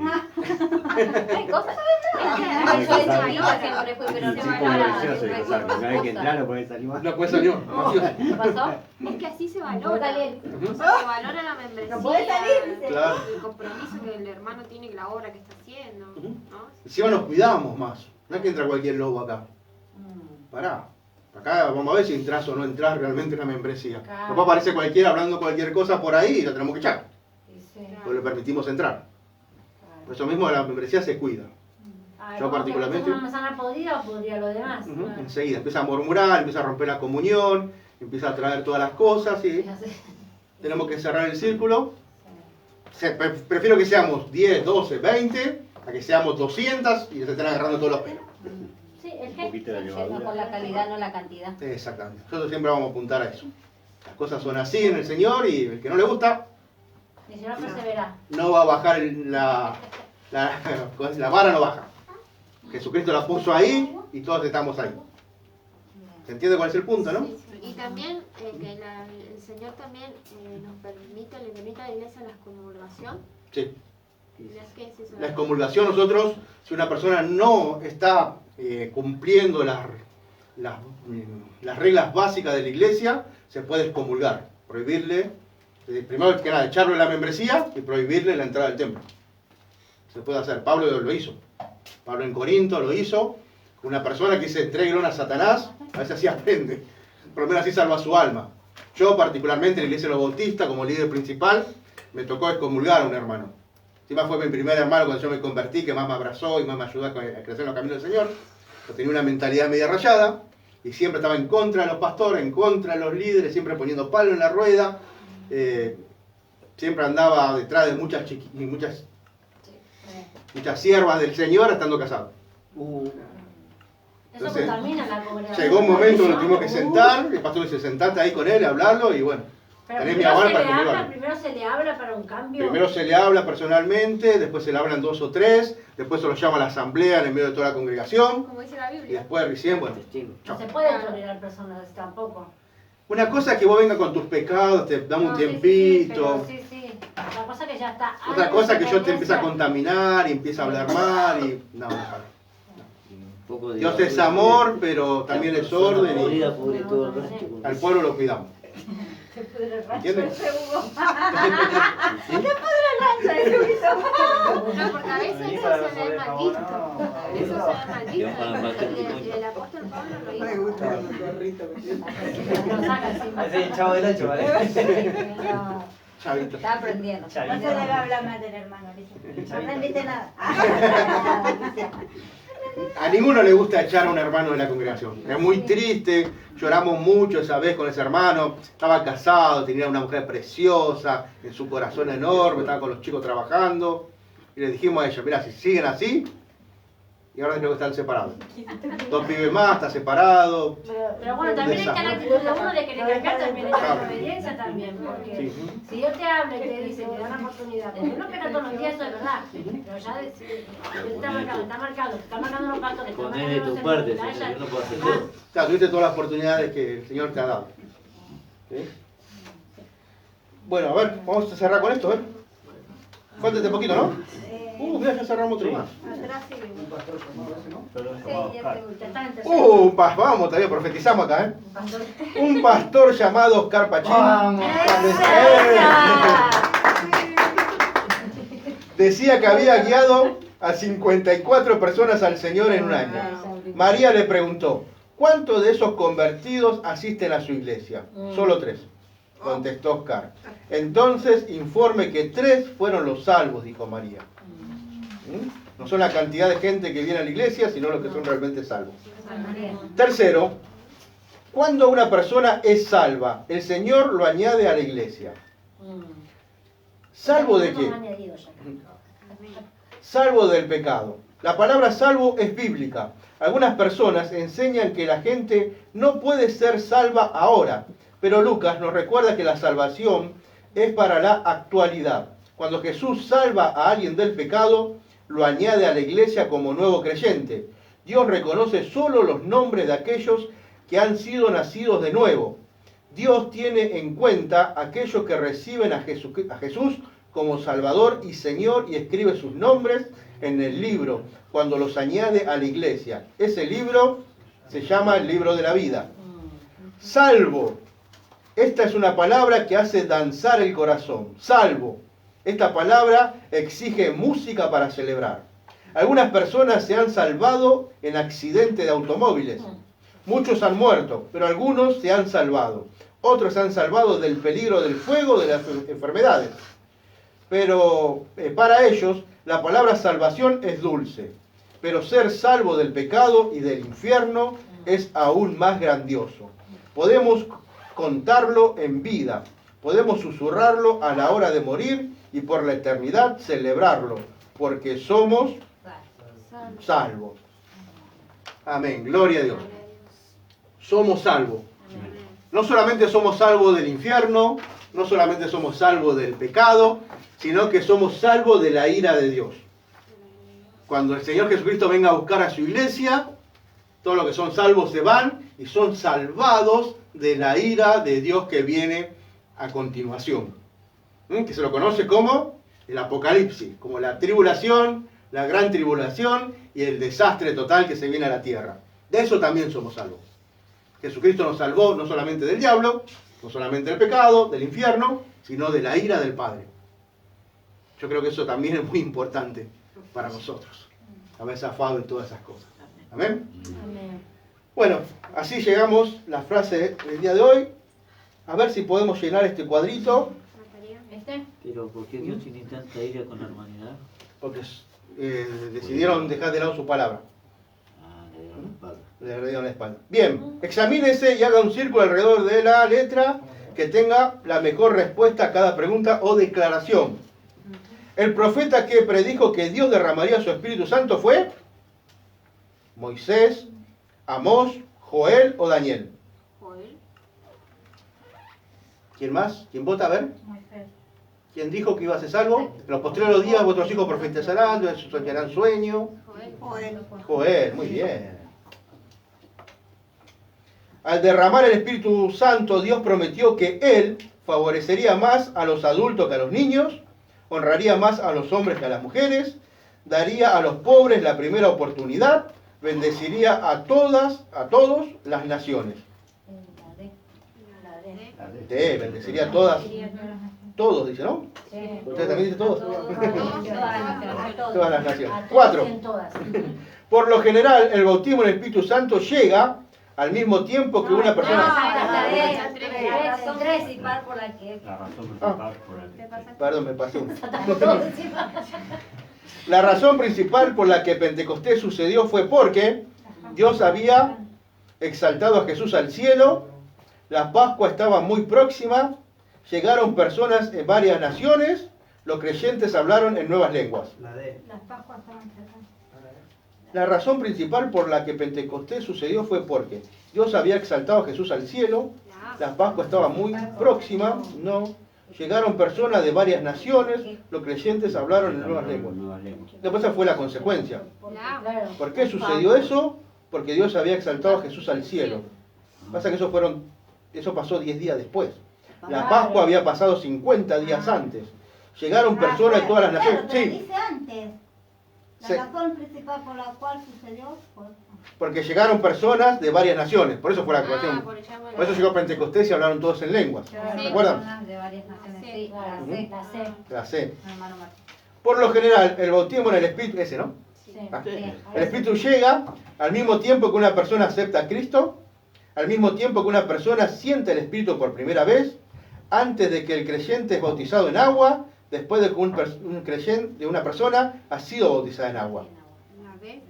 Hay cosas. Hay Yo de cosas. chiquita siempre fui, pero Sí, no como valora. gracioso, exacto. Una vez que entras no podés salir más. No puede salir más. ¿Qué pasó? Es que así se No valora. salir. O sea, se valora la membresía. No puede salir, dice. Claro. El compromiso que el hermano tiene, que la obra que está haciendo. ¿No? Encima nos cuidamos más. No es que entra cualquier lobo acá. Pará. Acá vamos a ver si entras o no entras realmente en la membresía. Claro. Después aparece cualquiera hablando cualquier cosa por ahí y lo tenemos que echar. O le permitimos entrar. Por eso mismo la membresía se cuida. Yo particularmente. Una manzana podrida o podría lo demás. Enseguida empieza a murmurar, empieza a romper la comunión, empieza a traer todas las cosas y tenemos que cerrar el círculo. Prefiero que seamos 10, 12, 20 a que seamos 200 y se estén agarrando todos los pelos. Sí, es Un poquito de Yendo levadura. con la calidad, no la cantidad. Exactamente. Nosotros siempre vamos a apuntar a eso. Las cosas son así en el Señor y el que no le gusta, Y si no persevera. no va a bajar la vara no baja. Jesucristo la puso ahí y todos estamos ahí. ¿Se entiende cuál es el punto, no? Y también que el Señor también le permite a la iglesia la excomulgación. Sí. ¿Qué es eso? La excomulgación, nosotros, si una persona no está cumpliendo las reglas básicas de la iglesia, se puede excomulgar, prohibirle, primero que nada, echarlo de la membresía y prohibirle la entrada al templo. Se puede hacer, Pablo lo hizo. Pablo en Corinto lo hizo. Una persona que se entregue a Satanás, a veces así aprende, por lo menos así salva su alma. Yo particularmente en la iglesia de los bautistas, como líder principal, me tocó excomulgar a un hermano. Encima fue mi primer hermano cuando yo me convertí, que más me abrazó y más me ayudó a crecer en los caminos del Señor. Yo tenía una mentalidad media rayada y siempre estaba en contra de los pastores, en contra de los líderes, siempre poniendo palo en la rueda. Siempre andaba detrás de muchas siervas del Señor estando casado. Eso Entonces, contamina la congregación. llegó un momento que lo tuvimos que sentar, el pastor dice, sentate ahí con él, hablarlo y bueno. Pero tenés mi primero aval se, para le habla, excomulgarlo. primero se le habla para un cambio. Primero se le habla personalmente, después se le hablan 2 o 3, después se lo llama a la asamblea en medio de toda la congregación Como dice la y Biblia. después recién, bueno, chao. No se puede tolerar personas así tampoco. Una cosa es que vos vengas con tus pecados, te damos un No, tiempito. Sí, sí. Otra cosa que ya está. Otra cosa es que yo te empiezo a con contaminar y empiezo a hablar mal y... No, Un poco de Dios es amor, pero también es orden y Podrida pudre todo el resto. al pueblo lo cuidamos. ¿Entiendes? No, porque a veces eso se ve mal visto. Eso se ve mal Dios para visto. matar tu El apóstol Pablo lo Me hizo. gusta el gorrito. Ese es el chavo del 8, ¿vale? Chavito. Está aprendiendo. No se Chavito. debe hablar mal del hermano, dice. No aprendiste nada. A ninguno le gusta echar a un hermano de la congregación. Es muy triste, lloramos mucho esa vez con ese hermano. Estaba casado, tenía una mujer preciosa, en su corazón enorme, estaba con los chicos trabajando. Y le dijimos a ellos, mira, si siguen así, y ahora creo que están separados. 2 pibes más, está separado. Pero bueno, también está la actitud de uno de querer cambiar, también está la obediencia también. Porque Sí. si Dios te habla y te dice, te da una oportunidad, porque no pega todos los días, eso es verdad. Pero ya está marcando los pactos, está Poné de marcando tu los parte, hermanos, César, ya- yo no puedo hacer todo. Claro, tuviste todas las oportunidades que el Señor te ha dado. ¿Sí? Bueno, a ver, vamos a cerrar con esto, ¿eh? Falta este poquito, ¿no? Mira, ya cerramos otro más. Atrás sí. Perdón, Sí, llamado ya Oscar. te Ya está en tercero. Vamos, todavía profetizamos acá, ¿eh? Pastor. Un pastor llamado Oscar Pachín decía que había guiado a 54 personas al Señor en un año. María le preguntó, ¿cuántos de esos convertidos asisten a su iglesia? Solo 3, contestó Oscar. Entonces informe que 3 fueron los salvos, dijo María. No son la cantidad de gente que viene a la iglesia, sino los que son realmente salvos. Tercero, cuando una persona es salva, el Señor lo añade a la iglesia. ¿Salvo de qué? Salvo del pecado. La palabra salvo es bíblica. Algunas personas enseñan que la gente no puede ser salva ahora, pero Lucas nos recuerda que la salvación es para la actualidad. Cuando Jesús salva a alguien del pecado, lo añade a la iglesia como nuevo creyente. Dios reconoce solo los nombres de aquellos que han sido nacidos de nuevo. Dios tiene en cuenta a aquellos que reciben a Jesús como Salvador y Señor y escribe sus nombres en el libro cuando los añade a la iglesia. Ese libro se llama el libro de la vida. Salvo. Esta es una palabra que hace danzar el corazón. Salvo. Esta palabra exige música para celebrar. Algunas personas se han salvado en accidentes de automóviles. Muchos han muerto, pero algunos se han salvado. Otros se han salvado del peligro del fuego, de las enfermedades. Pero para ellos la palabra salvación es dulce. Pero ser salvo del pecado y del infierno es aún más grandioso. Podemos contarlo en vida. Podemos susurrarlo a la hora de morir y por la eternidad celebrarlo. Porque somos salvos. Amén. Gloria a Dios. Somos salvos. No solamente somos salvos del infierno, no solamente somos salvos del pecado, sino que somos salvos de la ira de Dios. Cuando el Señor Jesucristo venga a buscar a su iglesia, todos los que son salvos se van y son salvados de la ira de Dios que viene a continuación. Que se lo conoce como el Apocalipsis, como la tribulación, la gran tribulación y el desastre total que se viene a la tierra. De eso también somos salvos. Jesucristo nos salvó no solamente del diablo, no solamente del pecado, del infierno, sino de la ira del Padre. Yo creo que eso también es muy importante para nosotros, haber zafado en todas esas cosas. ¿Amén? Amén. Bueno, así llegamos a la frase del día de hoy. A ver si podemos llenar este cuadrito. ¿Este? Pero ¿por qué Dios tiene tanta ira con la humanidad? Porque decidieron dejar de lado su palabra. Le dieron la espalda. Le dieron la espalda. Bien, examínese y haga un círculo alrededor de la letra que tenga la mejor respuesta a cada pregunta o declaración. El profeta que predijo que Dios derramaría su Espíritu Santo fue Moisés, Amós, Joel o Daniel. Joel. ¿Quién más? ¿Quién vota? A ver. Moisés. ¿Quién dijo que iba a ser salvo? En los posteriores días vuestros hijos profetizarán, soñarán sueño. Joel. Joel, muy bien. Al derramar el Espíritu Santo, Dios prometió que Él favorecería más a los adultos que a los niños, honraría más a los hombres que a las mujeres, daría a los pobres la primera oportunidad, bendeciría a todos las naciones. Bendeciría a todos, dice, ¿no? Sí. ¿Usted también dice todos? Todas Todas las naciones. A todos 4. y en todas. Por lo general, el bautismo en el Espíritu Santo llega al mismo tiempo que una persona... La razón principal por la que... La razón principal por la que... Perdón, me pasé uno. La razón principal por la que Pentecostés sucedió fue porque Dios había exaltado a Jesús al cielo, la Pascua estaba muy próxima, llegaron personas en varias naciones, los creyentes hablaron en nuevas lenguas. La D. Las Pascuas estaban cercanas. La razón principal por la que Pentecostés sucedió fue porque Dios había exaltado a Jesús al cielo, la Pascua estaba muy próxima, no, llegaron personas de varias naciones, los creyentes hablaron en nuevas lenguas. Después esa fue la consecuencia. Claro. ¿Por qué sucedió eso? Porque Dios había exaltado a Jesús al cielo. Pasa que eso pasó 10 días después. La Pascua había pasado 50 días antes. Llegaron personas de todas las naciones. Claro, pero Sí, dice antes. La Sí. razón principal por la cual sucedió fue... porque llegaron personas de varias naciones. Por eso fue la actuación. por ejemplo, Por eso llegó Pentecostés y hablaron todos en lenguas. ¿Recuerdan? De varias naciones, Sí. sí. La C, la C. La C. Hermano Martín. Por lo general, el bautismo en el Espíritu, ese, ¿no? Sí. Ah. Sí. El Espíritu llega al mismo tiempo que una persona acepta a Cristo, al mismo tiempo que una persona siente el Espíritu por primera vez, antes de que el creyente es bautizado en agua, después de que una persona ha sido bautizada en agua. La B.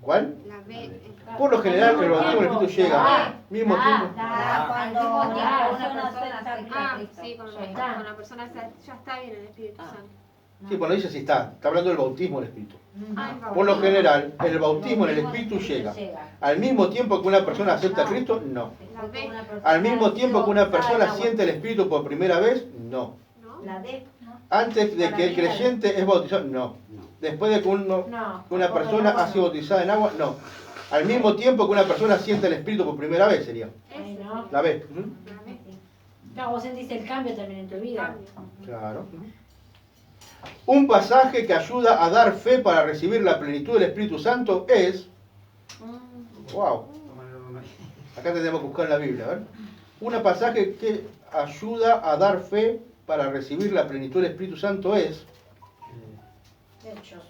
¿Cuál? La B. Por lo general, el bautismo en el Espíritu llega al mismo tiempo. Cuando Al mismo tiempo una una persona persona acepta Ah, Cristo. sí, con Ya está. la persona ya está bien el Espíritu Santo. Sí, bueno, dice si está hablando del bautismo en el Espíritu. Ah, Por lo general, el bautismo en el Espíritu llega al mismo tiempo que una persona acepta a Cristo, no. La B. Al mismo tiempo que una persona siente el Espíritu por primera vez, no. ¿No? La D. Antes de que el creyente es bautizado, no. Después de que No. una persona ha sido bautizada en agua, no. Al mismo tiempo que una persona siente el Espíritu por primera vez, sería. Ay, no. La B. La B. Claro, vos sentiste el cambio también en tu vida. Cambio. Claro. Un pasaje que ayuda a dar fe para recibir la plenitud del Espíritu Santo es... Wow. Acá tenemos que buscar en la Biblia, a ver. Un pasaje que ayuda a dar fe para recibir la plenitud del Espíritu Santo es... Hechos.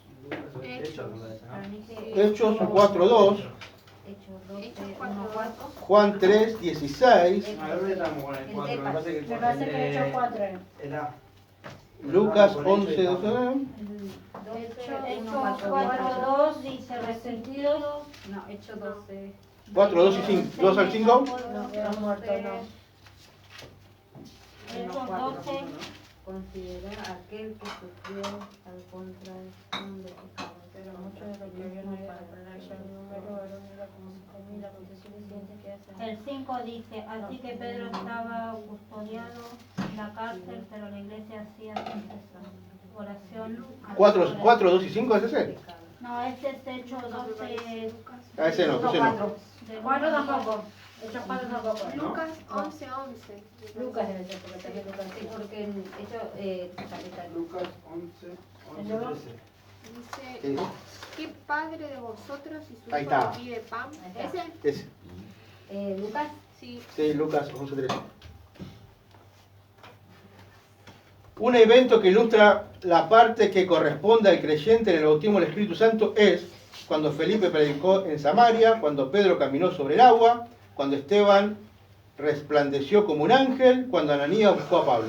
Hechos, me parece, ¿no? Hechos 4.2, Hechos 4. Juan 3.16, No, ahora estamos con el 4, me parece que Me parece que Hechos 4. el A. Lucas 11.12. Hechos 4.2 dice resentidos. No, Hechos 12. 4, 2 y 5. 2 al 5. No, que han muerto, no. Hechos 12. Considera aquel que sufrió al contracción de pecado. Pero muchos de los que vieron para ponerse el número eran como 5.000, aconteció el siguiente que El 5 dice, así que Pedro estaba custodiado en la cárcel, pero la iglesia hacía sin cesar oración. 4, 2 y 5 es ese. No, este es Hechos 12. Ah, ese no, ese no. 4 tampoco. Hechos 4 tampoco. Lucas No. 11:11. Lucas debe ser, porque también Lucas, sí, porque en Lucas 11, 13. Dice, ¿qué padre de vosotros y su Ahí hijo está. le pide pan? Ahí está. ¿Ese? Ese. Lucas. Sí. Sí, Lucas 11:3. Un evento que ilustra la parte que corresponde al creyente en el bautismo del Espíritu Santo es cuando Felipe predicó en Samaria, cuando Pedro caminó sobre el agua, cuando Esteban resplandeció como un ángel, cuando Ananías buscó a Pablo.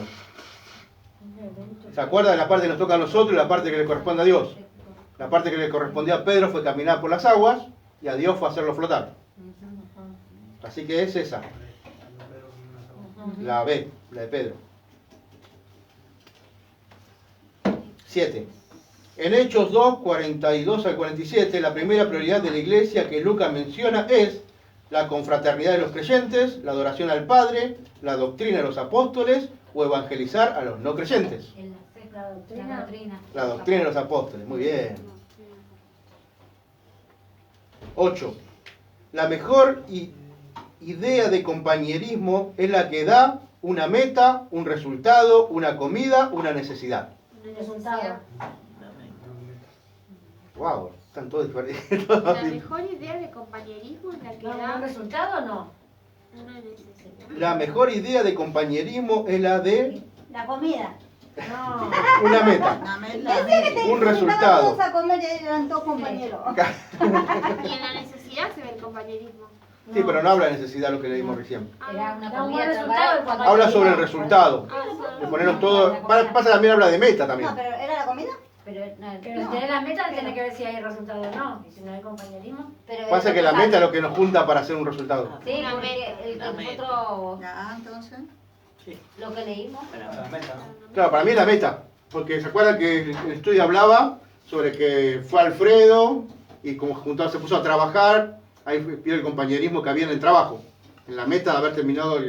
¿Se acuerdan de la parte que nos toca a nosotros y la parte que le corresponde a Dios? La parte que le correspondió a Pedro fue caminar por las aguas y a Dios fue hacerlo flotar. Así que es esa. La B, la de Pedro. 7. En Hechos 2, 42 al 47, la primera prioridad de la iglesia que Lucas menciona es la confraternidad de los creyentes, la adoración al Padre, la doctrina de los apóstoles o evangelizar a los no creyentes. La doctrina. La doctrina de los apóstoles, muy bien. 8. La mejor idea de compañerismo es la que da una meta, un resultado, una comida, una necesidad. Un resultado. Wow, están todos diferentes. La mejor idea de compañerismo es la que ¿Un da resultado o no? una necesidad. La mejor idea de compañerismo es la de La comida. No. una meta, Decía que te un juntaban resultado. todos a comer y eran todos compañeros. Y en la necesidad se ve el compañerismo. Sí, pero no habla de necesidad lo que leímos recién. Era una Da un comida buen resultado. trabajo. Habla sobre el resultado. Ah, De sí. ponernos todo. Pasa también habla de meta también. No, pero ¿era la comida? Pero, no, Pero si tenés la meta, tenés que ver si hay resultado o no. Y si no hay compañerismo. pero Pasa que la meta es lo que nos junta para hacer un resultado. Sí, Una porque La meta. nosotros Ya, entonces. lo que leímos. La meta, ¿no? Claro, para mí es la meta. Porque se acuerdan que el estudio hablaba sobre que fue Alfredo y como se puso a trabajar, ahí vio el compañerismo que había en el trabajo. En la meta de haber terminado Sí,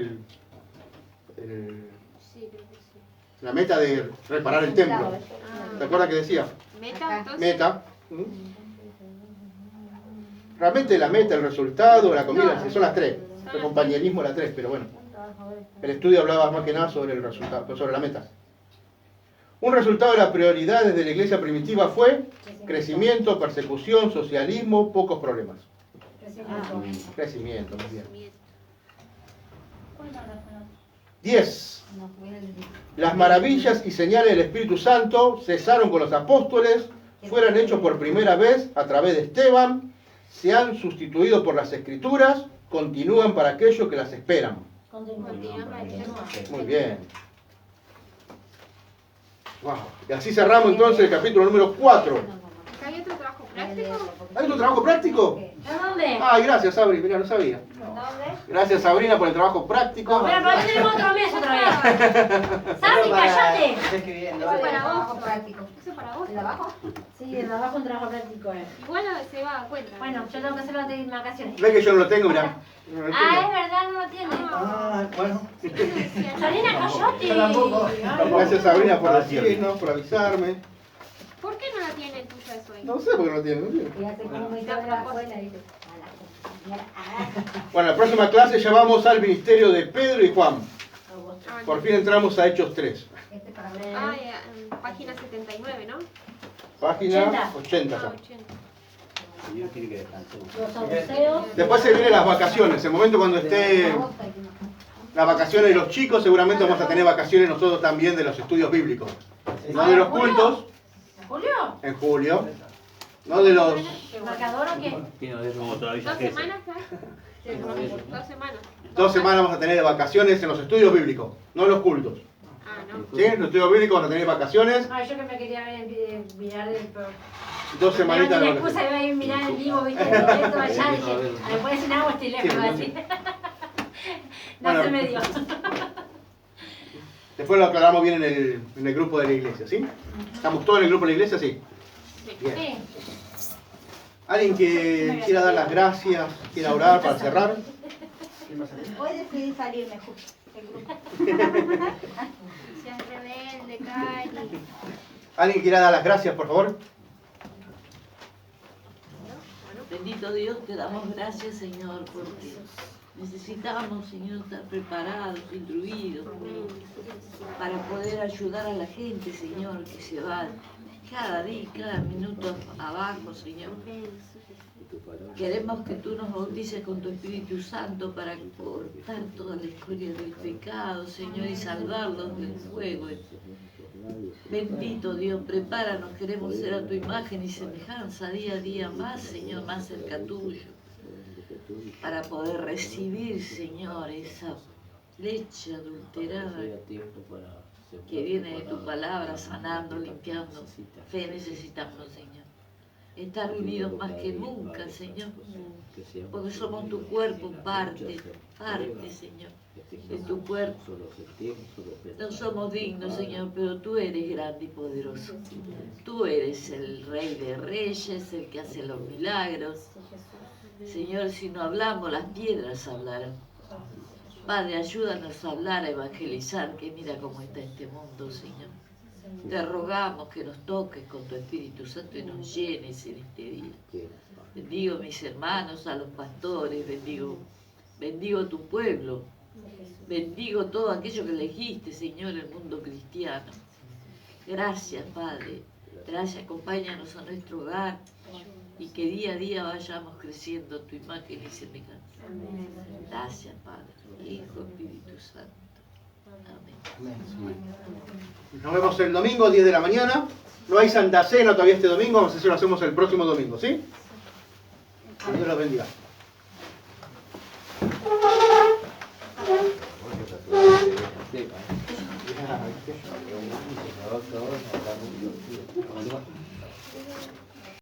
creo que sí. la meta de reparar el templo. ¿Te acuerdas que decía? Meta, entonces. Meta. Realmente la meta, el resultado, la comida, son las tres. El compañerismo, las tres, pero bueno. El estudio hablaba más que nada sobre el resultado, sobre la meta. Un resultado de las prioridades de la iglesia primitiva fue crecimiento, persecución, socialismo, pocos problemas. Crecimiento, muy bien. 10. Las maravillas y señales del Espíritu Santo cesaron con los apóstoles, fueron hechos por primera vez a través de Esteban, se han sustituido por las Escrituras, continúan para aquellos que las esperan. Muy bien. Wow. Y así cerramos entonces el capítulo número 4. Acá hay otro trabajo práctico. ¿Hay otro trabajo práctico? ¿A dónde? Ay, gracias, Sabri, mira, no sabía. ¿Dónde? Gracias, Sabrina, por el trabajo práctico. Bueno, pero ahí tenemos otro mes otra vez. Sabri, callate. Estoy escribiendo. Eso para trabajo vos. práctico. Eso para vos. ¿El de abajo? Sí, el trabajo un trabajo práctico es. Igual se va a dar cuenta. Bueno, yo tengo que hacerlo antes de irme a vacaciones. ¿Ves que yo no lo tengo? Mirá. No lo Ah, es tengo. verdad, no lo tiene. Ah, bueno. Sabrina, callate. Yo tampoco. Ay, Gracias, Sabrina, por decirnos, por avisarme. ¿Por qué no la tiene el tuyo eso ahí? No sé por qué no lo tiene. No tiene. Y hace como muy tarde la escuela, dice. Bueno, la próxima clase ya vamos al ministerio de Pedro y Juan. Ah, Por fin entramos a Hechos 3. Este para ver. Ah, página 79, ¿no? Página 80 Ah, ya. 80. Dios quiere que descanse. Los saduceos. Después se vienen las vacaciones. El momento cuando esté las vacaciones de los chicos, seguramente vamos a tener vacaciones nosotros también de los estudios bíblicos. No de los cultos, ¿Julio? en julio. No de los... ¿Marcador o qué? Tiene de Como todavía 2 que semanas, ¿sabes? 2 semanas. 2 semanas vamos a tener de vacaciones en los estudios bíblicos, no en los cultos. Ah, no. ¿Sí? En los estudios bíblicos vamos a tener vacaciones, Ay, yo que me quería mirar el... 2 semanitas de Me excusa vacaciones. de ir a mirar en vivo, viste, el momento allá, dije, después sin agua estoy lejos, así. No Bueno. se me dio. Después lo aclaramos bien en el grupo de la iglesia, ¿sí? ¿Estamos todos en el grupo de la iglesia? Sí. Bien. Sí. ¿Alguien que quiera dar las gracias, quiera orar para cerrar? ¿Quién va a salir? Hoy decidí salirme justo del grupo. Seas rebelde, Cari. ¿Alguien quiera dar las gracias, por favor? Bendito Dios, te damos gracias, Señor, porque necesitamos, Señor, estar preparados, instruidos, para poder ayudar a la gente, Señor, que se va cada día, cada minuto abajo, Señor. Queremos que tú nos bautices con tu Espíritu Santo para cortar toda la escoria del pecado, Señor, y salvarlos del fuego. Bendito Dios, prepáranos, queremos ser a tu imagen y semejanza día a día más, Señor, más cerca tuyo, para poder recibir, Señor, esa leche adulterada que viene de tu palabra, sanando, limpiando. Fe necesitamos, Señor. Estar unidos más que nunca, Señor, porque somos tu cuerpo, parte, Señor, de tu cuerpo. No somos dignos, Señor, pero tú eres grande y poderoso. Tú eres el Rey de Reyes, el que hace los milagros. Señor, si no hablamos, las piedras hablarán. Padre, ayúdanos a hablar, a evangelizar, que mira cómo está este mundo, Señor. Te rogamos que nos toques con tu Espíritu Santo y nos llenes en este día. Bendigo a mis hermanos, a los pastores, bendigo tu pueblo, bendigo todo aquello que elegiste, Señor, el mundo cristiano. Gracias, Padre. Gracias, acompáñanos a nuestro hogar y que día a día vayamos creciendo tu imagen y semejanza. Gracias, Padre, Hijo, Espíritu Santo. Amén. Nos vemos el domingo, 10 de la mañana. No hay Santa Cena todavía este domingo, vamos a hacer, lo hacemos el próximo domingo, ¿sí? Que Dios los bendiga. Sí,